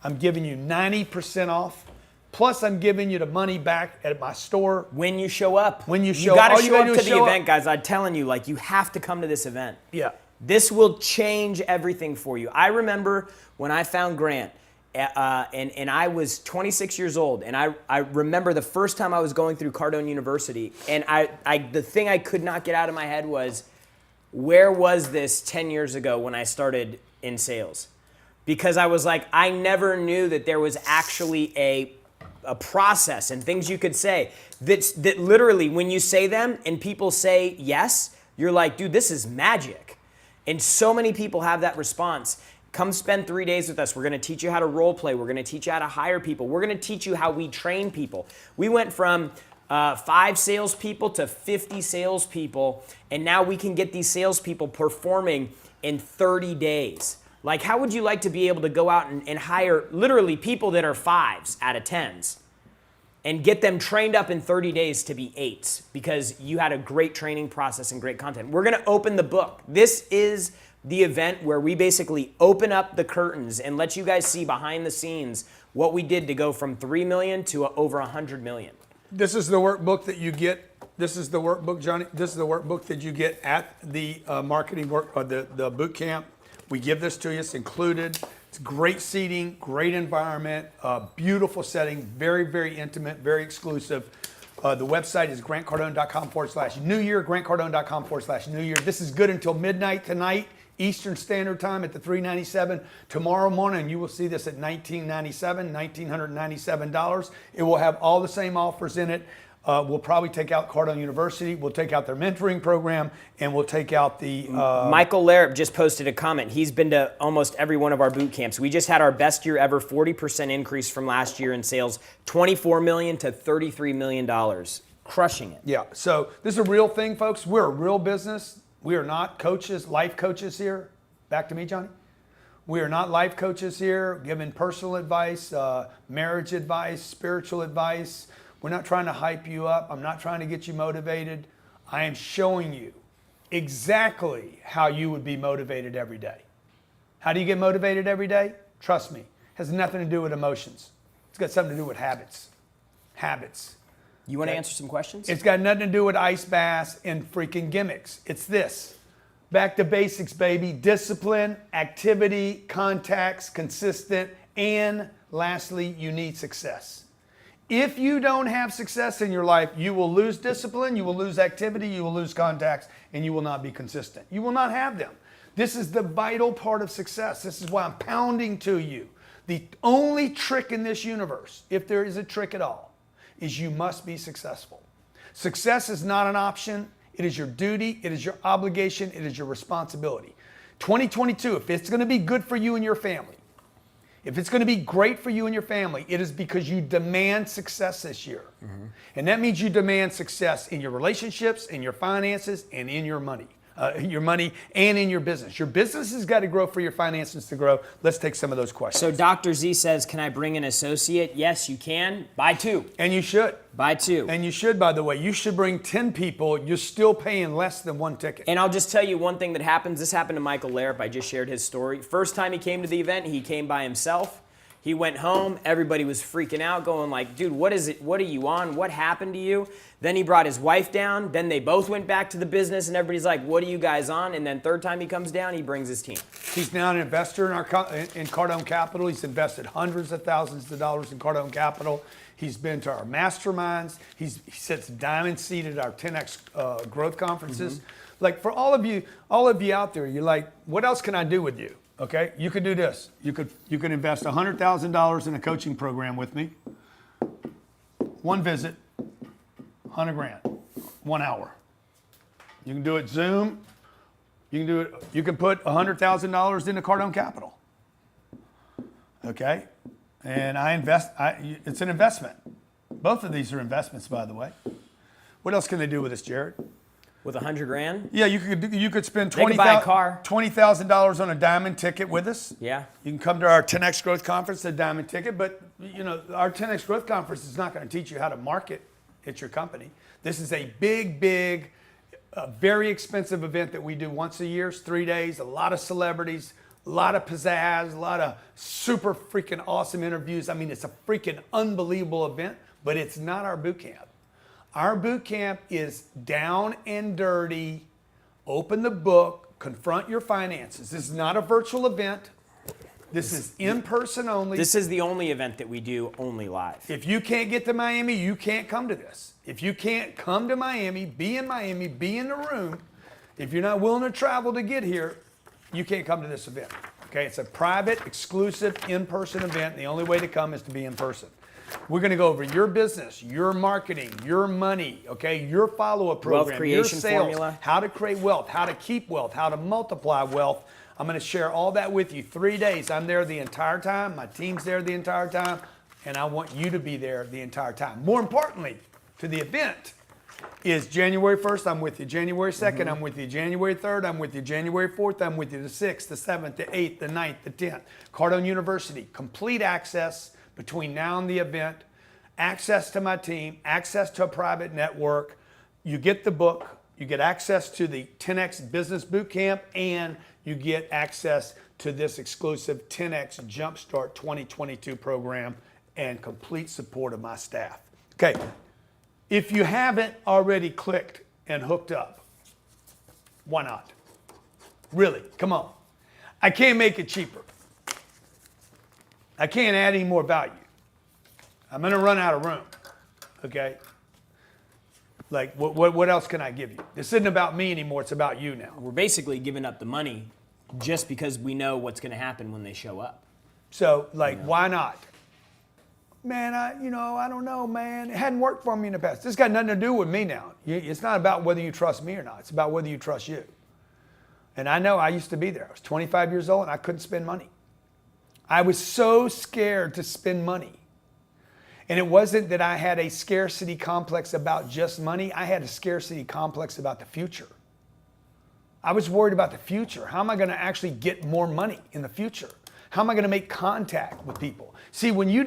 I'm giving you 90% off. Plus, I'm giving you the money back at my store. When you show up. When you show You gotta up. show up to the event, guys. I'm telling you, like, you have to come to this event. Yeah. This will change everything for you. I remember when I found Grant, and I was 26 years old, and I remember the first time I was going through Cardone University, and the thing I could not get out of my head was, where was this 10 years ago when I started in sales? Because I was like, I never knew that there was actually a process and things you could say that literally when you say them and people say yes, you're like, dude, this is magic. And so many people have that response. Come spend 3 days with us. We're going to teach you how to role play. We're going to teach you how to hire people. We're going to teach you how we train people. We went from 5 salespeople to 50 salespeople, and now we can get these salespeople performing in 30 days. Like, how would you like to be able to go out and hire literally people that are 5s out of 10s and get them trained up in 30 days to be 8s because you had a great training process and great content? We're going to open the book. This is the event where we basically open up the curtains and let you guys see behind the scenes what we did to go from 3 million to over 100 million. This is the workbook that you get. This is the workbook, Johnny. This is the workbook that you get at the marketing work, the boot camp. We give this to you. It's included. It's great seating, great environment, beautiful setting, very, very intimate, very exclusive. The website is grantcardone.com/New Year, grantcardone.com/New Year. This is good until midnight tonight, Eastern Standard Time at the $397. Tomorrow morning, you will see this at $1,997. It will have all the same offers in it. We'll probably take out Cardone University. We'll take out their mentoring program, and we'll take out the... Michael Larrap just posted a comment. He's been to almost every one of our boot camps. We just had our best year ever, 40% increase from last year in sales, $24 million to $33 million. Crushing it. Yeah, so this is a real thing, folks. We're a real business. We are not coaches, life coaches here. Back to me, Johnny. We are not life coaches here, giving personal advice, marriage advice, spiritual advice. We're not trying to hype you up. I'm not trying to get you motivated. I am showing you exactly how you would be motivated every day. How do you get motivated every day? Trust me, it has nothing to do with emotions. It's got something to do with habits. Habits. You want to answer some questions? It's got nothing to do with ice baths and freaking gimmicks. It's this. Back to basics, baby. Discipline, activity, contacts, consistent, and lastly, you need success. If you don't have success in your life, you will lose discipline, you will lose activity, you will lose contacts, and you will not be consistent. You will not have them. This is the vital part of success. This is why I'm pounding to you. The only trick in this universe, if there is a trick at all, is you must be successful. Success is not an option. It is your duty. It is your obligation. It is your responsibility. 2022, if it's going to be good for you and your family, if it's going to be great for you and your family, it is because you demand success this year. Mm-hmm. And that means you demand success in your relationships, in your finances, and in your money. and in your business. Your business has got to grow for your finances to grow. Let's take some of those questions. So Dr. Z says, can I bring an associate? Yes, you can. Buy 2. And you should. Buy 2. And you should, by the way. You should bring 10 people. You're still paying less than 1 ticket. And I'll just tell you one thing that happens. This happened to Michael Laird. I just shared his story. First time he came to the event, he came by himself. He went home. Everybody was freaking out, going like, dude, what is it? What are you on? What happened to you? Then he brought his wife down. Then they both went back to the business, and everybody's like, what are you guys on? And then third time he comes down, he brings his team. He's now an investor in Cardone Capital. He's invested hundreds of thousands of dollars in Cardone Capital. He's been to our masterminds. He sits diamond seat at our 10X growth conferences. Like for all of you out there, you're like, what else can I do with you? Okay, you could do this. You could invest $100,000 in a coaching program with me. 1 visit, $100,000, 1 hour. You can do it Zoom. You can do it. You can put $100,000 into Cardone Capital. Okay, and it's an investment. Both of these are investments, by the way. What else can they do with us, Jared? With $100,000? Yeah, you could spend They could buy a car. $20,000 on a diamond ticket with us. Yeah. You can come to our 10X Growth Conference, a diamond ticket, but our 10X Growth Conference is not going to teach you how to market at your company. This is a big, very expensive event that we do once a year. It's 3 days, a lot of celebrities, a lot of pizzazz, a lot of super freaking awesome interviews. I mean, it's a freaking unbelievable event, but it's not our boot camp. Our boot camp is down and dirty, open the book, confront your finances. This is not a virtual event. This is in person only. This is the only event that we do only live. If you can't get to Miami, you can't come to this. If you can't come to Miami, be in the room, if you're not willing to travel to get here, you can't come to this event. Okay, it's a private, exclusive, in-person event. The only way to come is to be in person. We're going to go over your business, your marketing, your money, okay, your follow-up program, Wealth creation your sales, formula. how to create wealth, how to keep wealth, how to multiply wealth. I'm going to share all that with you. 3 days. I'm there the entire time. My team's there the entire time. And I want you to be there the entire time. More importantly, to the event is January 1st, I'm with you. January 2nd, I'm with you. January 3rd, I'm with you. January 4th, I'm with you. The 6th, the 7th, the 8th, the 9th, the 10th. Cardone University, complete access between now and the event, access to my team, access to a private network. You get the book, you get access to the 10X Business Bootcamp, and you get access to this exclusive 10X Jumpstart 2022 program and complete support of my staff. Okay, if you haven't already clicked and hooked up, why not? Really, come on. I can't make it cheaper. I can't add any more value. I'm going to run out of room, okay? Like, what else can I give you? This isn't about me anymore. It's about you now. We're basically giving up the money just because we know what's going to happen when they show up. So, like, why not? Man, I don't know, man. It hadn't worked for me in the past. This got nothing to do with me now. It's not about whether you trust me or not. It's about whether you trust you. And I know I used to be there. I was 25 years old and I couldn't spend money. I was so scared to spend money. And it wasn't that I had a scarcity complex about just money. I had a scarcity complex about the future. I was worried about the future. How am I going to actually get more money in the future? How am I going to make contact with people? See, when you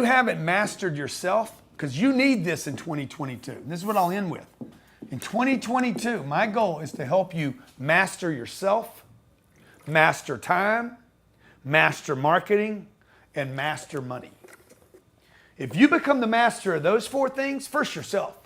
haven't mastered yourself, because you need this in 2022. And this is what I'll end with. In 2022, my goal is to help you master yourself, master time, master marketing, and master money. If you become the master of those 4 things, first yourself.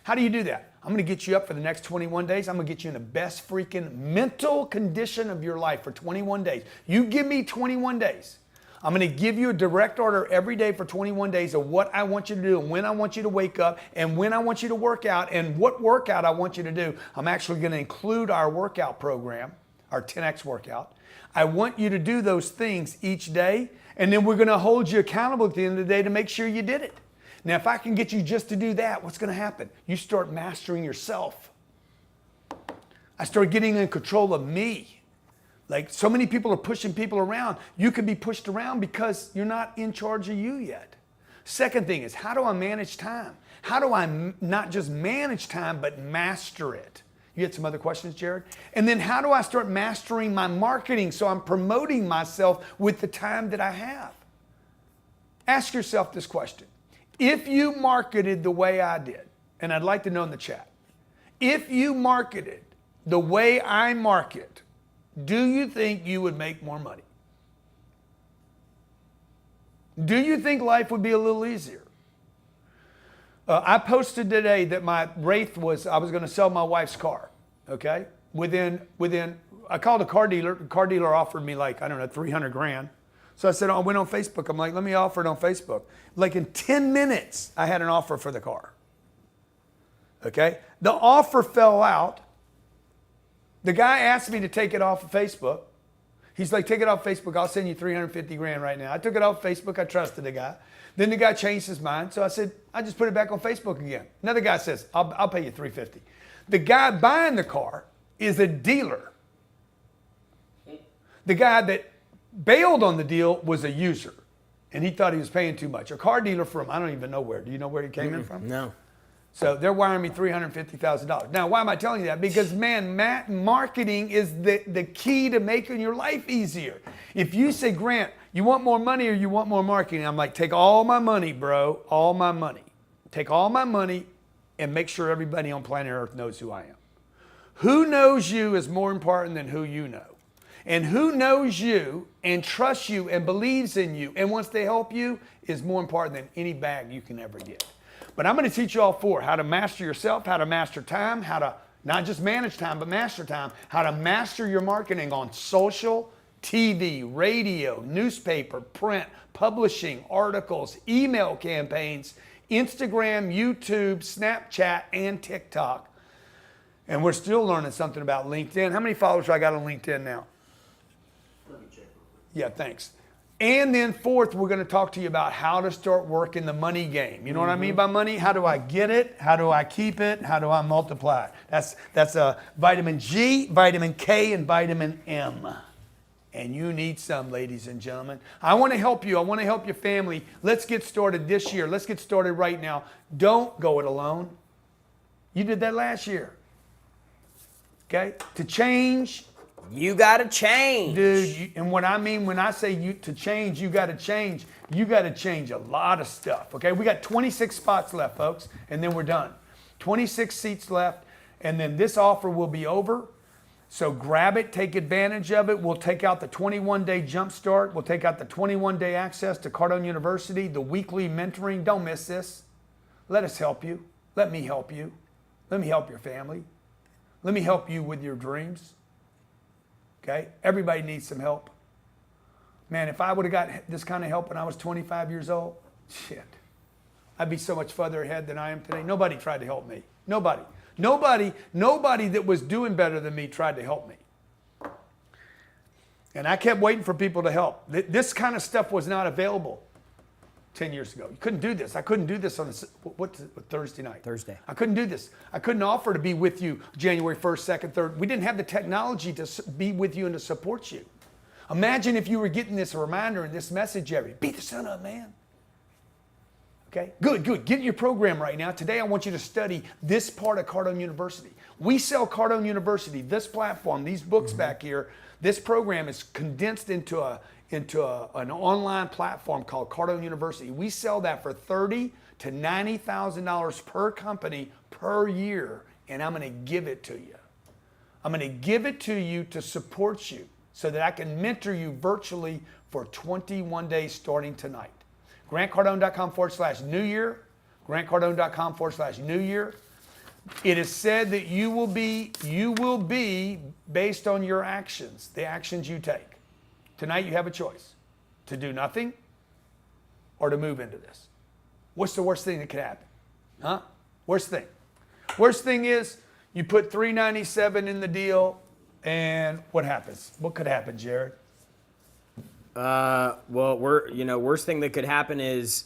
How do you do that? I'm going to get you up for the next 21 days. I'm going to get you in the best freaking mental condition of your life for 21 days. You give me 21 days. I'm going to give you a direct order every day for 21 days of what I want you to do and when I want you to wake up and when I want you to work out and what workout I want you to do. I'm actually going to include our workout program, our 10X workout. I want you to do those things each day, and then we're going to hold you accountable at the end of the day to make sure you did it. Now, if I can get you just to do that, what's going to happen? You start mastering yourself. I start getting in control of me. Like, so many people are pushing people around. You can be pushed around because you're not in charge of you yet. Second thing is, how do I manage time? How do I not just manage time, but master it? You had some other questions, Jared? And then how do I start mastering my marketing so I'm promoting myself with the time that I have? Ask yourself this question. If you marketed the way I did, and I'd like to know in the chat, if you marketed the way I market, do you think you would make more money? Do you think life would be a little easier? I posted today that my wraith was, I was going to sell my wife's car, okay? Within, I called a car dealer. The car dealer offered me like, I don't know, 300 grand. So I said, I went on Facebook. I'm like, let me offer it on Facebook. Like in 10 minutes, I had an offer for the car. Okay? The offer fell out. The guy asked me to take it off of Facebook. He's like, take it off Facebook. I'll send you 350 grand right now. I took it off Facebook. I trusted the guy. Then the guy changed his mind. So I said, I just put it back on Facebook again. Another guy says, I'll pay you 350. The guy buying the car is a dealer. The guy that bailed on the deal was a user, and he thought he was paying too much. A car dealer from, I don't even know where. Do you know where he came in from? No. So they're wiring me $350,000. Now, why am I telling you that? Because, man, marketing is the key to making your life easier. If you say, Grant, you want more money or you want more marketing? I'm like, take all my money, bro, all my money. Take all my money and make sure everybody on planet Earth knows who I am. Who knows you is more important than who you know. And who knows you and trusts you and believes in you and wants to help you is more important than any bag you can ever get. But I'm going to teach you all four: how to master yourself, how to master time, how to not just manage time, but master time, how to master your marketing on social, TV, radio, newspaper, print, publishing, articles, email campaigns, Instagram, YouTube, Snapchat, and TikTok. And we're still learning something about LinkedIn. How many followers do I got on LinkedIn now? Let me check real quick. Yeah, thanks. And then fourth, we're going to talk to you about how to start working the money game. You know what I mean by money? How do I get it? How do I keep it? How do I multiply it? That's vitamin G, vitamin K, and vitamin M. And you need some, ladies and gentlemen. I want to help you. I want to help your family. Let's get started this year. Let's get started right now. Don't go it alone. You did that last year. Okay? To change. You gotta change. Dude, and what I mean when I say to change, you gotta change. You gotta change a lot of stuff, okay? We got 26 spots left, folks, and then we're done. 26 seats left, and then this offer will be over. So grab it, take advantage of it. We'll take out the 21-day jump start. We'll take out the 21-day access to Cardone University, the weekly mentoring. Don't miss this. Let us help you. Let me help you. Let me help your family. Let me help you with your dreams. Okay? Everybody needs some help. Man, if I would have got this kind of help when I was 25 years old, shit, I'd be so much further ahead than I am today. Nobody tried to help me. Nobody that was doing better than me tried to help me. And I kept waiting for people to help. This kind of stuff was not available 10 years ago. You couldn't do this. I couldn't do this on Thursday night. Thursday. I couldn't do this. I couldn't offer to be with you January 1st, 2nd, 3rd. We didn't have the technology to be with you and to support you. Imagine if you were getting this reminder and this message beat the sun up, man. Okay, good. Get in your program right now. Today I want you to study this part of Cardone University. We sell Cardone University, this platform, these books back here. This program is condensed into an online platform called Cardone University. We sell that for $30,000 to $90,000 per company per year, and I'm going to give it to you. I'm going to give it to you to support you so that I can mentor you virtually for 21 days starting tonight. GrantCardone.com/New Year. GrantCardone.com/New Year. It is said that you will be based on your actions, the actions you take. Tonight you have a choice to do nothing or to move into this. What's the worst thing that could happen? Huh? Worst thing. Worst thing is you put $397 in the deal, and what happens? What could happen, Jared? Well, worst thing that could happen is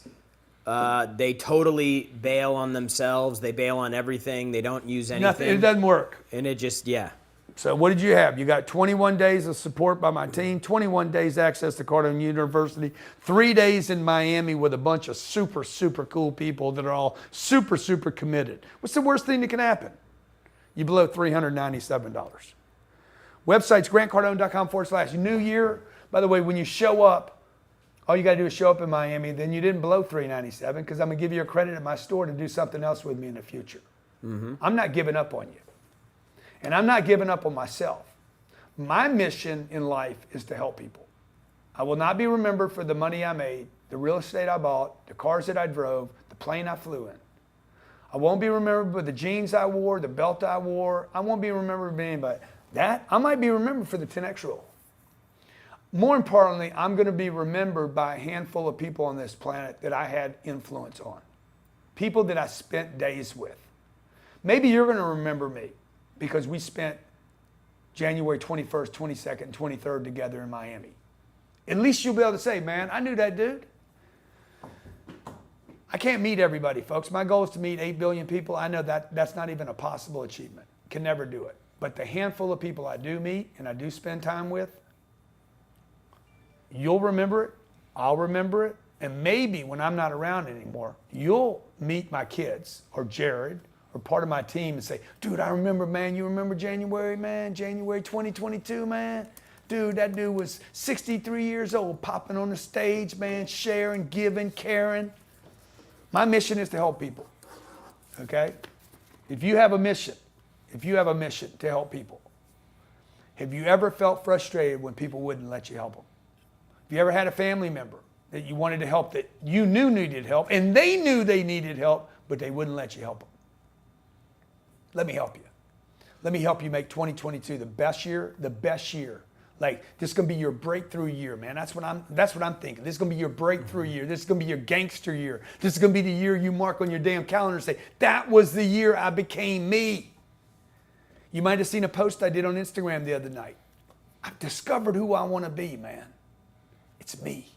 they totally bail on themselves. They bail on everything. They don't use anything. Nothing. It doesn't work. And it just, yeah. So what did you have? You got 21 days of support by my team, 21 days access to Cardone University, 3 days in Miami with a bunch of super, super cool people that are all super, super committed. What's the worst thing that can happen? You blow $397. Website's grantcardone.com/new year. By the way, when you show up, all you got to do is show up in Miami. Then you didn't blow $397 because I'm going to give you a credit at my store to do something else with me in the future. I'm not giving up on you. And I'm not giving up on myself. My mission in life is to help people. I will not be remembered for the money I made, the real estate I bought, the cars that I drove, the plane I flew in. I won't be remembered for the jeans I wore, the belt I wore. I won't be remembered for anybody. That, I might be remembered for the 10X rule. More importantly, I'm going to be remembered by a handful of people on this planet that I had influence on. People that I spent days with. Maybe you're going to remember me because we spent January 21st, 22nd, and 23rd together in Miami. At least you'll be able to say, man, I knew that dude. I can't meet everybody, folks. My goal is to meet 8 billion people. I know that that's not even a possible achievement. Can never do it. But the handful of people I do meet and I do spend time with, you'll remember it, I'll remember it, and maybe when I'm not around anymore, you'll meet my kids or Jared or part of my team and say, dude, I remember, man, you remember January, man? January 2022, man? Dude, that dude was 63 years old, popping on the stage, man, sharing, giving, caring. My mission is to help people, okay? If you have a mission to help people, have you ever felt frustrated when people wouldn't let you help them? Have you ever had a family member that you wanted to help that you knew needed help and they knew they needed help, but they wouldn't let you help them? Let me help you. Let me help you make 2022 the best year. Like, this is gonna be your breakthrough year, man. That's what I'm thinking. This is gonna be your breakthrough year. This is gonna be your gangster year. This is gonna be the year you mark on your damn calendar and say, that was the year I became me. You might have seen a post I did on Instagram the other night. I've discovered who I wanna be, man. It's me.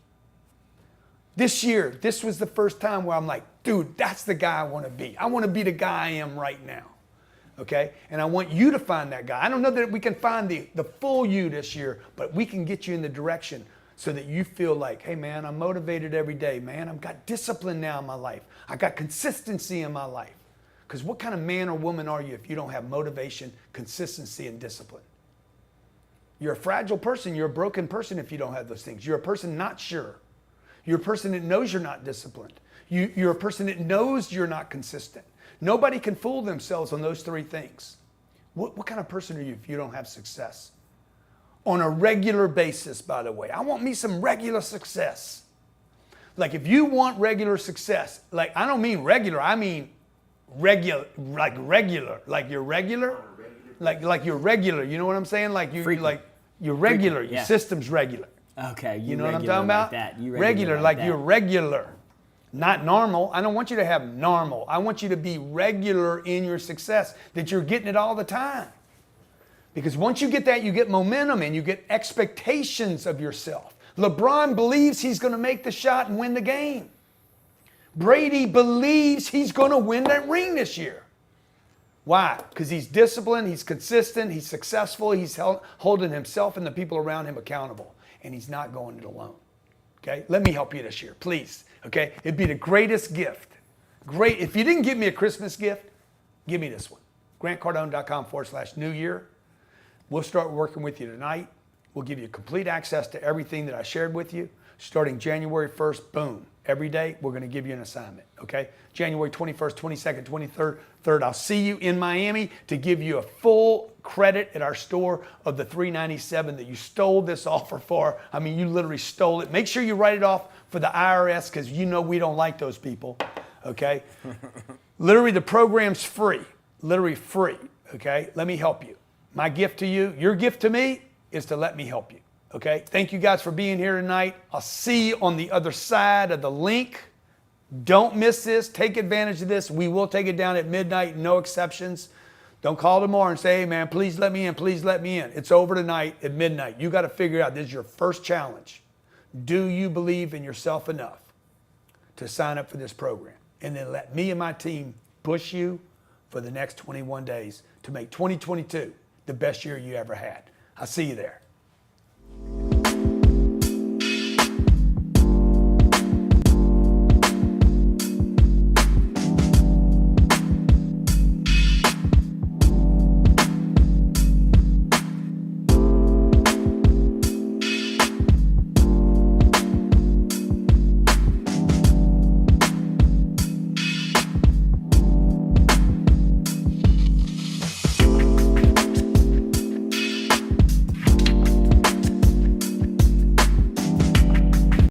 This year, this was the first time where I'm like, dude, that's the guy I wanna be. I wanna be the guy I am right now. Okay? And I want you to find that guy. I don't know that we can find the full you this year, but we can get you in the direction so that you feel like, hey man, I'm motivated every day, man. I've got discipline now in my life. I got consistency in my life. Because what kind of man or woman are you if you don't have motivation, consistency, and discipline? You're a fragile person. You're a broken person if you don't have those things. You're a person not sure. You're a person that knows you're not disciplined. You're a person that knows you're not consistent. Nobody can fool themselves on those three things. What kind of person are you if you don't have success? On a regular basis, by the way. I want me some regular success. Like if you want regular success, like I don't mean regular, I mean regular, like regular. Like you're regular? Like you're regular, you know what I'm saying? Like you're regular, your system's regular. Okay, you know what I'm talking about? Like that. You regular, like you're regular. Not normal. I don't want you to have normal. I want you to be regular in your success, that you're getting it all the time. Because once you get that, you get momentum and you get expectations of yourself. LeBron believes he's going to make the shot and win the game. Brady believes he's going to win that ring this year. Why? Because he's disciplined, he's consistent, he's successful, he's holding himself and the people around him accountable. And he's not going it alone. Okay? Let me help you this year, please. Okay? It'd be the greatest gift. Great. If you didn't give me a Christmas gift, give me this one. grantcardone.com/new year. We'll start working with you tonight. We'll give you complete access to everything that I shared with you. Starting January 1st, boom. Every day, we're going to give you an assignment, okay? January 21st, 22nd, 23rd, I'll see you in Miami to give you a full credit at our store of the $397 that you stole this offer for. I mean, you literally stole it. Make sure you write it off for the IRS because you know we don't like those people, okay? Literally, the program's free, literally free, okay? Let me help you. My gift to you, your gift to me is to let me help you. Okay, thank you guys for being here tonight. I'll see you on the other side of the link. Don't miss this. Take advantage of this. We will take it down at midnight, no exceptions. Don't call tomorrow and say, hey man, please let me in, please let me in. It's over tonight at midnight. You got to figure it out. This is your first challenge. Do you believe in yourself enough to sign up for this program? And then let me and my team push you for the next 21 days to make 2022 the best year you ever had. I'll see you there.